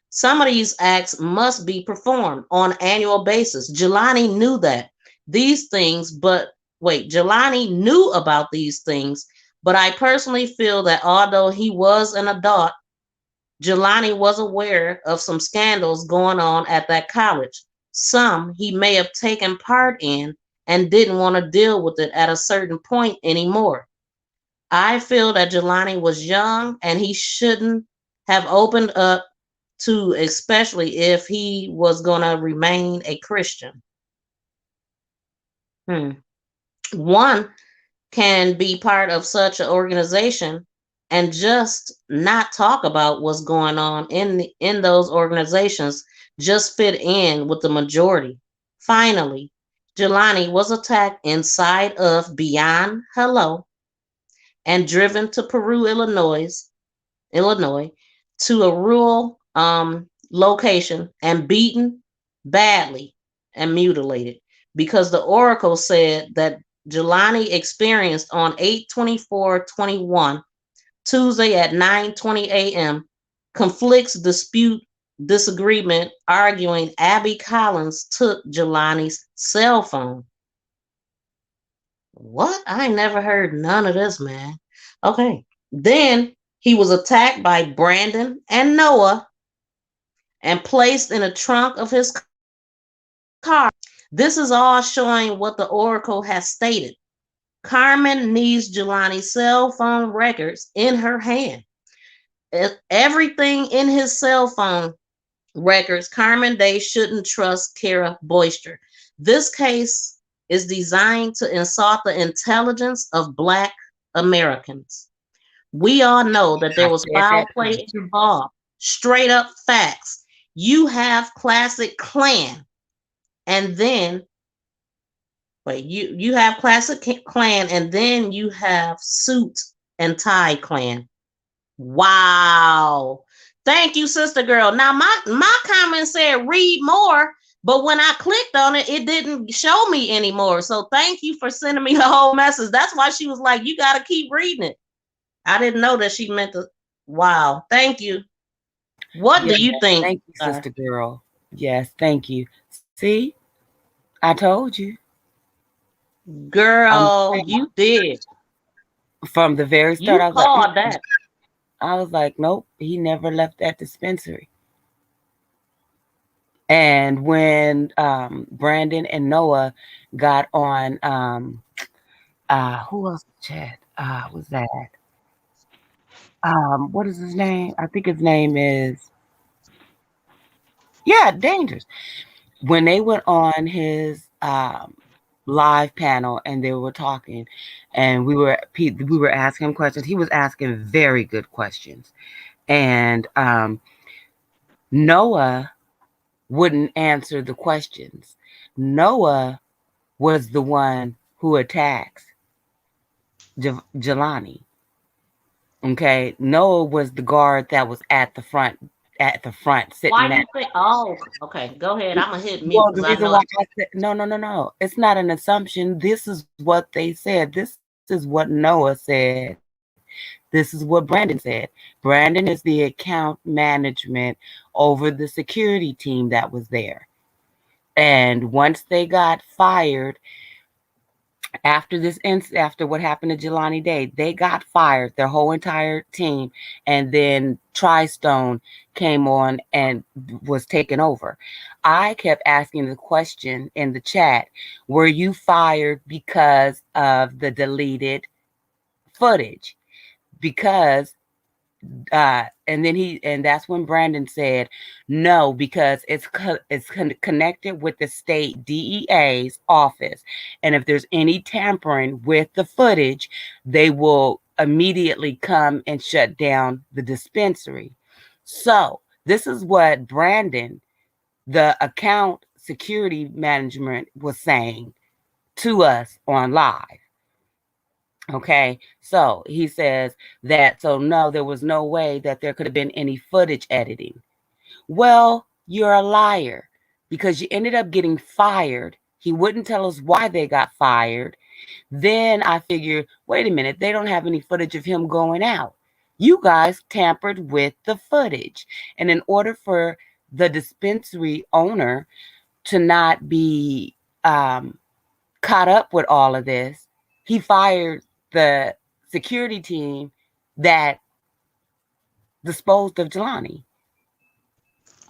Some of these acts must be performed on an annual basis. Jelani knew that these things, but wait, Jelani knew about these things, but I personally feel that although he was an adult, Jelani was aware of some scandals going on at that college. Some he may have taken part in and didn't want to deal with it at a certain point anymore. I feel that Jelani was young and he shouldn't have opened up to, especially if he was going to remain a Christian. One can be part of such an organization and just not talk about what's going on in those organizations, just fit in with the majority. Finally, Jelani was attacked inside of Beyond Hello and driven to Peru, Illinois, to a rural location and beaten badly and mutilated because the oracle said that Jelani experienced on 8/24/21, Tuesday at 9:20 a.m., conflicts, disagreement, arguing. Abby Collins took Jelani's cell phone. What? I never heard none of this, man. Okay. Then he was attacked by Brandon and Noah and placed in the trunk of his car. This is all showing what the oracle has stated. Carmen needs Jelani's cell phone records in her hand. Everything in his cell phone records, Carmen Day shouldn't trust Kara Boyster. This case is designed to insult the intelligence of Black Americans. We all know that there I was said foul that play too. involved. Straight up facts. You have classic clan, and then wait, you have classic clan, and then you have suit and tie clan. Wow. Thank you, sister girl. Now my comment said read more, but when I clicked on it, it didn't show me anymore. So thank you for sending me the whole message. That's why she was like, you gotta keep reading it. I didn't know that she meant to. Wow. Thank you. What Yes, do you think? thank you, sister girl. Yes, thank you. See, I told you. I'm Girl, you did. from the very start. You I was like, called that. I was like, nope, he never left that dispensary. And when Brandon and Noah got on, who else? Chad? Was that? What is his name? I think his name is Dangerous. When they went on his live panel and they were talking, and we were asking him questions. He was asking very good questions, and Noah wouldn't answer the questions. Noah was the one who attacks Jelani. Okay, Noah was the guard that was at the front Why sitting you at. think? Oh, okay. Go ahead. I'm gonna hit mute Well, because the I reason know. why I said no, no, no, no, it's not an assumption. This is what they said. This is what Noah said. This is what Brandon said. Brandon is the account management over the security team that was there. And once they got fired, after what happened to Jelani Day, they got fired, their whole entire team, and then Tristone came on and was taken over. I kept asking the question in the chat, were you fired because of the deleted footage? Because and that's when Brandon said no, because it's connected with the state DEA's office, and if there's any tampering with the footage, they will immediately come and shut down the dispensary. So this is what Brandon, the account security management, was saying to us on live. Okay, so he says that, so no, there was no way that there could have been any footage editing. Well, you're a liar because you ended up getting fired. He wouldn't tell us why they got fired. Then I figured, wait a minute, they don't have any footage of him going out. You guys tampered with the footage. And in order for the dispensary owner to not be caught up with all of this, he fired the security team that disposed of Jelani.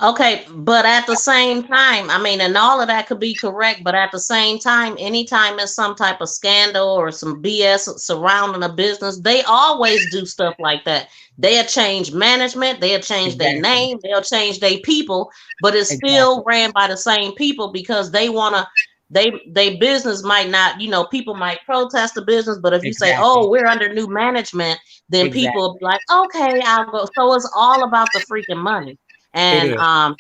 Okay, but at the same time, I mean, and all of that could be correct, but at the same time, anytime there's some type of scandal or some BS surrounding a business, they always do stuff like that. They'll change management, they'll change their Exactly. name, they'll change their people, but it's still Exactly. ran by the same people because they wanna they business might not, people might protest the business, but if you say, oh, Exactly. we're under new management, then people will Exactly. be like, okay, I'll go. So it's all about the freaking money. It And is.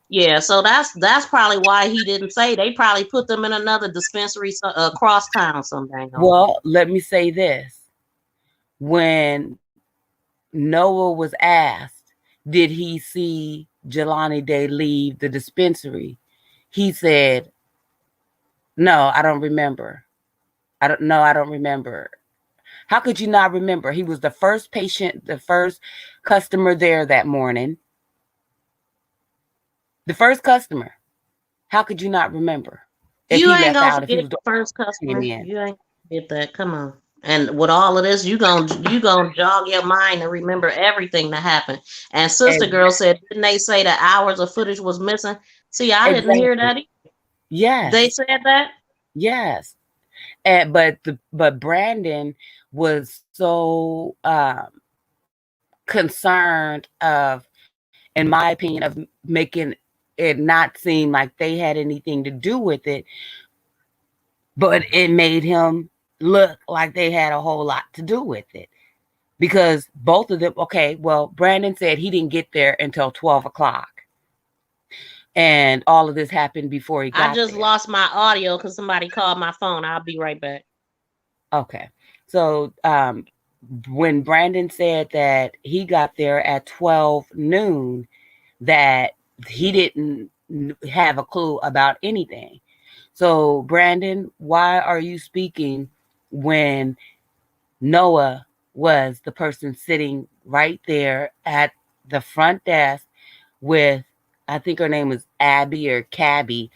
yeah, so that's probably why he didn't say. They probably put them in another dispensary across town some dang on. Well, let me say this. When Noah was asked, did he see Jelani Day leave the dispensary? He said, no, I don't remember. I don't remember. How could you not remember? He was the first patient, the first customer there that morning. The first customer. How could you not remember if You he ain't left gonna out, if he forget was the the first came customer. in? You ain't gonna forget that. Come on. And with all of this, you gonna jog your mind and remember everything that happened. And Sister Girl said, didn't they say that hours of footage was missing? See, I didn't hear Exactly. that. They Yes. said that. Yes. But Brandon was so concerned of, in my opinion, of making it not seem like they had anything to do with it, but it made him look like they had a whole lot to do with it. Because both of them, okay, well, Brandon said he didn't get there until 12 o'clock. And all of this happened before he I got just there. lost my audio because somebody called my phone. I'll be right back. Okay. So when Brandon said that he got there at 12 noon, that he didn't have a clue about anything. So, Brandon, why are you speaking when Noah was the person sitting right there at the front desk with, I think her name was Abby or Cabby,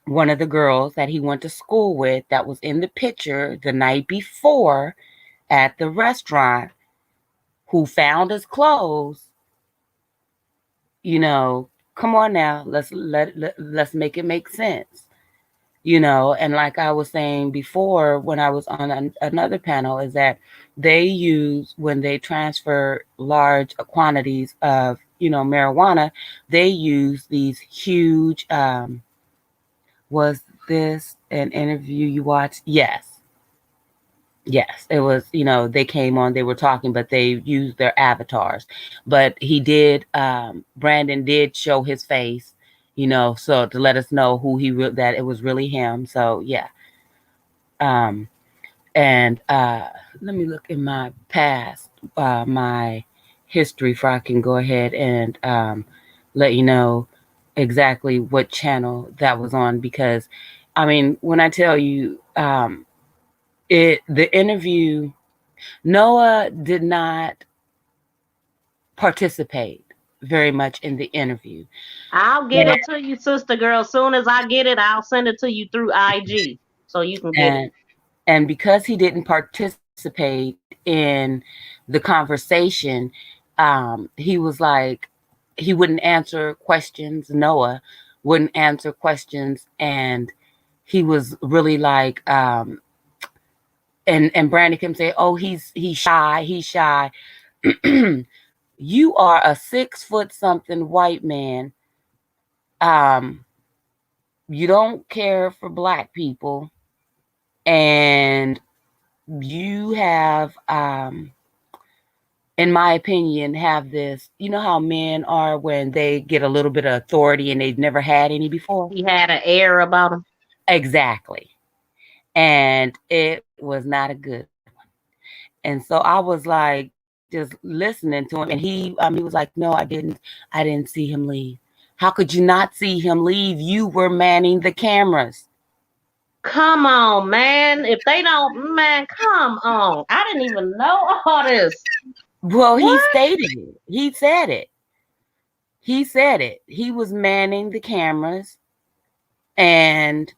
one of the girls that he went to school with that was in the picture the night before at the restaurant, who found his clothes? You know, come on now, let's make it make sense. And like I was saying before when I was on another panel, is that they use, when they transfer large quantities of marijuana, they use these huge was this an interview you watched? Yes, it was. They came on, they were talking, but they used their avatars. But he did, Brandon did show his face, so to let us know that it was really him. So yeah. Um, and let me look in my past, my history, before I can go ahead and let you know exactly what channel that was on. Because, I mean, when I tell you, the interview, Noah did not participate very much in the interview. I'll get it to you, sister girl. As soon as I get it, I'll send it to you through IG so you can get it. And because he didn't participate in the conversation, he was like, he wouldn't answer questions. Noah wouldn't answer questions, and he was really like, and Brandon can say, "Oh, he's shy. He's shy." You are a 6 foot something white man. Um, you don't care for black people, and you have, in my opinion, have this. You know how men are when they get a little bit of authority and they've never had any before? He had an air about him. Exactly. And it was not a good one. And so I was like just listening to him, and he was like, "No, I didn't see him leave." How could you not see him leave? You were manning the cameras. Come on, man. If they don't, man, come on. I didn't even know all this. Well, he What? stated it. He said it. He said it. He was manning the cameras. And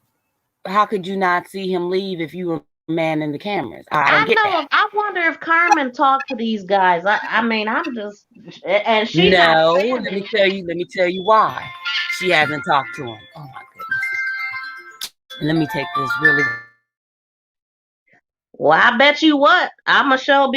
how could you not see him leave if you were manning the cameras? I don't get that. I wonder if Carmen talked to these guys. I mean, I'm just, and she not No, saying let me this tell shit. you. Let me tell you why she hasn't talked to him. Oh my goodness. Let me take this really. Well, I bet you what. I'm a show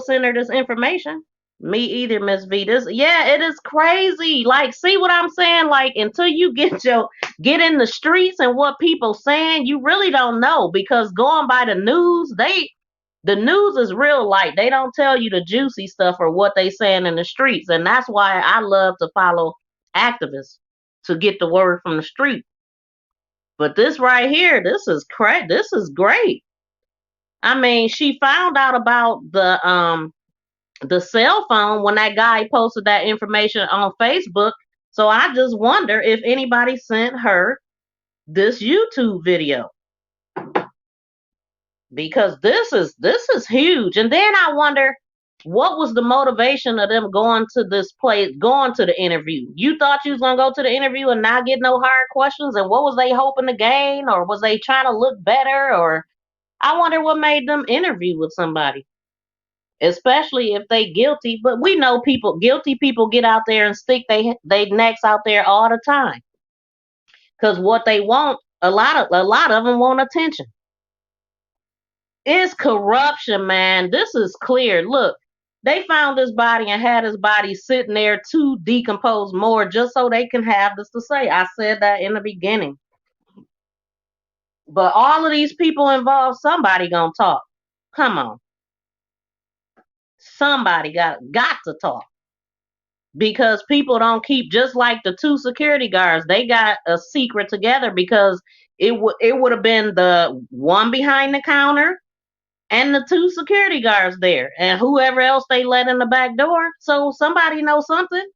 send her this information. Me either, Miss V. Yeah, it is crazy. Like, see what I'm saying? Like, until you get in the streets and what people saying, you really don't know, because going by the news, the news is real light. They don't tell you the juicy stuff or what they saying in the streets. And that's why I love to follow activists, to get the word from the street. But this right here, this is great. I mean, she found out about the cell phone when that guy posted that information on Facebook. So I just wonder if anybody sent her this YouTube video, because this is huge. And then I wonder, what was the motivation of them going to this place, going to the interview? You thought you was gonna go to the interview and not get no hard questions, and what was they hoping to gain, or was they trying to look better, or I wonder what made them interview with somebody, especially if they guilty. But we know guilty people get out there and stick they necks out there all the time, because what they want, a lot of them want attention. It's corruption, man. This is clear. Look, they found his body and had his body sitting there to decompose more, just so they can have this to say. I said that in the beginning. But all of these people involved, somebody gonna talk. Come on, somebody got to talk because people don't keep just like the two security guards. They got a secret together because it would have been the one behind the counter and the two security guards there and whoever else they let in the back door. So somebody knows something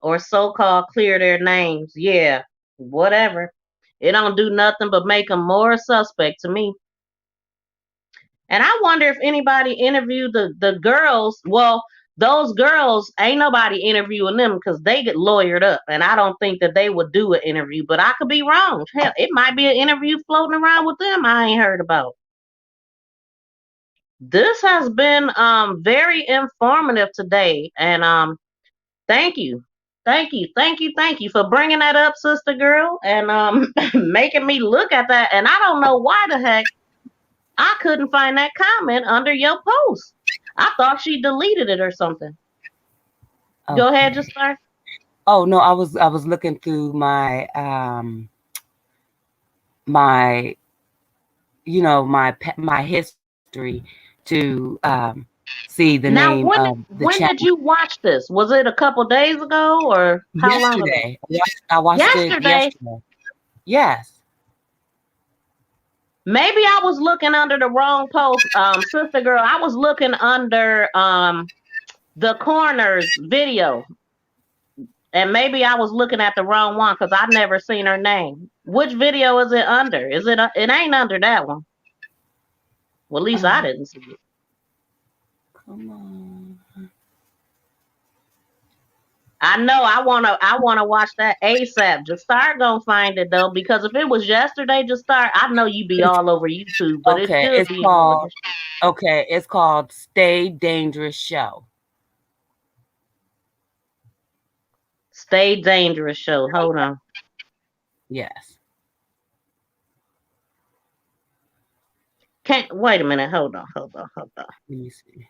or so-called clear their names. Yeah, whatever. It don't do nothing but make them more suspect to me. And I wonder if anybody interviewed the girls. Well, those girls ain't nobody interviewing them because they get lawyered up, and I don't think that they would do an interview. But I could be wrong. Hell, it might be an interview floating around with them I ain't heard about. This has been very informative today, and thank you. Thank you for bringing that up, sister girl, and making me look at that. And I don't know why the heck I couldn't find that comment under your post. I thought she deleted it or something. Go ahead, just Okay. start. Oh no, I was looking through my my history to see the Now, name of the when did channel. you watch this? Was it a couple days ago or how long ago? Yesterday. I watched it Yesterday. yesterday. Yes. Maybe I was looking under the wrong post, sister girl. I was looking under the coroner's video, and maybe I was looking at the wrong one because I never seen her name. Which video is it under? Is it? It ain't under that one. Well, at least I didn't see it. Come on. I know I wanna watch that ASAP. Just start gonna find it though, because if it was yesterday, just start. I know you be It's all over YouTube, but it okay. should be in one of the. It's called Stay Dangerous Show. Stay Dangerous show. Hold on. Yes. Can't wait a minute. Hold on. Let me see.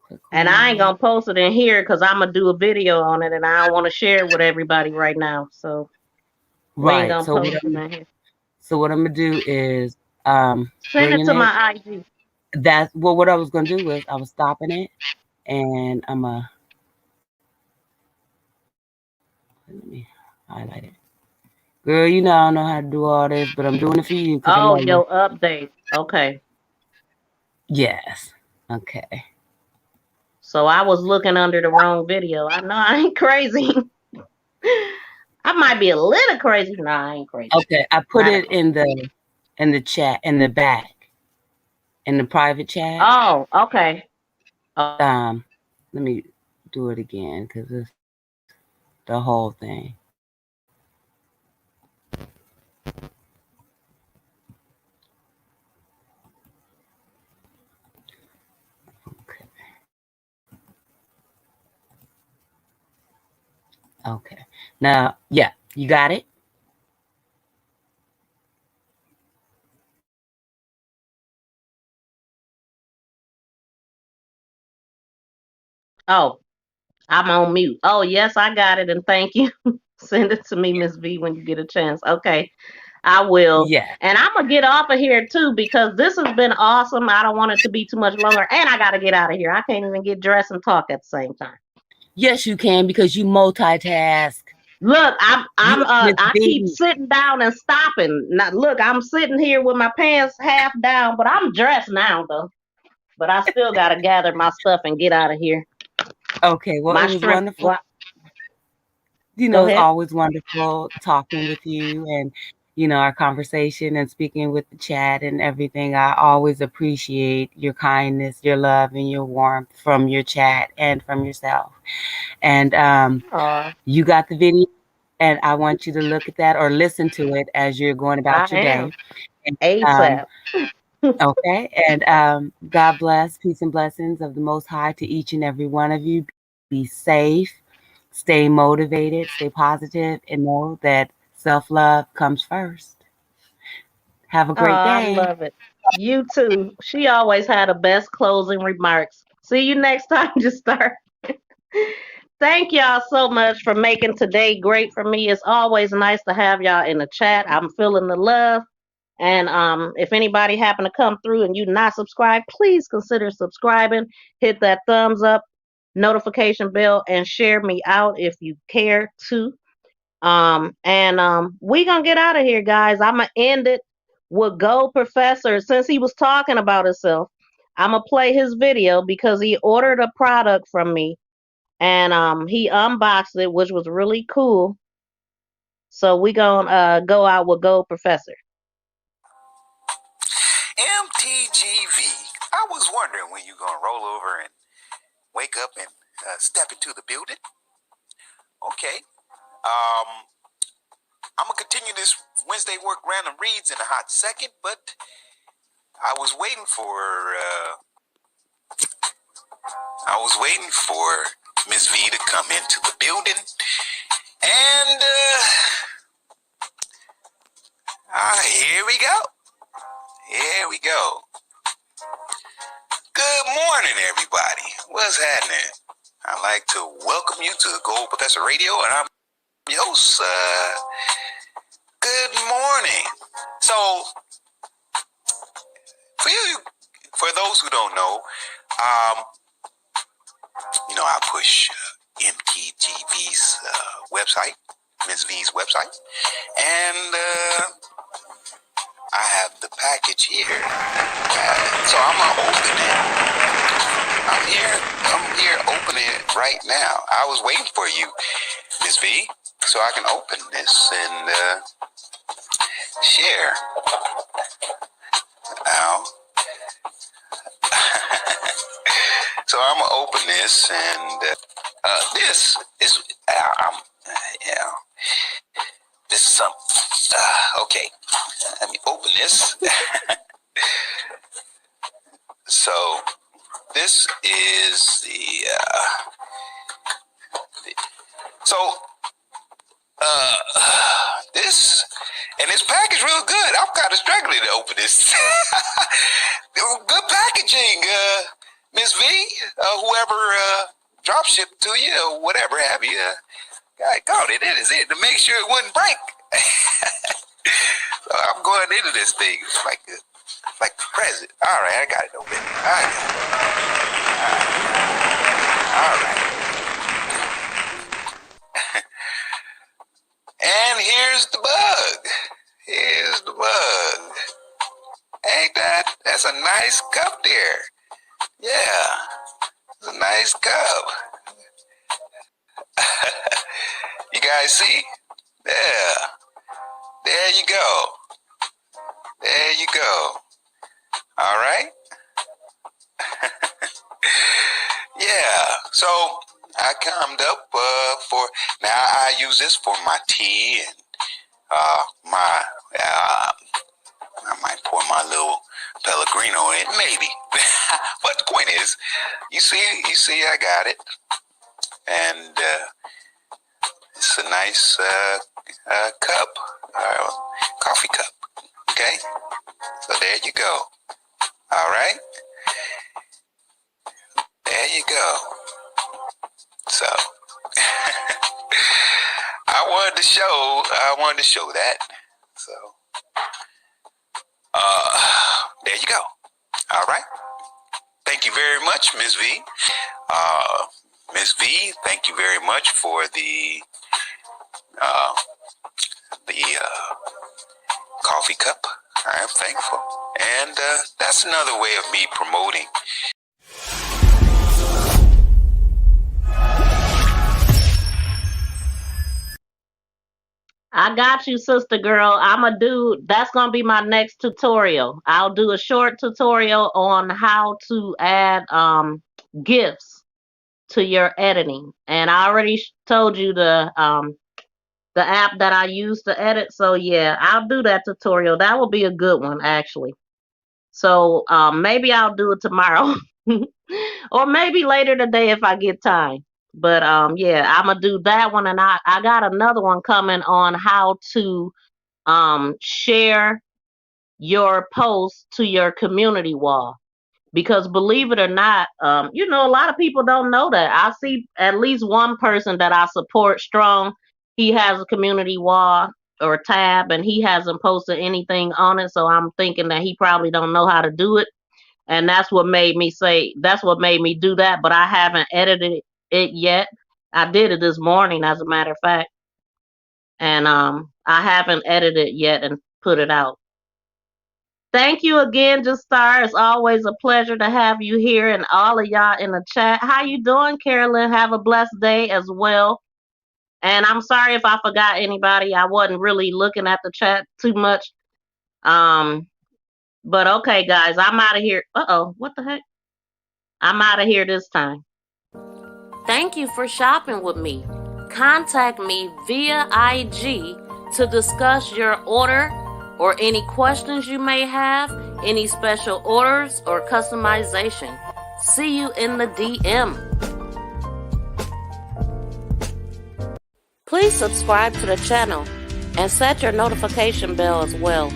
Click And on I ain't that. gonna post it in here because I'm gonna do a video on it, and I don't want to share it with everybody right now. So we ain't Right. gonna post it in here. So what I'm gonna do is Send it bringing to it. my IG. That's well. What I was gonna do was I was stopping it, and let me highlight it. Girl, you know I don't know how to do all this, but I'm doing it for you because I Oh, love you. your update. Okay. Yes. Okay. So I was looking under the wrong video. I know I ain't crazy. I might be a little crazy. Nah, I ain't crazy. Okay. I put Not a it crazy. in the chat in the back in the private chat. Oh, okay. Let me do it again because it's the whole thing. Okay. Okay. Now, yeah, you got it? Oh, I'm on mute. Oh, yes, I got it, and thank you. Send it to me, Miss V, when you get a chance. Okay, I will. Yeah. And I'm gonna get off of here too because this has been awesome. I don't want it to be too much longer, and I gotta get out of here. I can't even get dressed and talk at the same time. Yes, you can because you multitask. Look, You Miss I keep B. sitting down and stopping. Now, look, I'm sitting here with my pants half down, but I'm dressed now though. But I still gotta gather my stuff and get out of here. Okay, well, it My was shrimp. wonderful. What? Go It's ahead. always wonderful talking with you and, our conversation and speaking with the chat and everything. I always appreciate your kindness, your love, and your warmth from your chat and from yourself. And Aw, you got the video, and I want you to look at that or listen to it as you're going about I your day. am And, ASAP. okay, and God bless, peace and blessings of the Most High to each and every one of you. Be safe, stay motivated, stay positive, and know that self-love comes first. Have a Oh, great I day. love it. You too. She always had the best closing remarks. See you next time. Just start. Thank y'all so much for making today great for me. It's always nice to have y'all in the chat. I'm feeling the love. And if anybody happen to come through and you not subscribed, please consider subscribing. Hit that thumbs up, notification bell, and share me out if you care to. We gonna get out of here, guys. I'm gonna end it with Go Professor. Since he was talking about himself, I'm gonna play his video because he ordered a product from me and he unboxed it, which was really cool. So we gonna go out with Go Professor. MTGV. I was wondering when you gonna roll over and wake up and step into the building. Okay. I'm gonna continue this Wednesday work random reads in a hot second, but I was waiting for Miss V to come into the building, and here we go. Here we go. Good morning, everybody. What's happening? I'd like to welcome you to the Gold Professor Radio, and I'm your host. Good morning. So, for those who don't know, I push MTGV's website, Ms. V's website, and I have the package here. So I'm gonna open it. I'm here opening it right now. I was waiting for you, Ms. V, so I can open this and share. Now, so I'm gonna open this, and this is this is some. Okay, let me open this. So this is this package real good. I'm kind of struggling to open this. Good packaging, Miss V. Whoever drop shipped to you or whatever have you. I caught it. It is it to make sure it wouldn't break. So I'm going into this thing like a present. All right, I got it open. All right. And here's the bug. Here's the bug. Ain't that's a nice cup there. Yeah, it's a nice cup. You guys see? Yeah. There you go. There you go. All right. Yeah. So I come up now I use this for my tea and I might pour my little Pellegrino in, maybe. But the point is, you see, I got it, and it's a nice cup, coffee cup. Okay, so there you go. All right, there you go. So I wanted to show that. So there you go. All right. Thank you very much, Ms. V. Ms. V, thank you very much for the coffee cup. I am thankful. And that's another way of me promoting. I got you, sister girl. That's going to be my next tutorial. I'll do a short tutorial on how to add GIFs to your editing. And I already told you the app that I use to edit. So yeah, I'll do that tutorial. That will be a good one, actually. So maybe I'll do it tomorrow or maybe later today if I get time. But yeah, I'm gonna do that one, and I got another one coming on how to share your post to your community wall. Because believe it or not, a lot of people don't know that. I see at least one person that I support strong. He has a community wall or tab, and he hasn't posted anything on it. So I'm thinking that he probably don't know how to do it, and that's what made me do that. But I haven't edited it yet. I did it this morning, as a matter of fact, and I haven't edited it yet and put it out. Thank you again, Just Star. It's always a pleasure to have you here and all of y'all in the chat. How you doing, Carolyn? Have a blessed day as well. And I'm sorry if I forgot anybody. I wasn't really looking at the chat too much. But okay, guys, I'm out of here. Uh-oh, what the heck? I'm out of here this time. Thank you for shopping with me. Contact me via IG to discuss your order or any questions you may have, any special orders or customization. See you in the DM. Please subscribe to the channel and set your notification bell as well.